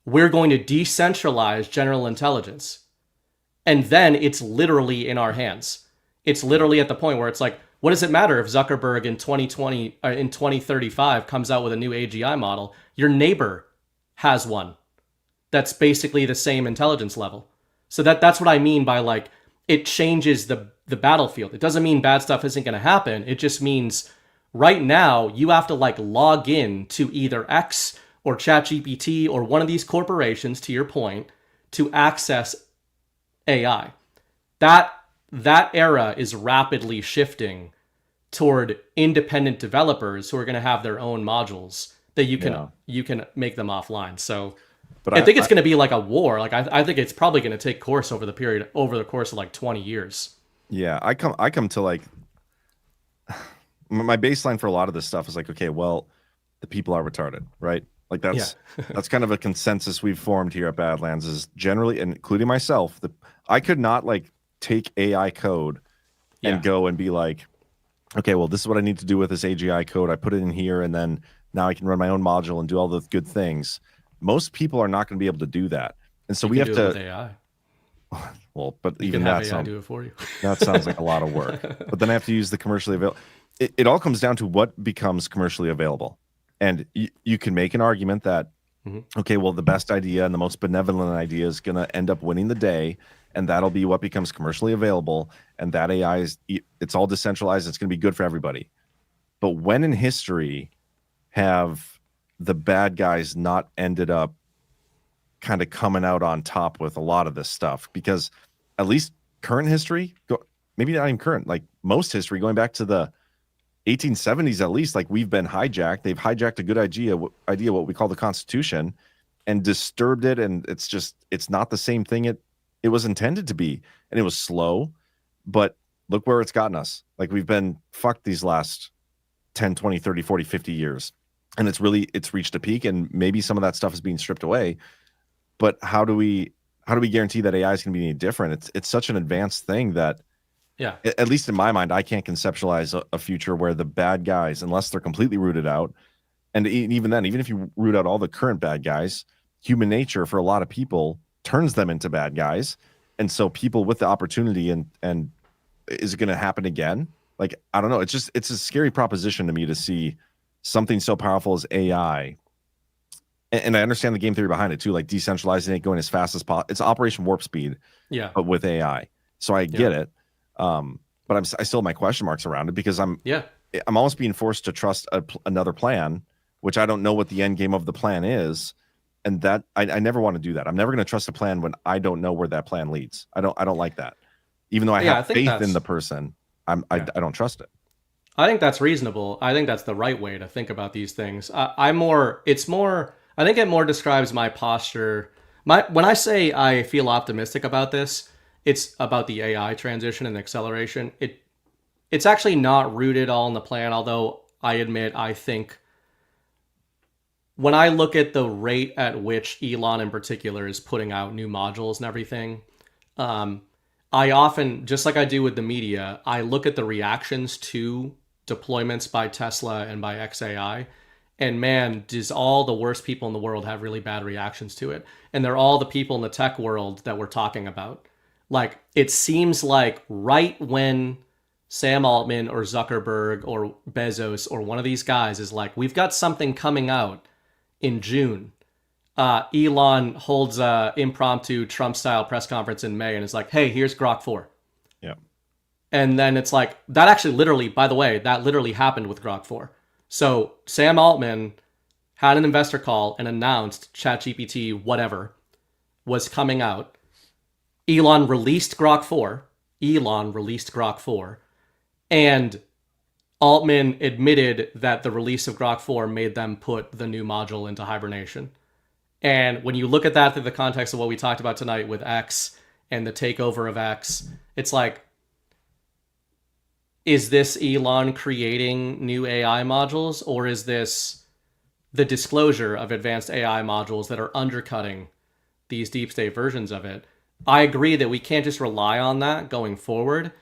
we're going to decentralize general intelligence. And then it's literally in our hands. It's literally at the point where it's like, what does it matter if Zuckerberg in 2035 comes out with a new AGI model? Your neighbor has one that's basically the same intelligence level. So that's what I mean by, like, it changes the battlefield. It doesn't mean bad stuff isn't going to happen. It just means right now you have to, like, log in to either X or ChatGPT or one of these corporations, to your point, to access AI. That era is rapidly shifting toward independent developers who are going to have their own modules that you can make them offline. So But I think it's going to be like a war. Like I think it's probably going to take course over the course of like 20 years. Yeah, I come to like my baseline for a lot of this stuff is like, okay, well, the people are retarded, right? Like that's that's kind of a consensus we've formed here at Badlands is generally, and including myself, I could not like take AI code and go and be like, okay, well, this is what I need to do with this AGI code. I put it in here, and then now I can run my own module and do all the good things. Most people are not going to be able to do that, and so we have to. With AI. Well, but you even can have that AI do it for you. That sounds like a lot of work. But then I have to use the commercially available. It all comes down to what becomes commercially available, and you can make an argument that okay, well, the best idea and the most benevolent idea is going to end up winning the day, and that'll be what becomes commercially available. And that AI it's all decentralized. It's going to be good for everybody. But when in history have the bad guys not ended up kind of coming out on top with a lot of this stuff? Because at least current history, maybe not even current, like most history going back to the 1870s, at least, like we've been hijacked. They've hijacked a good idea, what we call the Constitution, and disturbed it. And it's not the same thing it was intended to be. And it was slow, but look where it's gotten us. Like we've been fucked these last 10, 20, 30, 40, 50 years. And it's reached a peak, and maybe some of that stuff is being stripped away. But how do we guarantee that AI is going to be any different? It's such an advanced thing that, at least in my mind, I can't conceptualize a future where the bad guys, unless they're completely rooted out, and even then, even if you root out all the current bad guys, human nature for a lot of people turns them into bad guys. And so people with the opportunity and is it going to happen again? Like, I don't know. It's a scary proposition to me to see something so powerful as AI. And I understand the game theory behind it too, like decentralizing it, going as fast as possible. It's Operation Warp Speed, but with AI. So I get it. But I still have my question marks around it because I'm almost being forced to trust another plan, which I don't know what the end game of the plan is. And that I never want to do that. I'm never going to trust a plan when I don't know where that plan leads. I don't like that. Even though I have faith in the person, I don't trust it. I think that's reasonable. I think that's the right way to think about these things. I think it more describes my posture. When I say I feel optimistic about this, it's about the AI transition and acceleration. It's actually not rooted all in the plan, although I admit I think when I look at the rate at which Elon in particular is putting out new modules and everything, I often, just like I do with the media, I look at the reactions to deployments by Tesla and by XAI, and man, does all the worst people in the world have really bad reactions to it. And they're all the people in the tech world that we're talking about. Like, it seems like right when Sam Altman or Zuckerberg or Bezos or one of these guys is like, we've got something coming out in June, Elon holds a impromptu Trump-style press conference in May and is like, hey, here's Grok 4. Yeah. And then it's like, that actually literally, by the way, that literally happened with Grok 4. So Sam Altman had an investor call and announced ChatGPT whatever was coming out. Elon released Grok 4. And Altman admitted that the release of Grok 4 made them put the new module into hibernation. And when you look at that through the context of what we talked about tonight with X and the takeover of X, it's like, is this Elon creating new AI modules, or is this the disclosure of advanced AI modules that are undercutting these deep state versions of it? I agree that we can't just rely on that going forward.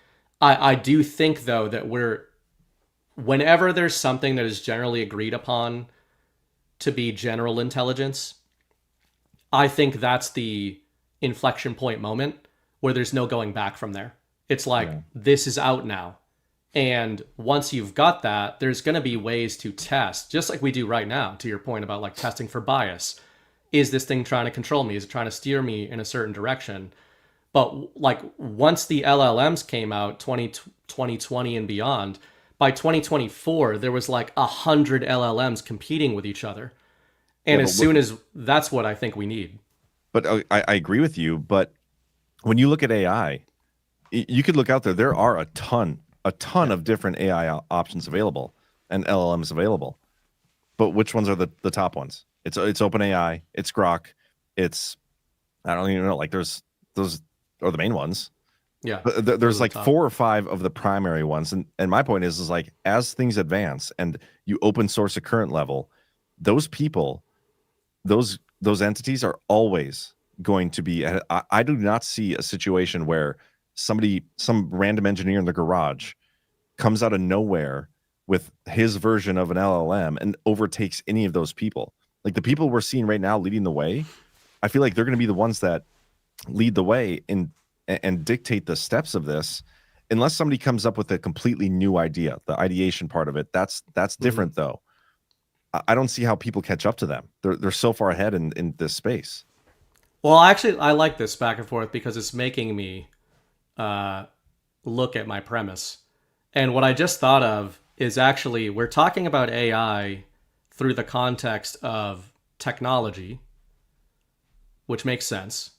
I do think, though, that whenever there's something that is generally agreed upon to be general intelligence, I think that's the inflection point moment where there's no going back from there. It's like, this is out now. And once you've got that, there's going to be ways to test, just like we do right now, to your point about like testing for bias. Is this thing trying to control me? Is it trying to steer me in a certain direction? But like once the LLMs came out, 2020 and beyond, by 2024, there was like 100 LLMs competing with each other. And that's what I think we need. But I agree with you. But when you look at AI, you could look out there. There are a ton of different AI options available and LLMs available. But which ones are the top ones? It's OpenAI, it's Grok, it's, I don't even know, like those are the main ones. Yeah. But there's like 4 or 5 of the primary ones. And my point is like, as things advance and you open source a current level, those people, those entities are always going to be, I do not see a situation where some random engineer in the garage comes out of nowhere with his version of an LLM and overtakes any of those people. Like the people we're seeing right now leading the way, I feel like they're going to be the ones that lead the way and dictate the steps of this, unless somebody comes up with a completely new idea. The ideation part of it, that's different though. I don't see how people catch up to them. They're so far ahead in this space. Well, actually, I like this back and forth because it's making me look at my premise. And what I just thought of is actually we're talking about AI through the context of technology, which makes sense.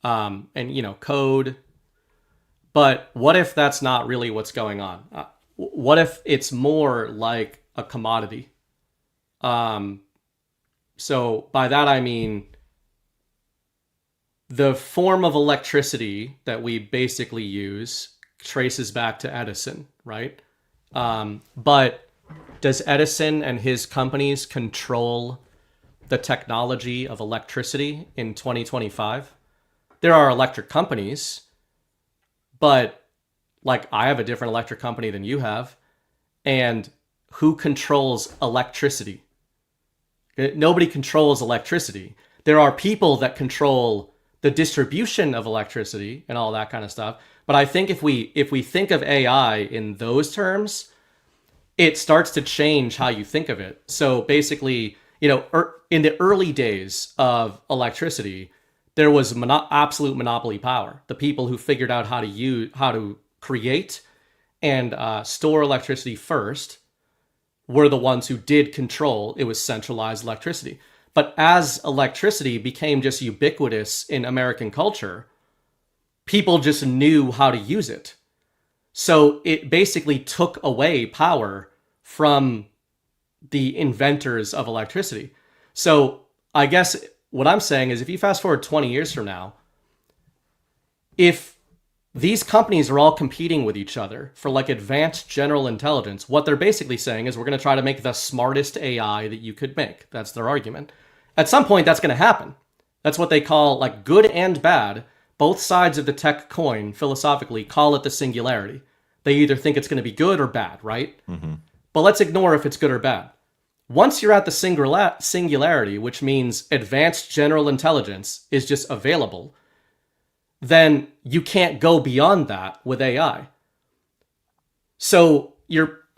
And, code. But what if that's not really what's going on? What if it's more like a commodity? So by that, I mean, the form of electricity that we basically use traces back to Edison, right? But does Edison and his companies control the technology of electricity in 2025? There are electric companies, but like I have a different electric company than you have. And who controls electricity? Nobody controls electricity. There are people that control the distribution of electricity and all that kind of stuff. But I think if we think of AI in those terms, it starts to change how you think of it. So basically, in the early days of electricity, there was absolute monopoly power. The people who figured out how to create and store electricity first were the ones who did control. It was centralized electricity. But as electricity became just ubiquitous in American culture, people just knew how to use it. So it basically took away power from the inventors of electricity. So I guess what I'm saying is if you fast forward 20 years from now, if these companies are all competing with each other for like advanced general intelligence, what they're basically saying is we're going to try to make the smartest AI that you could make. That's their argument. At some point, that's going to happen. That's what they call like good and bad. Both sides of the tech coin, philosophically, call it the singularity. They either think it's going to be good or bad, right? Mm-hmm. But let's ignore if it's good or bad. Once you're at the singularity, which means advanced general intelligence is just available, then you can't go beyond that with AI. So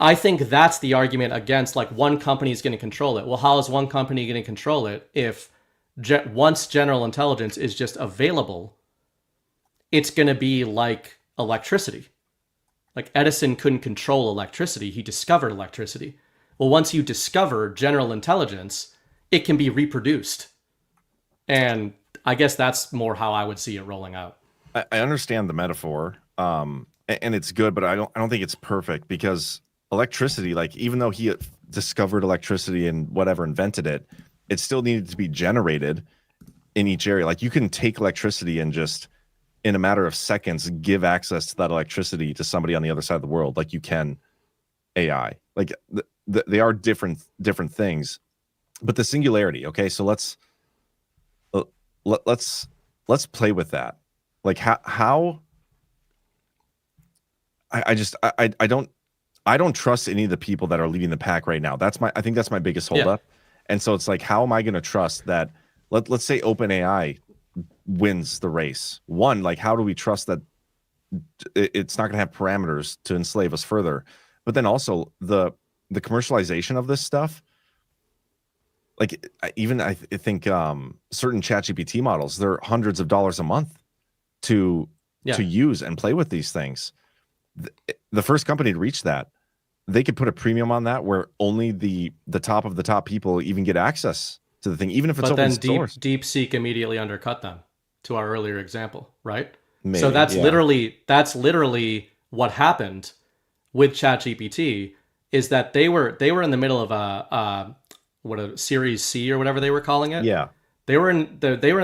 I think that's the argument against like one company is going to control it. Well, how is one company going to control it if once general intelligence is just available, it's going to be like electricity. Like Edison couldn't control electricity. He discovered electricity. Well, once you discover general intelligence, it can be reproduced. And I guess that's more how I would see it rolling out. I understand the metaphor, and it's good, but I don't think it's perfect because electricity, like even though he discovered electricity and whatever invented it, it still needed to be generated in each area. Like you can take electricity and just in a matter of seconds give access to that electricity to somebody on the other side of the world, like you can AI. Like they are different things, but the singularity. Okay, so let's play with that. Like how I don't trust any of the people that are leading the pack right now. I think that's my biggest holdup. Yeah. And so it's like, how am I going to trust that? Let's say OpenAI wins the race. One, like how do we trust that it's not going to have parameters to enslave us further? But then also the commercialization of this stuff. Like I think certain ChatGPT models, they're hundreds of dollars a month to use and play with these things. The first company to reach that, they could put a premium on that where only the top of the top people even get access to the thing, even if it's open source. But then DeepSeek immediately undercut them, to our earlier example, right? Maybe, so that's literally what happened with ChatGPT is that they were in the middle of a Series C or whatever they were calling it. Yeah. They were in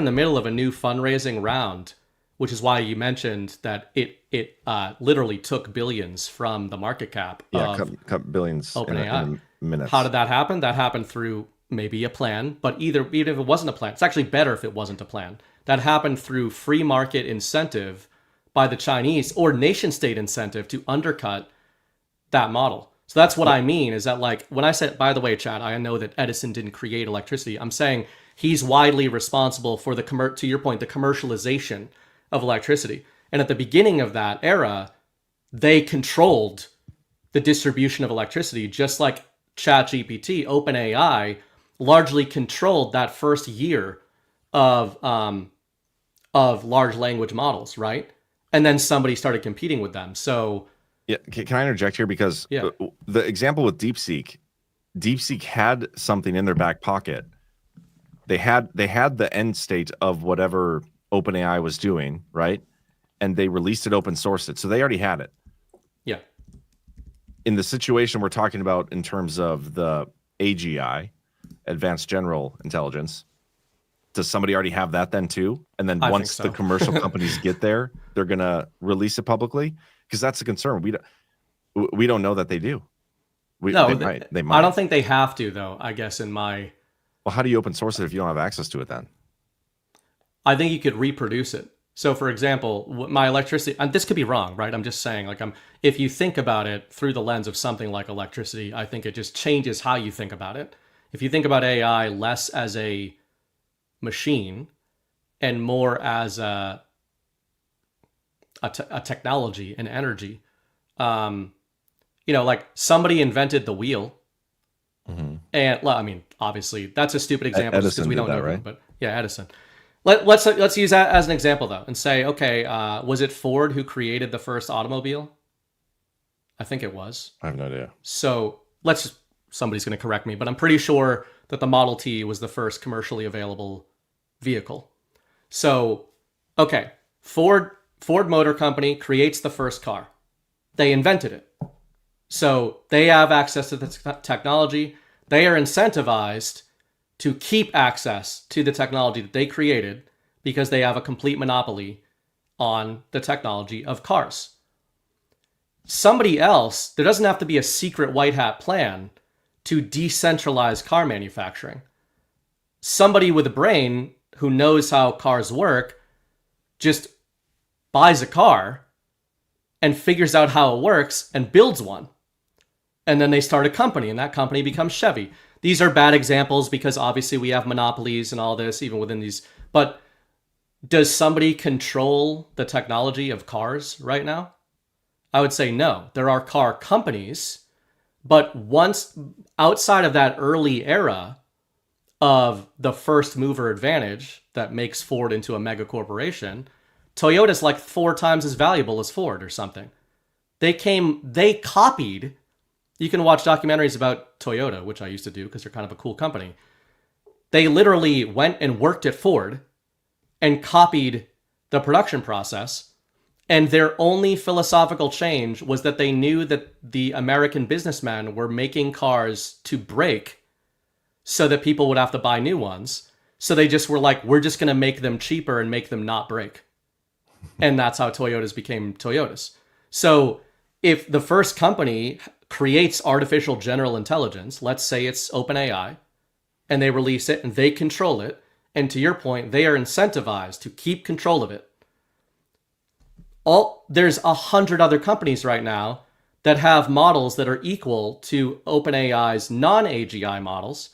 the middle of a new fundraising round, which is why you mentioned that it literally took billions from the market cap. Yeah, of cut billions OpenAI. in minutes. How did that happen? That happened through maybe a plan, but even if it wasn't a plan, it's actually better if it wasn't a plan. That happened through free market incentive by the Chinese or nation state incentive to undercut that model. So that's what I mean is that, like, when I said, by the way, Chad, I know that Edison didn't create electricity. I'm saying he's widely responsible for to your point, the commercialization of electricity. And at the beginning of that era, they controlled the distribution of electricity, just like ChatGPT, OpenAI largely controlled that first year of large language models, right? And then somebody started competing with them. So yeah, can I interject here? Because the example with DeepSeek had something in their back pocket. They had the end state of whatever OpenAI was doing, right? And they released it, open sourced it. So they already had it. Yeah. In the situation we're talking about in terms of the AGI, Advanced General Intelligence, does somebody already have that then too? And then once the commercial companies get there, they're going to release it publicly? Because that's the concern. We don't know that they do. They might. I don't think they have to, though, I guess, well, how do you open source it if you don't have access to it then? I think you could reproduce it. So, for example, my electricity, and this could be wrong, right? I'm just saying, like, if you think about it through the lens of something like electricity, I think it just changes how you think about it. If you think about AI less as a machine and more as a technology and energy, like somebody invented the wheel. Mm-hmm. And, well, I mean, obviously, that's a stupid example because we don't know, right? But yeah, Edison. Let's use that as an example, though, and say, okay, was it Ford who created the first automobile? I think it was. I have no idea. So somebody's going to correct me, but I'm pretty sure that the Model T was the first commercially available vehicle. So, okay, Ford Motor Company creates the first car. They invented it. So they have access to the technology. They are incentivized to keep access to the technology that they created because they have a complete monopoly on the technology of cars. Somebody else, there doesn't have to be a secret white hat plan to decentralize car manufacturing. Somebody with a brain who knows how cars work just buys a car and figures out how it works and builds one. And then they start a company, and that company becomes Chevy. These are bad examples because obviously we have monopolies and all this, even within these. But does somebody control the technology of cars right now? I would say no. There are car companies, but once outside of that early era of the first mover advantage that makes Ford into a mega corporation, Toyota's like 4 times as valuable as Ford or something. They copied. You can watch documentaries about Toyota, which I used to do because they're kind of a cool company. They literally went and worked at Ford and copied the production process. And their only philosophical change was that they knew that the American businessmen were making cars to break so that people would have to buy new ones. So they just were like, we're just going to make them cheaper and make them not break. And that's how Toyotas became Toyotas. So if the first company creates artificial general intelligence, let's say it's OpenAI, and they release it and they control it, and to your point, they are incentivized to keep control of it. There's 100 other companies right now that have models that are equal to OpenAI's non-AGI models.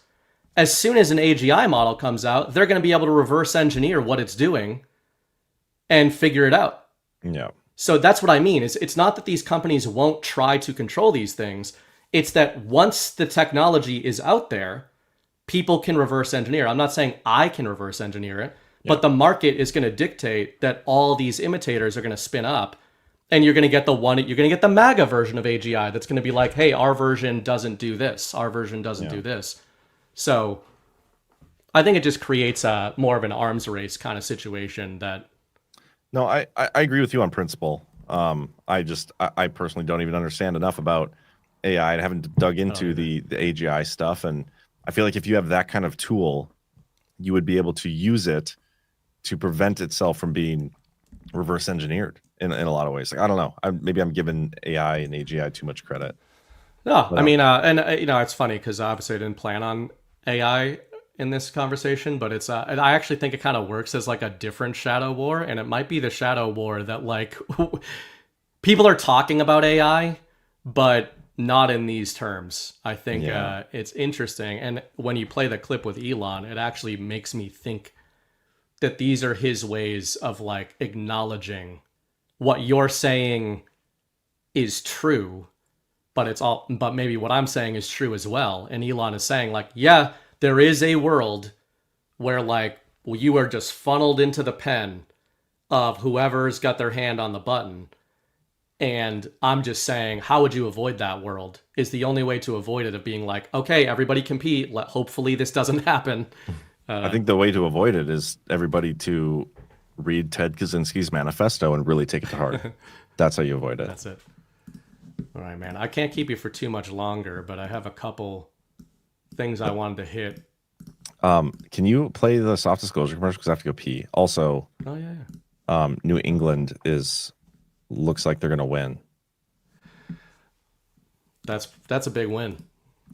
As soon as an AGI model comes out, they're going to be able to reverse engineer what it's doing and figure it out. Yeah. So that's what I mean. It's not that these companies won't try to control these things. It's that once the technology is out there, people can reverse engineer. I'm not saying I can reverse engineer it, but the market is going to dictate that all these imitators are going to spin up, and you're going to get the MAGA version of AGI that's going to be like, hey, our version doesn't do this. Our version doesn't do this. So I think it just creates a more of an arms race kind of situation that. No, I agree with you on principle. I personally don't even understand enough about AI. I haven't dug into the AGI stuff, and I feel like if you have that kind of tool, you would be able to use it to prevent itself from being reverse engineered in a lot of ways. Like, I don't know. Maybe I'm giving AI and AGI too much credit. No, I mean, it's funny because obviously I didn't plan on AI in this conversation, but it's I actually think it kind of works as like a different shadow war, and it might be the shadow war that like people are talking about AI, but not in these terms. I think it's interesting, and when you play the clip with Elon, it actually makes me think that these are his ways of like acknowledging what you're saying is true, but maybe what I'm saying is true as well. And Elon is saying like, yeah, there is a world where like you are just funneled into the pen of whoever's got their hand on the button. And I'm just saying, how would you avoid that world? Is the only way to avoid it of being like, okay, everybody compete. Hopefully this doesn't happen. I think the way to avoid it is everybody to read Ted Kaczynski's manifesto and really take it to heart. That's how you avoid it. That's it. All right, man. I can't keep you for too much longer, but I have a couple things I wanted to hit. Can you play the soft disclosure commercial? Because I have to go pee. Also, New England looks like they're going to win. That's a big win.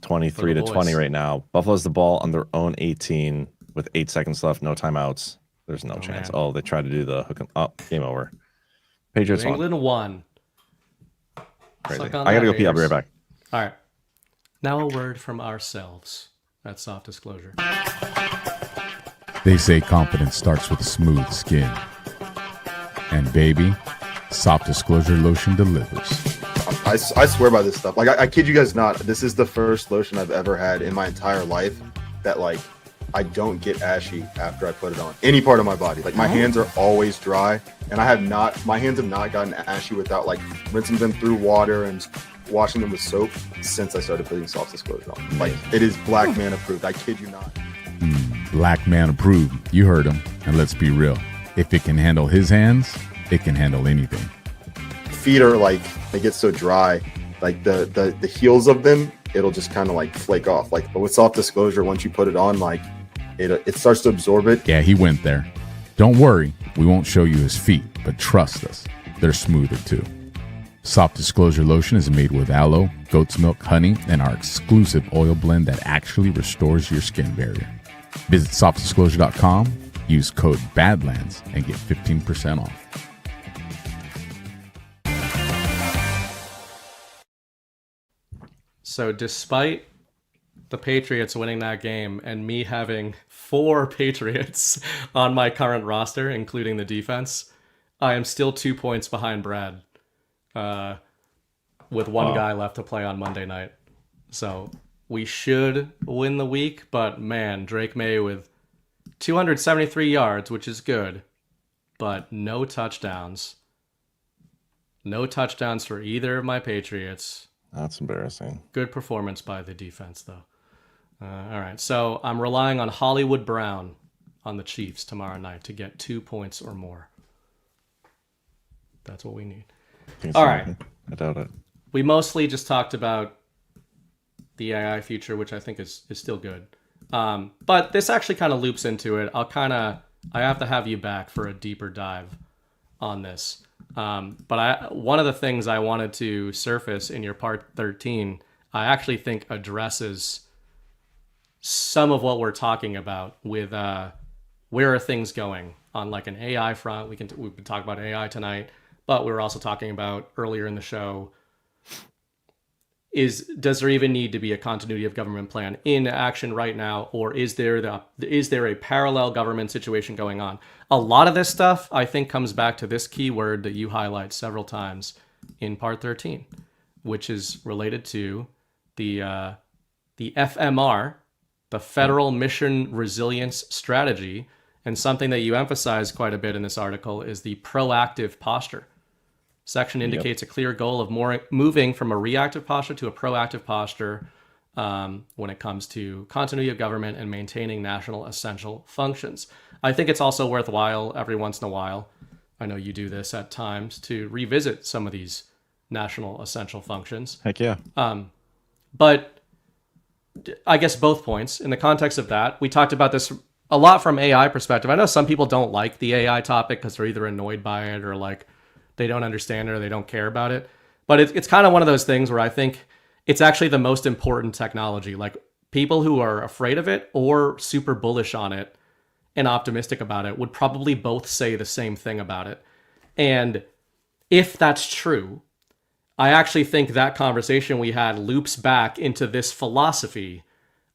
23-20 right now. Buffalo's the ball on their own 18 with 8 seconds left, no timeouts. There's no chance. Man. Oh, they tried to do the hook. Game over. Patriots New England won. Crazy. I gotta go pee. I'll be right back. All right. Now a word from ourselves at Soft Disclosure. They say confidence starts with smooth skin. And baby, Soft Disclosure lotion delivers. I swear by this stuff. Like, I kid you guys not. This is the first lotion I've ever had in my entire life that, like, I don't get ashy after I put it on any part of my body. Like, my hands are always dry, and my hands have not gotten ashy without, like, rinsing them through water and washing them with soap since I started putting Soft Disclosure on. Like, it is Black Man approved. I kid you not. Black Man approved. You heard him. And let's be real. If it can handle his hands, it can handle anything. Feet are like, they get so dry, like the heels of them, it'll just kind of like flake off. Like, but with Soft Disclosure, once you put it on, like it starts to absorb it. Yeah, he went there. Don't worry, we won't show you his feet, but trust us, they're smoother too. Soft Disclosure lotion is made with aloe, goat's milk, honey, and our exclusive oil blend that actually restores your skin barrier. Visit softdisclosure.com, use code Badlands, and get 15% off. So despite the Patriots winning that game and me having 4 Patriots on my current roster, including the defense, I am still 2 points behind Brad with one guy left to play on Monday night. So we should win the week, but man, Drake May with 273 yards, which is good, but no touchdowns. No touchdowns for either of my Patriots. That's embarrassing. Good performance by the defense, though. All right, so I'm relying on Hollywood Brown on the Chiefs tomorrow night to get 2 points or more. That's what we need. All right. I doubt it. We mostly just talked about the AI feature, which I think is still good. But this actually kind of loops into it. I have to have you back for a deeper dive on this. But one of the things I wanted to surface in your part 13, I actually think addresses some of what we're talking about with where are things going on like an AI front. We've been talking about AI tonight, but we were also talking about earlier in the show, does there even need to be a continuity of government plan in action right now, or is there a parallel government situation going on? A lot of this stuff I think comes back to this keyword that you highlight several times in part 13, which is related to the FMR, the Federal Mission Resilience Strategy, and something that you emphasize quite a bit in this article is the proactive posture. Section indicates a clear goal of moving from a reactive posture to a proactive posture when it comes to continuity of government and maintaining national essential functions. I think it's also worthwhile every once in a while, I know you do this at times, to revisit some of these national essential functions. Heck yeah. But I guess both points. In the context of that, we talked about this a lot from AI perspective. I know some people don't like the AI topic because they're either annoyed by it or like they don't understand it or they don't care about it. But it's kind of one of those things where I think it's actually the most important technology. Like people who are afraid of it or super bullish on it and optimistic about it would probably both say the same thing about it. And if that's true, I actually think that conversation we had loops back into this philosophy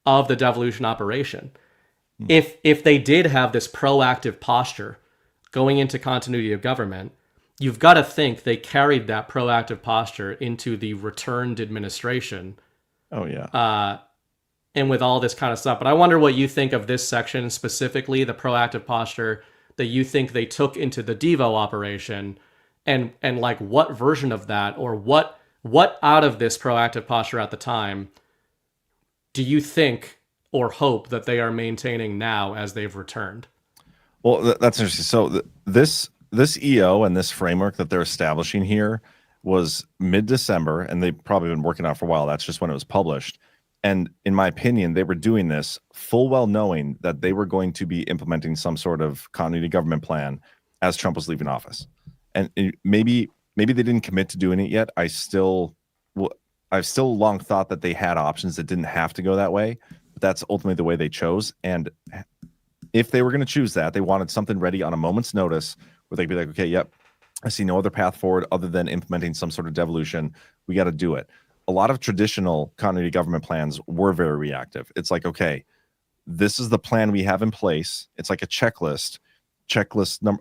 of the devolution operation. If they did have this proactive posture going into continuity of government, you've got to think they carried that proactive posture into the returned administration. Oh, yeah. And with all this kind of stuff. But I wonder what you think of this section, specifically the proactive posture that you think they took into the Devo operation, and like what version of that, or what out of this proactive posture at the time do you think or hope that they are maintaining now as they've returned? Well, that's interesting. So this EO and this framework that they're establishing here was mid-December, and they've probably been working on it for a while. That's just when it was published. And in my opinion, they were doing this full well knowing that they were going to be implementing some sort of continuity government plan as Trump was leaving office. And maybe they didn't commit to doing it yet. I've still long thought that they had options that didn't have to go that way. But that's ultimately the way they chose. And if they were going to choose that, they wanted something ready on a moment's notice where they'd be like, okay, yep, I see no other path forward other than implementing some sort of devolution. We got to do it. A lot of traditional continuity government plans were very reactive. It's like, okay, this is the plan we have in place. It's like a checklist.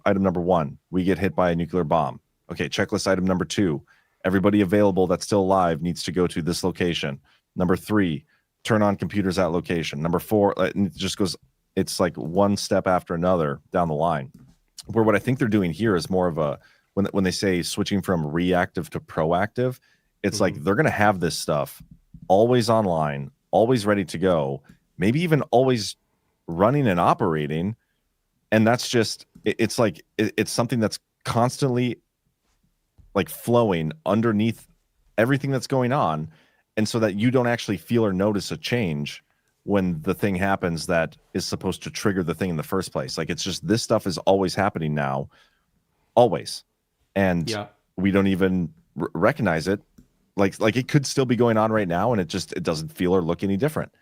Item number 1, we get hit by a nuclear bomb. Okay, checklist item number 2, everybody available that's still alive needs to go to this location. Number 3, turn on computers at location. Number 4, it just goes, it's like one step after another down the line. Where what I think they're doing here is more of a, when they say switching from reactive to proactive, it's like they're going to have this stuff always online, always ready to go, maybe even always running and operating. And that's just, it's like, it's something that's constantly like flowing underneath everything that's going on. And so that you don't actually feel or notice a change when the thing happens that is supposed to trigger the thing in the first place. Like, it's just, this stuff is always happening now, always. And we don't even recognize it. Like it could still be going on right now, and it doesn't feel or look any different.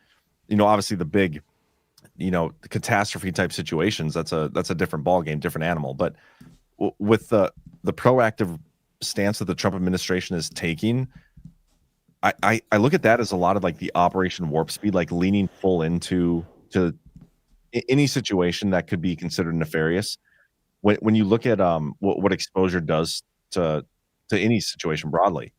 You know, obviously the big, catastrophe type situations, that's a different ballgame, different animal. But with the proactive stance that the Trump administration is taking, I look at that as a lot of like the Operation Warp Speed, like leaning full into any situation that could be considered nefarious. When you look at what exposure does to any situation broadly,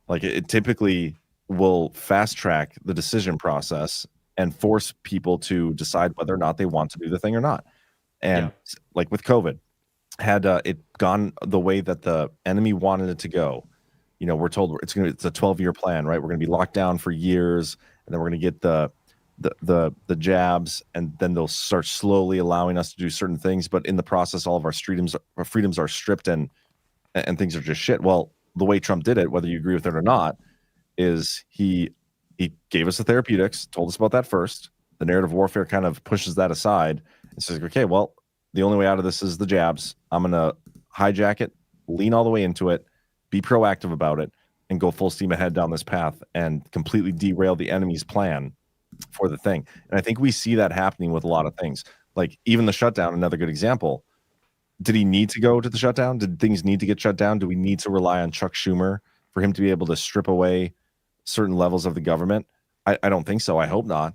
like it typically will fast track the decision process and force people to decide whether or not they want to do the thing or not. And like with COVID, had it gone the way that the enemy wanted it to go, we're told it's a 12-year plan, right? We're going to be locked down for years, and then we're going to get the jabs, and then they'll start slowly allowing us to do certain things. But in the process, all of our freedoms are stripped, and things are just shit. Well, the way Trump did it, whether you agree with it or not, is he gave us the therapeutics, told us about that first. The narrative warfare kind of pushes that aside and says, okay, well, the only way out of this is the jabs. I'm going to hijack it, lean all the way into it, be proactive about it, and go full steam ahead down this path and completely derail the enemy's plan for the thing. And I think we see that happening with a lot of things. Like even the shutdown, another good example. Did he need to go to the shutdown? Did things need to get shut down? Do we need to rely on Chuck Schumer for him to be able to strip away certain levels of the government? I don't think so. I hope not.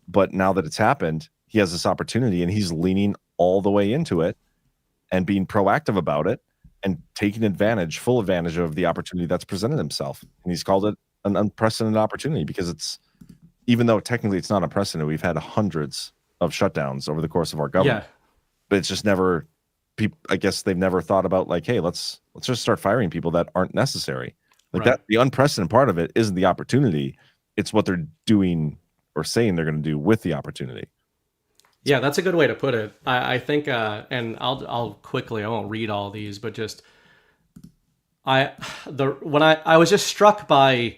But now that it's happened, he has this opportunity, and he's leaning all the way into it and being proactive about it and taking full advantage of the opportunity that's presented himself. And he's called it an unprecedented opportunity because it's, even though technically it's not unprecedented, we've had hundreds of shutdowns over the course of our government. But it's just never, I guess they've never thought about like, hey, let's just start firing people that aren't necessary. Like that, the unprecedented part of it isn't the opportunity. It's what they're doing or saying they're going to do with the opportunity. Yeah, that's a good way to put it. I think, and I'll quickly, I won't read all these, but just I was just struck by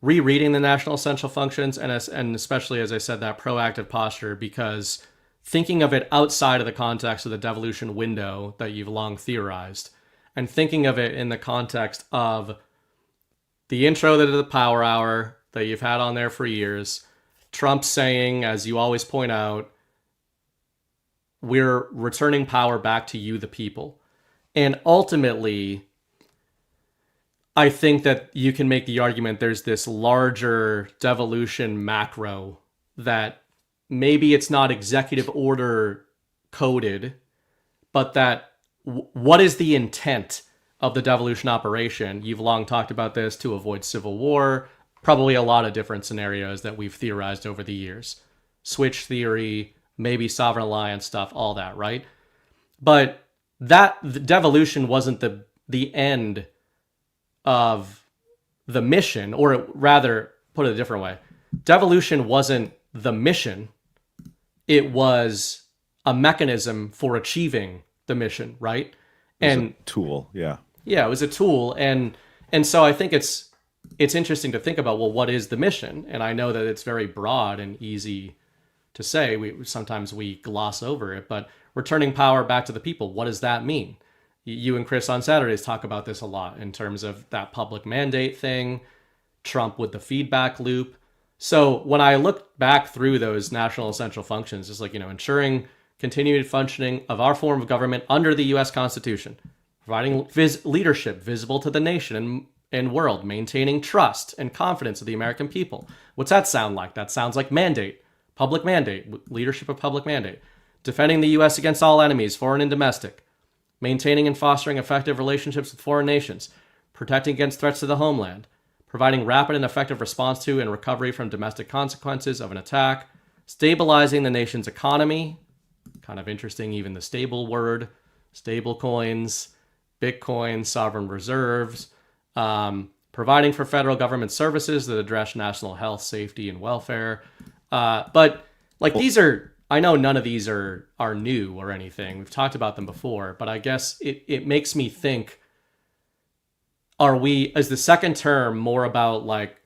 rereading the national essential functions and especially, as I said, that proactive posture, because thinking of it outside of the context of the devolution window that you've long theorized, and thinking of it in the context of the intro to the Power Hour that you've had on there for years, Trump saying, as you always point out, we're returning power back to you, the people. And ultimately, I think that you can make the argument there's this larger devolution macro that maybe it's not executive order coded, but that what is the intent of the devolution operation? You've long talked about this, to avoid civil war, probably a lot of different scenarios that we've theorized over the years. Switch theory, maybe sovereign alliance stuff, all that, right? But the devolution wasn't the end of the mission, or rather, put it a different way. Devolution wasn't the mission. It was a mechanism for achieving the mission, right? And a tool, yeah. Yeah, it was a tool. And so I think it's interesting to think about, well, what is the mission? And I know that it's very broad and easy to say. Sometimes we gloss over it, but returning power back to the people, what does that mean? You and Chris on Saturdays talk about this a lot in terms of that public mandate thing, Trump with the feedback loop. So when I look back through those national essential functions, it's like, ensuring continued functioning of our form of government under the U.S. Constitution, providing leadership visible to the nation and world, maintaining trust and confidence of the American people. What's that sound like? That sounds like mandate, public mandate, leadership of public mandate, defending the U.S. against all enemies, foreign and domestic, maintaining and fostering effective relationships with foreign nations, protecting against threats to the homeland, providing rapid and effective response to and recovery from domestic consequences of an attack, stabilizing the nation's economy, kind of interesting, even the stable word, stable coins, Bitcoin, sovereign reserves, providing for federal government services that address national health, safety, and welfare. These are, I know none of these are new or anything. We've talked about them before, but I guess it makes me think, is the second term more about like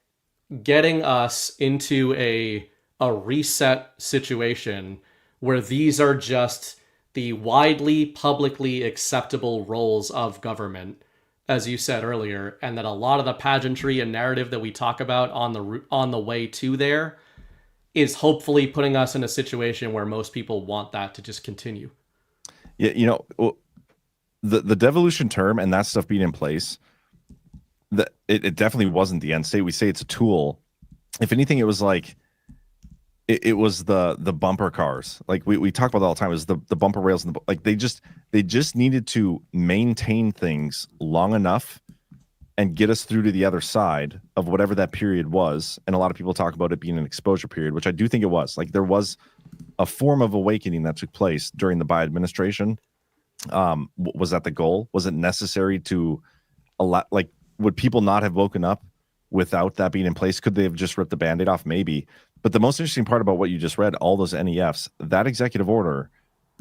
getting us into a reset situation where these are just the widely publicly acceptable roles of government, as you said earlier, and that a lot of the pageantry and narrative that we talk about on the way to there is hopefully putting us in a situation where most people want that to just continue. Yeah, the devolution term and that stuff being in place, it definitely wasn't the end state. We say it's a tool. If anything, it was like it was the bumper cars. Like we talk about it all the time. It was the bumper rails and they just needed to maintain things long enough and get us through to the other side of whatever that period was. And a lot of people talk about it being an exposure period, which I do think it was. Like there was a form of awakening that took place during the Biden administration. Was that the goal? Was it necessary to allow, like, would people not have woken up without that being in place? Could they have just ripped the Band-Aid off? Maybe. But the most interesting part about what you just read, all those NEFs, that executive order,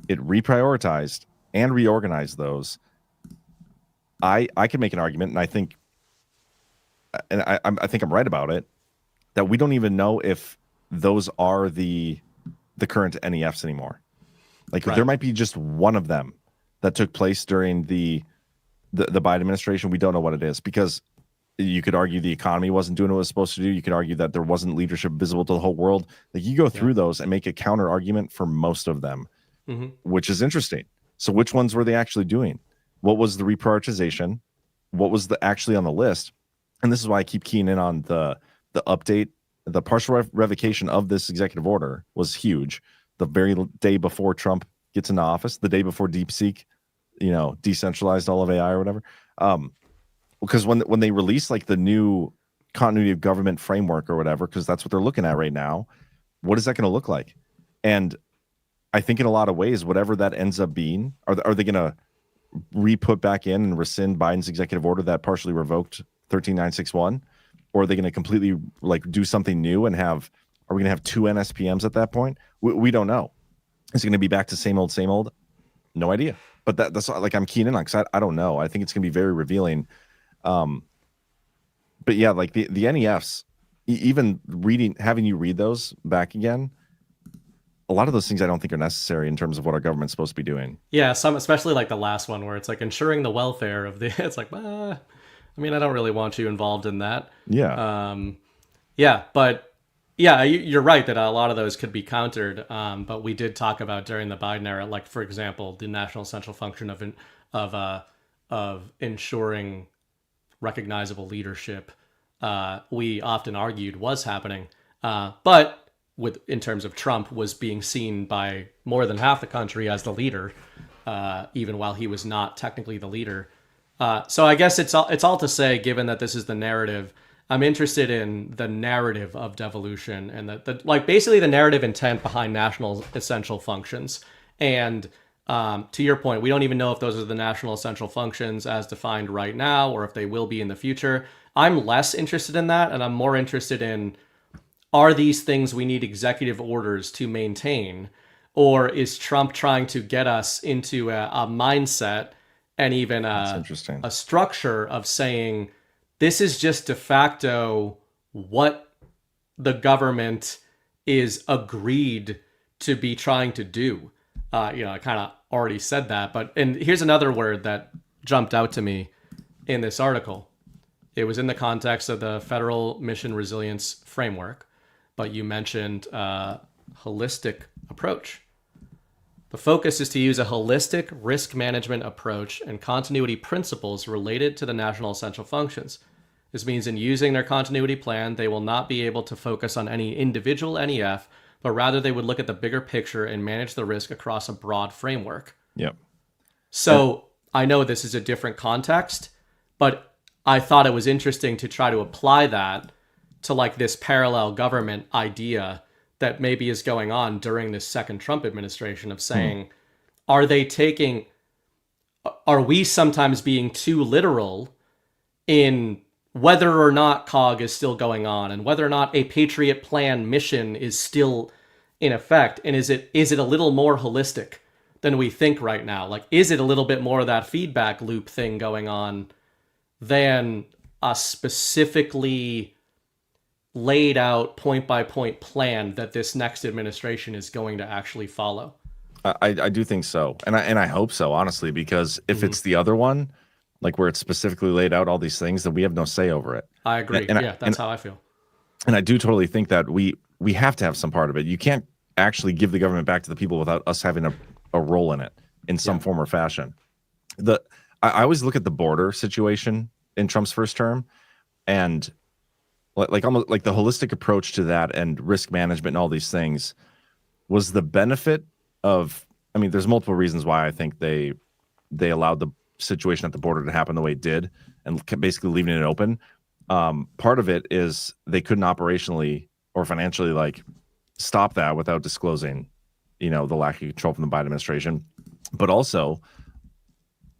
it reprioritized and reorganized those. I can make an argument, and I think I'm right about it, that we don't even know if those are the current NEFs anymore. Like there might be just one of them that took place during the Biden administration. We don't know what it is, because you could argue the economy wasn't doing what it was supposed to do. You could argue that there wasn't leadership visible to the whole world. Like you go through those and make a counter argument for most of them, which is interesting. So which ones were they actually doing? What was the reprioritization? What was actually on the list? And this is why I keep keying in on the update. The partial revocation of this executive order was huge. The very day before Trump gets into office, the day before DeepSeek, decentralized all of AI or whatever. Because when they release like the new continuity of government framework or whatever, because that's what they're looking at right now, what is that going to look like? And I think in a lot of ways, whatever that ends up being, are they going to re-put back in and rescind Biden's executive order that partially revoked 13961? Or are they going to completely like do something new and are we going to have two NSPMs at that point? We don't know. Is it going to be back to same old? No idea. But that's like I'm keen in on, because I don't know. I think it's going to be very revealing. But yeah, like the NEFs, even having you read those back again, a lot of those things I don't think are necessary in terms of what our government's supposed to be doing. Yeah, some, especially like the last one where it's like ensuring the welfare of the. It's like, I mean, I don't really want you involved in that. Yeah. Yeah, but yeah, you're right that a lot of those could be countered. But we did talk about during the Biden era, like for example, the national essential function of ensuring recognizable leadership. We often argued was happening, but in terms of Trump, was being seen by more than half the country as the leader, even while he was not technically the leader. So I guess it's all to say, given that this is the narrative, I'm interested in the narrative of devolution and the like basically the narrative intent behind national essential functions. And to your point, we don't even know if those are the national essential functions as defined right now or if they will be in the future. I'm less interested in that, and I'm more interested in, are these things we need executive orders to maintain, or is Trump trying to get us into a mindset and even a structure of saying this is just de facto what the government is agreed to be trying to do? I kind of already said that, and here's another word that jumped out to me in this article. It was in the context of the Federal Mission Resilience Framework, but you mentioned holistic approach. The focus is to use a holistic risk management approach and continuity principles related to the national essential functions. This means in using their continuity plan, they will not be able to focus on any individual NEF, but rather they would look at the bigger picture and manage the risk across a broad framework. Yep. So I know this is a different context, but I thought it was interesting to try to apply that to like this parallel government idea that maybe is going on during this second Trump administration of saying, are we sometimes being too literal in whether or not COG is still going on and whether or not a Patriot Plan mission is still in effect? And is it a little more holistic than we think right now? Like, is it a little bit more of that feedback loop thing going on than a specifically laid out point by point plan that this next administration is going to actually follow? I do think so. And I hope so, honestly, because if it's the other one, like where it's specifically laid out all these things, then we have no say over it. I agree. That's how I feel. And I do totally think that we have to have some part of it. You can't actually give the government back to the people without us having a role in it in some form or fashion. I always look at the border situation in Trump's first term, and like almost like the holistic approach to that and risk management and all these things was the benefit of, I mean, there's multiple reasons why I think they allowed the situation at the border to happen the way it did and basically leaving it open. Part of it is they couldn't operationally or financially like stop that without disclosing, the lack of control from the Biden administration. But also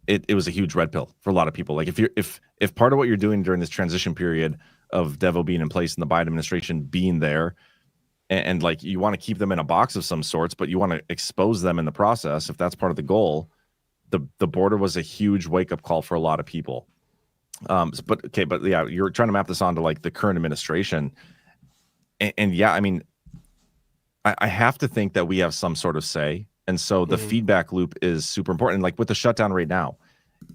it was a huge red pill for a lot of people. Like if part of what you're doing during this transition period of Devo being in place and the Biden administration being there, and like you want to keep them in a box of some sorts, but you want to expose them in the process, if that's part of the goal, the border was a huge wake-up call for a lot of people. But yeah, you're trying to map this onto like the current administration. And yeah, I mean, I have to think that we have some sort of say. And so the feedback loop is super important. Like with the shutdown right now,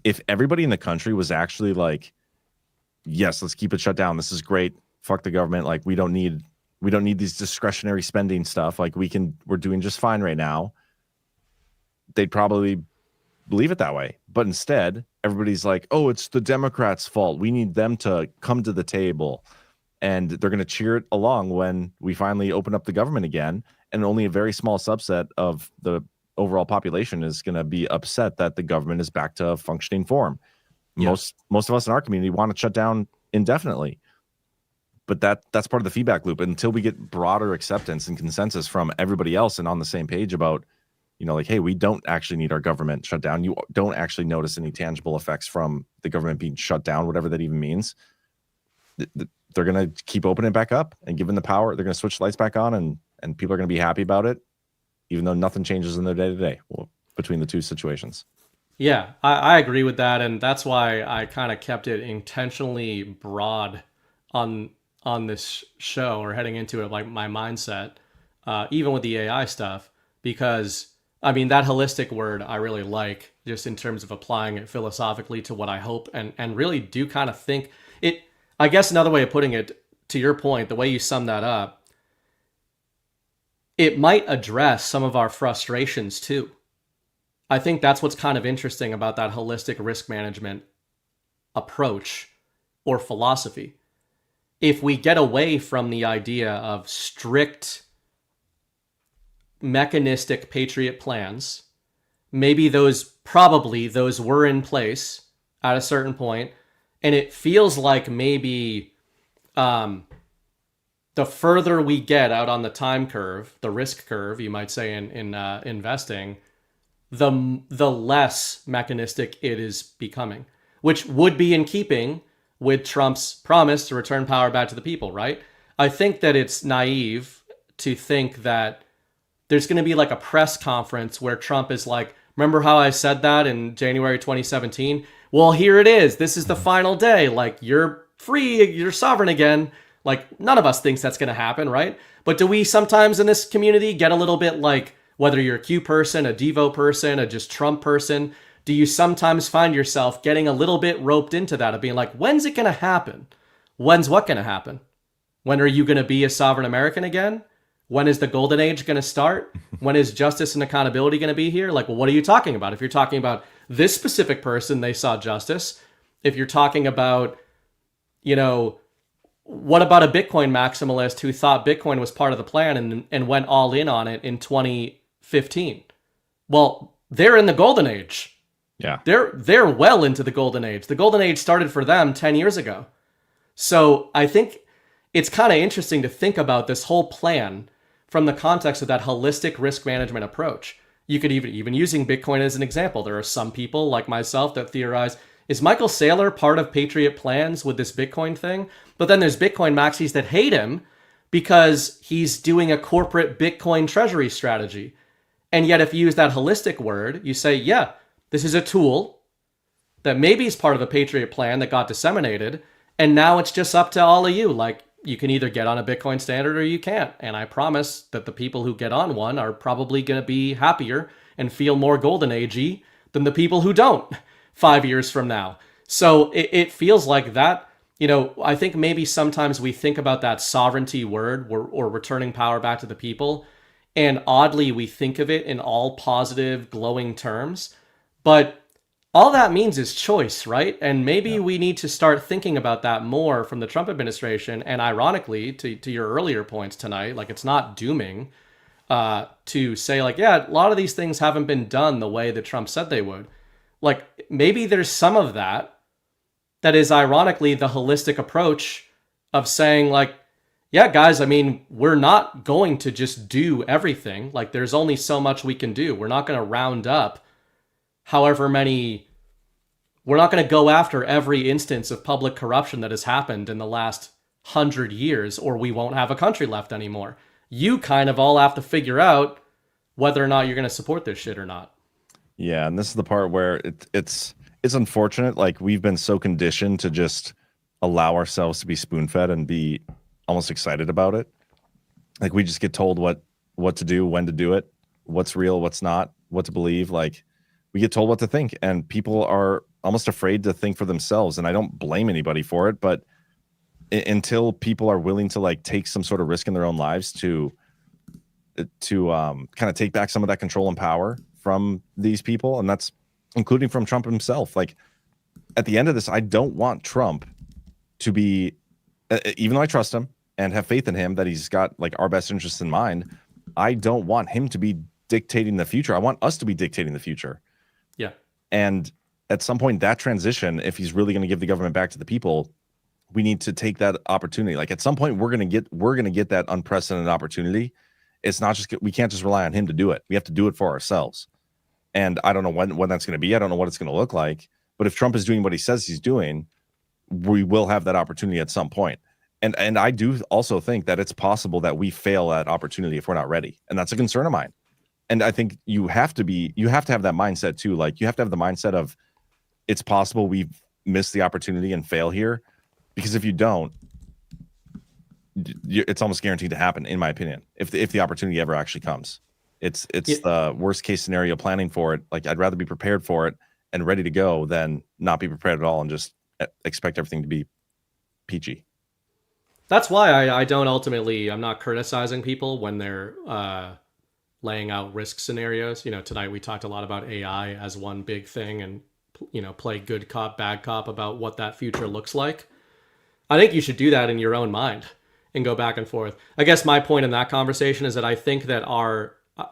if everybody in the country was actually like, yes, let's keep it shut down. This is great. Fuck the government. Like we don't need these discretionary spending stuff. Like we're doing just fine right now. They'd probably believe it that way. But instead, everybody's like, oh, it's the Democrats' fault. We need them to come to the table. And they're going to cheer it along when we finally open up the government again. And only a very small subset of the overall population is going to be upset that the government is back to a functioning form. Yeah. Most of us in our community want to shut down indefinitely. But that's part of the feedback loop. Until we get broader acceptance and consensus from everybody else and on the same page about, like, hey, we don't actually need our government shut down. You don't actually notice any tangible effects from the government being shut down, whatever that even means. They're going to keep opening it back up and given the power, they're going to switch lights back on and people are going to be happy about it, even though nothing changes in their day-to-day between the two situations. Yeah, I agree with that. And that's why I kind of kept it intentionally broad on this show or heading into it, like my mindset. even with the AI stuff, because I mean, that holistic word I really like, just in terms of applying it philosophically to what I hope and really do kind of think it. I guess another way of putting it, to your point, the way you sum that up, it might address some of our frustrations too. I think that's what's kind of interesting about that holistic risk management approach or philosophy. If we get away from the idea of strict mechanistic patriot plans, maybe those were in place at a certain point, and it feels like maybe the further we get out on the time curve, the risk curve, you might say, in investing, the less mechanistic it is becoming, which would be in keeping with Trump's promise to return power back to the people, right? I think that it's naive to think that there's going to be like a press conference where Trump is like, remember how I said that in January 2017? Well, here it is. This is the final day. Like, you're free, you're sovereign again. Like, none of us thinks that's going to happen, right? But do we sometimes in this community get a little bit like, whether you're a Q person, a Devo person, a just Trump person, do you sometimes find yourself getting a little bit roped into that of being like, when's it going to happen? When's what going to happen? When are you going to be a sovereign American again? When is the golden age going to start? When is justice and accountability going to be here? Like, well, what are you talking about? If you're talking about this specific person, they saw justice. If you're talking about, what about a Bitcoin maximalist who thought Bitcoin was part of the plan and went all in on it in 2015? Well, they're in the golden age. Yeah. They're well into the golden age. The golden age started for them 10 years ago. So I think it's kind of interesting to think about this whole plan from the context of that holistic risk management approach. You could even using Bitcoin as an example. There are some people like myself that theorize, is Michael Saylor part of Patriot plans with this Bitcoin thing? But then there's Bitcoin maxis that hate him because he's doing a corporate Bitcoin treasury strategy. And yet if you use that holistic word, you say, yeah, this is a tool that maybe is part of a Patriot plan that got disseminated. And now it's just up to all of you. Like, you can either get on a Bitcoin standard or you can't. And I promise that the people who get on one are probably going to be happier and feel more golden agey than the people who don't 5 years from now. So it feels like that, I think maybe sometimes we think about that sovereignty word or returning power back to the people. And oddly, we think of it in all positive, glowing terms. But all that means is choice, right? And maybe we need to start thinking about that more from the Trump administration. And ironically, to your earlier points tonight, like, it's not dooming to say like, yeah, a lot of these things haven't been done the way that Trump said they would. Like, maybe there's some of that is ironically the holistic approach of saying like, yeah, guys, I mean, we're not going to just do everything. Like, there's only so much we can do. We're not going to round up however many, we're not going to go after every instance of public corruption that has happened in the last 100 years, or we won't have a country left anymore. You kind of all have to figure out whether or not you're going to support this shit or not. Yeah, and this is the part where it's unfortunate. Like, we've been so conditioned to just allow ourselves to be spoon-fed and be almost excited about it. Like, we just get told what to do, when to do it, what's real, what's not, what to believe. Like, we get told what to think, and people are almost afraid to think for themselves. And I don't blame anybody for it, but until people are willing to like take some sort of risk in their own lives to kind of take back some of that control and power from these people, and that's including from Trump himself. Like, at the end of this, I don't want Trump to be, even though I trust him and have faith in him that he's got like our best interests in mind, I don't want him to be dictating the future. I want us to be dictating the future. Yeah. And at some point, that transition, if he's really going to give the government back to the people, we need to take that opportunity. Like, at some point, we're going to get that unprecedented opportunity. It's not just, we can't just rely on him to do it. We have to do it for ourselves. And I don't know when that's going to be. I don't know what it's going to look like. But if Trump is doing what he says he's doing, we will have that opportunity at some point. And I do also think that it's possible that we fail at opportunity if we're not ready. And that's a concern of mine. And I think you have to have that mindset too. Like, you have to have the mindset of, it's possible we've missed the opportunity and fail here. Because if you don't, it's almost guaranteed to happen, in my opinion, if the opportunity ever actually comes. It's the worst case scenario planning for it. Like, I'd rather be prepared for it and ready to go than not be prepared at all and just expect everything to be peachy. That's why I don't ultimately, I'm not criticizing people when they're laying out risk scenarios. You know, tonight we talked a lot about AI as one big thing and, you know, play good cop, bad cop about what that future looks like. I think you should do that in your own mind and go back and forth. I guess my point in that conversation is that I think that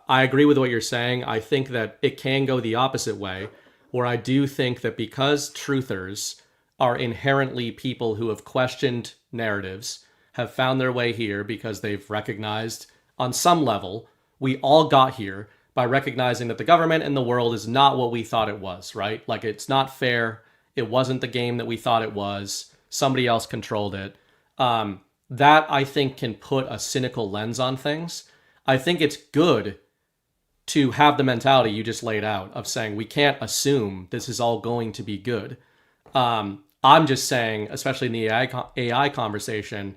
I agree with what you're saying. I think that it can go the opposite way, where I do think that because truthers are inherently people who have questioned narratives, have found their way here because they've recognized on some level, we all got here by recognizing that the government and the world is not what we thought it was, right? Like, it's not fair. It wasn't the game that we thought it was. Somebody else controlled it. That, I think, can put a cynical lens on things. I think it's good to have the mentality you just laid out of saying we can't assume this is all going to be good. I'm just saying, especially in the AI conversation,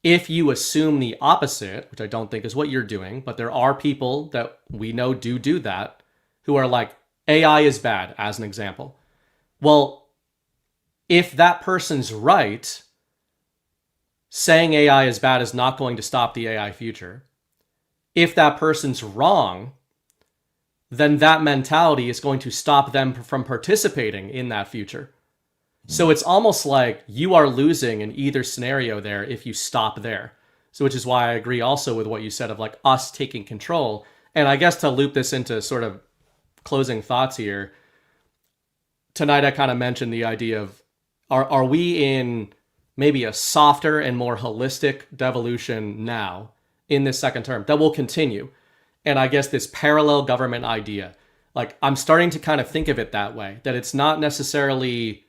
if you assume the opposite, which I don't think is what you're doing, but there are people that we know do that, who are like, AI is bad, as an example. Well, if that person's right, saying AI is bad is not going to stop the AI future. If that person's wrong, then that mentality is going to stop them from participating in that future. So it's almost like you are losing in either scenario there if you stop there. So which is why I agree also with what you said of like us taking control. And I guess to loop this into sort of closing thoughts here, tonight I kind of mentioned the idea of are we in maybe a softer and more holistic devolution now in this second term that will continue? And I guess this parallel government idea, like I'm starting to kind of think of it that way, that it's not necessarily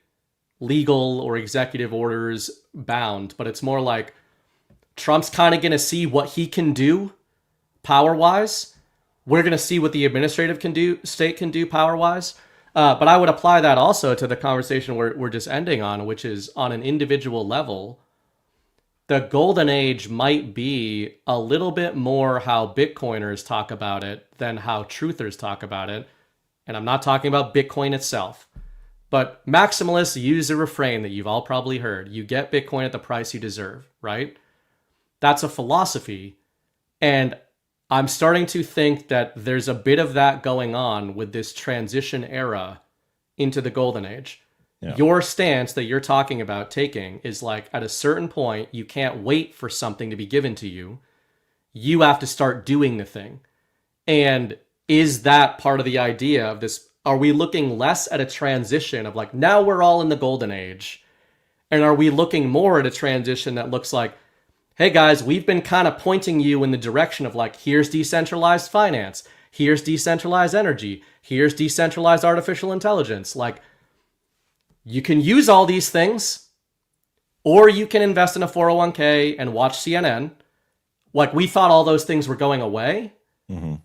legal or executive orders bound, but it's more like Trump's kind of going to see what he can do power-wise. We're going to see what the administrative state can do power-wise. But I would apply that also to the conversation we're just ending on, which is on an individual level. The golden age might be a little bit more how Bitcoiners talk about it than how truthers talk about it. And I'm not talking about Bitcoin itself. But maximalists use a refrain that you've all probably heard. You get Bitcoin at the price you deserve, right? That's a philosophy. And I'm starting to think that there's a bit of that going on with this transition era into the golden age. Yeah. Your stance that you're talking about taking is like, at a certain point, you can't wait for something to be given to you. You have to start doing the thing. And is that part of the idea of this? Are we looking less at a transition of like, now we're all in the golden age? And are we looking more at a transition that looks like, hey guys, we've been kind of pointing you in the direction of like, here's decentralized finance, here's decentralized energy, here's decentralized artificial intelligence. Like, you can use all these things, or you can invest in a 401k and watch CNN. Like, we thought all those things were going away. Mm-hmm.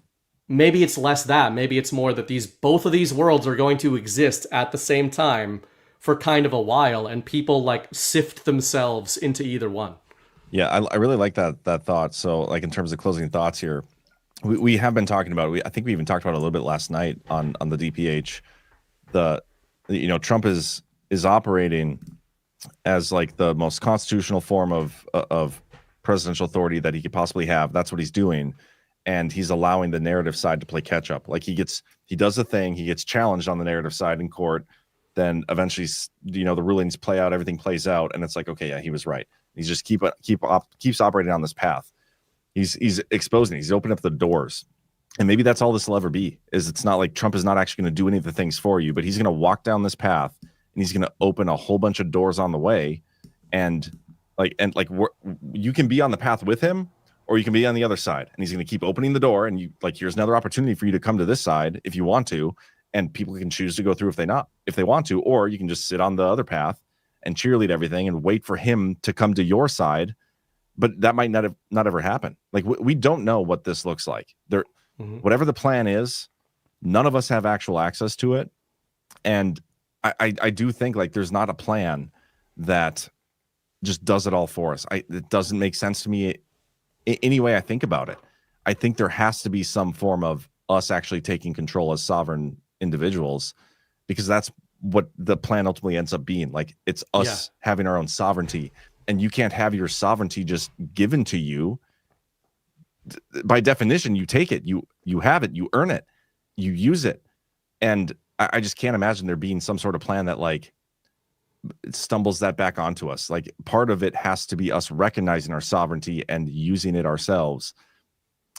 Maybe it's less that. Maybe it's more that both of these worlds are going to exist at the same time for kind of a while, and people like sift themselves into either one. Yeah, I really like that thought. So, like, in terms of closing thoughts here, we have been talking about. I think we even talked about it a little bit last night on the DPH. Trump is operating as like the most constitutional form of presidential authority that he could possibly have. That's what he's doing. And he's allowing the narrative side to play catch up. Like he does a thing, he gets challenged on the narrative side in court. Then eventually, the rulings play out, everything plays out, and it's like, okay, yeah, he was right. He's just keeps operating on this path. He's exposing, he's opening up the doors, and maybe that's all this will ever be. Is it's not like Trump is not actually going to do any of the things for you, but he's going to walk down this path and he's going to open a whole bunch of doors on the way, and you can be on the path with him. Or you can be on the other side, and he's going to keep opening the door. And here's another opportunity for you to come to this side if you want to, and people can choose to go through if they want to, or you can just sit on the other path and cheerlead everything and wait for him to come to your side. But that might not ever happen. Like we don't know what this looks like. Whatever the plan is, none of us have actual access to it, and I do think like there's not a plan that just does it all for us. It doesn't make sense to me any way I think about it. I think there has to be some form of us actually taking control as sovereign individuals, because that's what the plan ultimately ends up being. Like, it's us having our own sovereignty, and you can't have your sovereignty just given to you. By definition, you take it, you have it, you earn it, you use it. And I just can't imagine there being some sort of plan that like stumbles that back onto us. Like, part of it has to be us recognizing our sovereignty and using it ourselves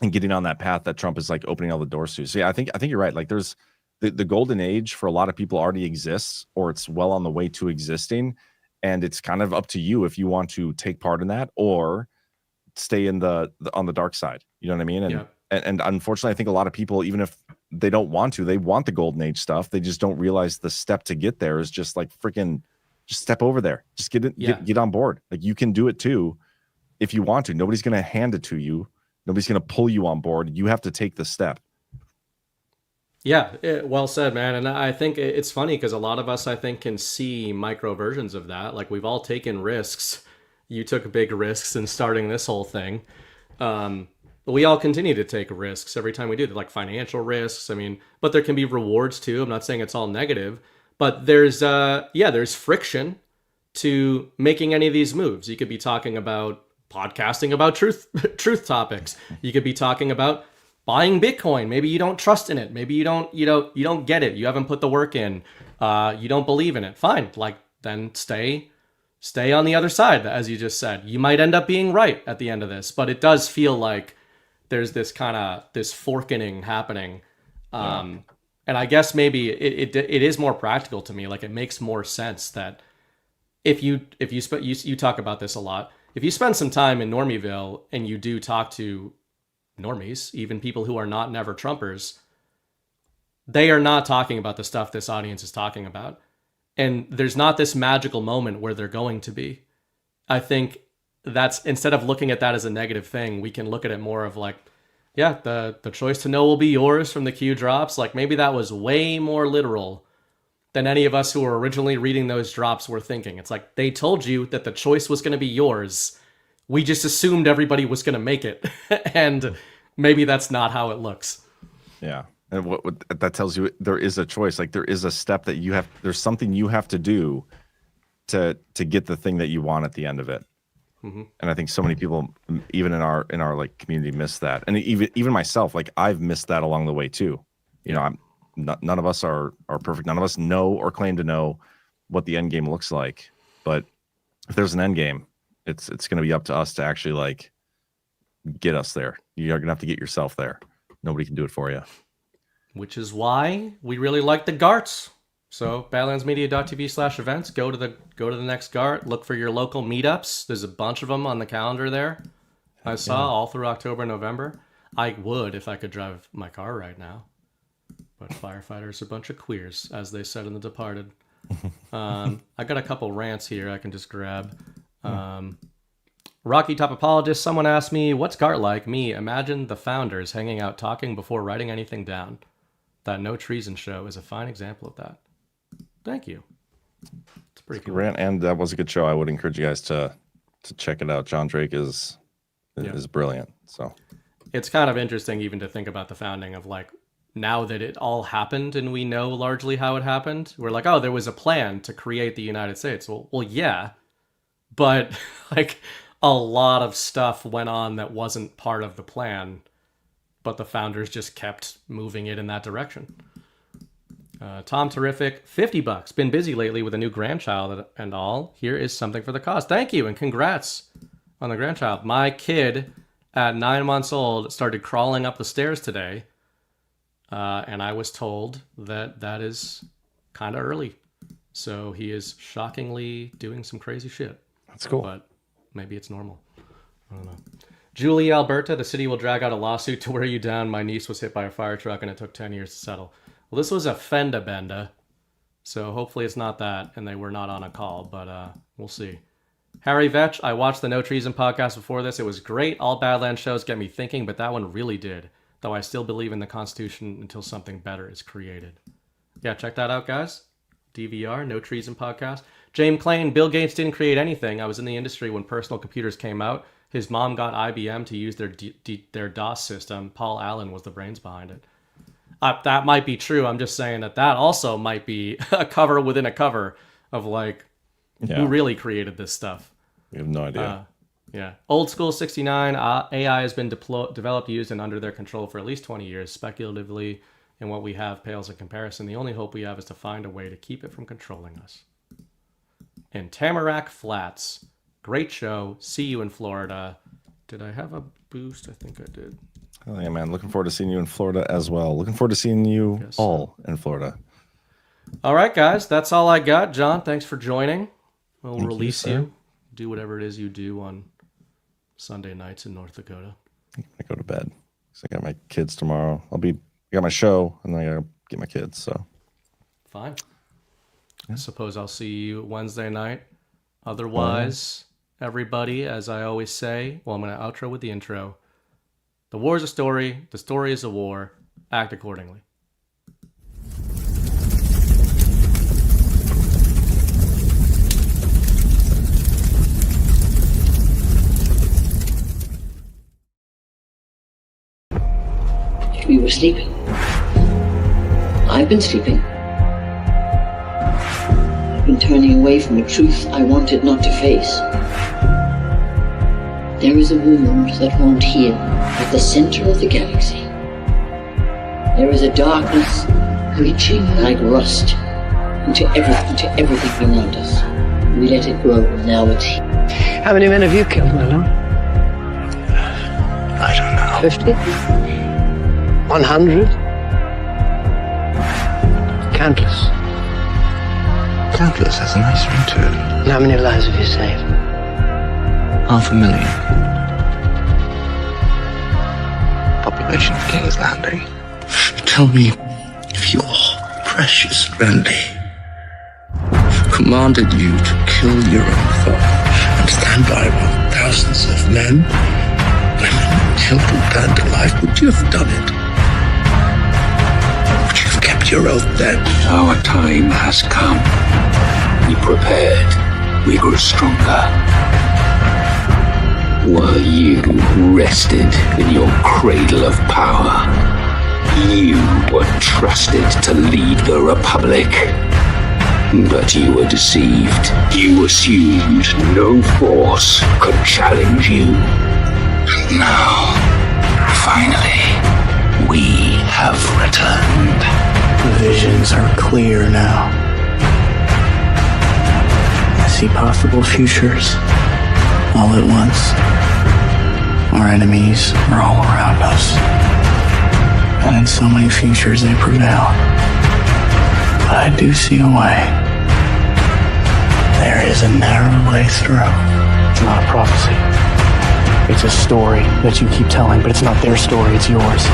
and getting on that path that Trump is like opening all the doors to. So yeah, I think you're right. Like, there's the golden age for a lot of people already exists, or it's well on the way to existing. And it's kind of up to you if you want to take part in that or stay in the on the dark side. You know what I mean? And unfortunately, I think a lot of people, even if they don't want to, they want the golden age stuff. They just don't realize the step to get there is just like freaking just step over there. Just get on board. Like, you can do it too if you want to. Nobody's going to hand it to you. Nobody's going to pull you on board. You have to take the step. Yeah, well said, man. And I think it's funny because a lot of us, I think, can see micro versions of that. Like, we've all taken risks. You took big risks in starting this whole thing. We all continue to take risks every time we do, like financial risks. I mean, but there can be rewards too. I'm not saying it's all negative, but there's friction to making any of these moves. You could be talking about podcasting about truth topics. You could be talking about buying Bitcoin. Maybe you don't trust in it. Maybe you don't get it. You haven't put the work in. You don't believe in it. Fine. Like, then stay on the other side, as you just said. You might end up being right at the end of this, but it does feel like there's this kind of this forking happening. And I guess maybe it is more practical to me. Like, it makes more sense that if you talk about this a lot, if you spend some time in Normieville and you do talk to normies, even people who are not never Trumpers, they are not talking about the stuff this audience is talking about. And there's not this magical moment where they're going to be. I think that's, instead of looking at that as a negative thing, we can look at it more of like, yeah, the choice to know will be yours from the Q drops. Like, maybe that was way more literal than any of us who were originally reading those drops were thinking. It's like, they told you that the choice was going to be yours. We just assumed everybody was going to make it. And maybe that's not how it looks. Yeah. And what that tells you, there is a choice. Like, there is a step that there's something you have to do to get the thing that you want at the end of it. Mm-hmm. And I think so many people, even in our like community, miss that. And even myself, like, I've missed that along the way too. You know, none of us are perfect. None of us know or claim to know what the end game looks like. But if there's an end game, it's going to be up to us to actually like get us there. You're going to have to get yourself there. Nobody can do it for you. Which is why we really like the GARTs. So badlandsmedia.tv/events. Go to the next GART. Look for your local meetups. There's a bunch of them on the calendar there. I saw all through October and November. I would if I could drive my car right now. But firefighters are a bunch of queers, as they said in The Departed. I got a couple rants here I can just grab. Rocky Topologist, someone asked me, what's GART like? Me, imagine the founders hanging out talking before writing anything down. That No Treason show is a fine example of that. Thank you. It's pretty cool. Rant, and that was a good show. I would encourage you guys to check it out. John Drake is brilliant. So it's kind of interesting even to think about the founding of, like, now that it all happened and we know largely how it happened, we're like, oh, there was a plan to create the United States. Well, yeah, but like a lot of stuff went on that wasn't part of the plan, but the founders just kept moving it in that direction. Tom Terrific, $50. Been busy lately with a new grandchild and all. Here is something for the cause. Thank you and congrats on the grandchild. My kid at 9 months old started crawling up the stairs today. And I was told that is kind of early. So he is shockingly doing some crazy shit. That's cool. But maybe it's normal. I don't know. Julie, Alberta, the city will drag out a lawsuit to wear you down. My niece was hit by a fire truck and it took 10 years to settle. Well, this was a fenda benda. So hopefully it's not that and they were not on a call, but we'll see. Harry Vetch, I watched the No Treason podcast before this. It was great. All Badlands shows get me thinking, but that one really did. Though I still believe in the Constitution until something better is created. Yeah, check that out, guys. DVR, No Treason podcast. James Clayton, Bill Gates didn't create anything. I was in the industry when personal computers came out. His mom got IBM to use their DOS system. Paul Allen was the brains behind it. That might be true. I'm just saying that also might be a cover within a cover of like who really created this stuff. We have no idea. Yeah. Old School 69, AI has been developed, used, and under their control for at least 20 years. Speculatively, and what we have pales in comparison. The only hope we have is to find a way to keep it from controlling us. And Tamarack Flats. Great show. See you in Florida. Did I have a boost? I think I did. Oh yeah, man. Looking forward to seeing you in Florida as well. Looking forward to seeing you all in Florida. All right, guys. That's all I got. John, thanks for joining. We'll Thank release you. you. Do whatever it is you do on Sunday nights in North Dakota. I go to bed. So I got my kids tomorrow. I got my show, and then I gotta get my kids. So fine. I suppose I'll see you Wednesday night. Otherwise, everybody, as I always say, well, I'm going to outro with the intro. The war is a story. The story is a war. Act accordingly. We were sleeping. I've been sleeping. I've been turning away from a truth I wanted not to face. There is a wound that won't heal at the center of the galaxy. There is a darkness reaching like rust into everything around us. We let it grow, and now it's here. How many men have you killed, my lord? I don't know. 50? 100? Countless. Countless has a nice ring to it. And how many lives have you saved? 500,000. Population of King's Landing. Tell me if your precious Randy commanded you to kill your own father and stand by while thousands of men, women, children burned alive, would you have done it? Would you have kept your oath then? Our time has come. We prepared. We grew stronger. Were you rested in your cradle of power? You were trusted to lead the Republic. But you were deceived. You assumed no force could challenge you. And now, finally, we have returned. The visions are clear now. I see possible futures all at once. Our enemies are all around us. And in so many futures they prevail. But I do see a way. There is a narrow way through. It's not a prophecy. It's a story that you keep telling, but it's not their story, it's yours.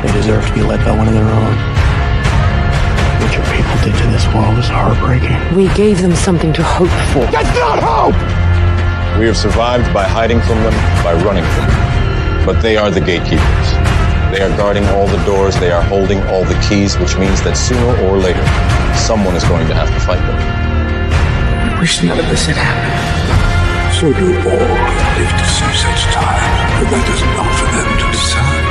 They deserve to be led by one of their own. What your people did to this world is heartbreaking. We gave them something to hope for. That's not hope! We have survived by hiding from them, by running from them. But they are the gatekeepers. They are guarding all the doors, they are holding all the keys, which means that sooner or later, someone is going to have to fight them. I wish none of this had happened. So do all who live to see such time, but that is not for them to decide.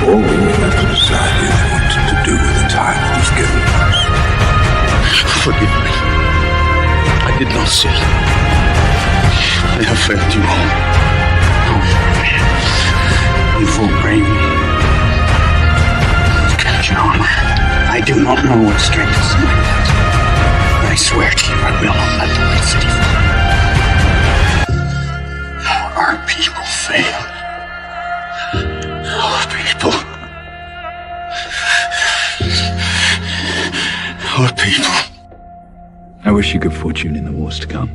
All we have to decide is what to do with the time that is given us. Forgive me. I did not see. I have failed you all. You will bring me. Jon, I do not know what strength is in my net. I swear to you, I will not let the light city fall. Our people fail. Our people. Our people. I wish you good fortune in the wars to come.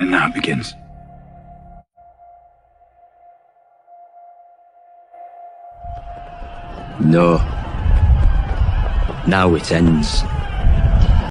And now it begins. No. Now it ends.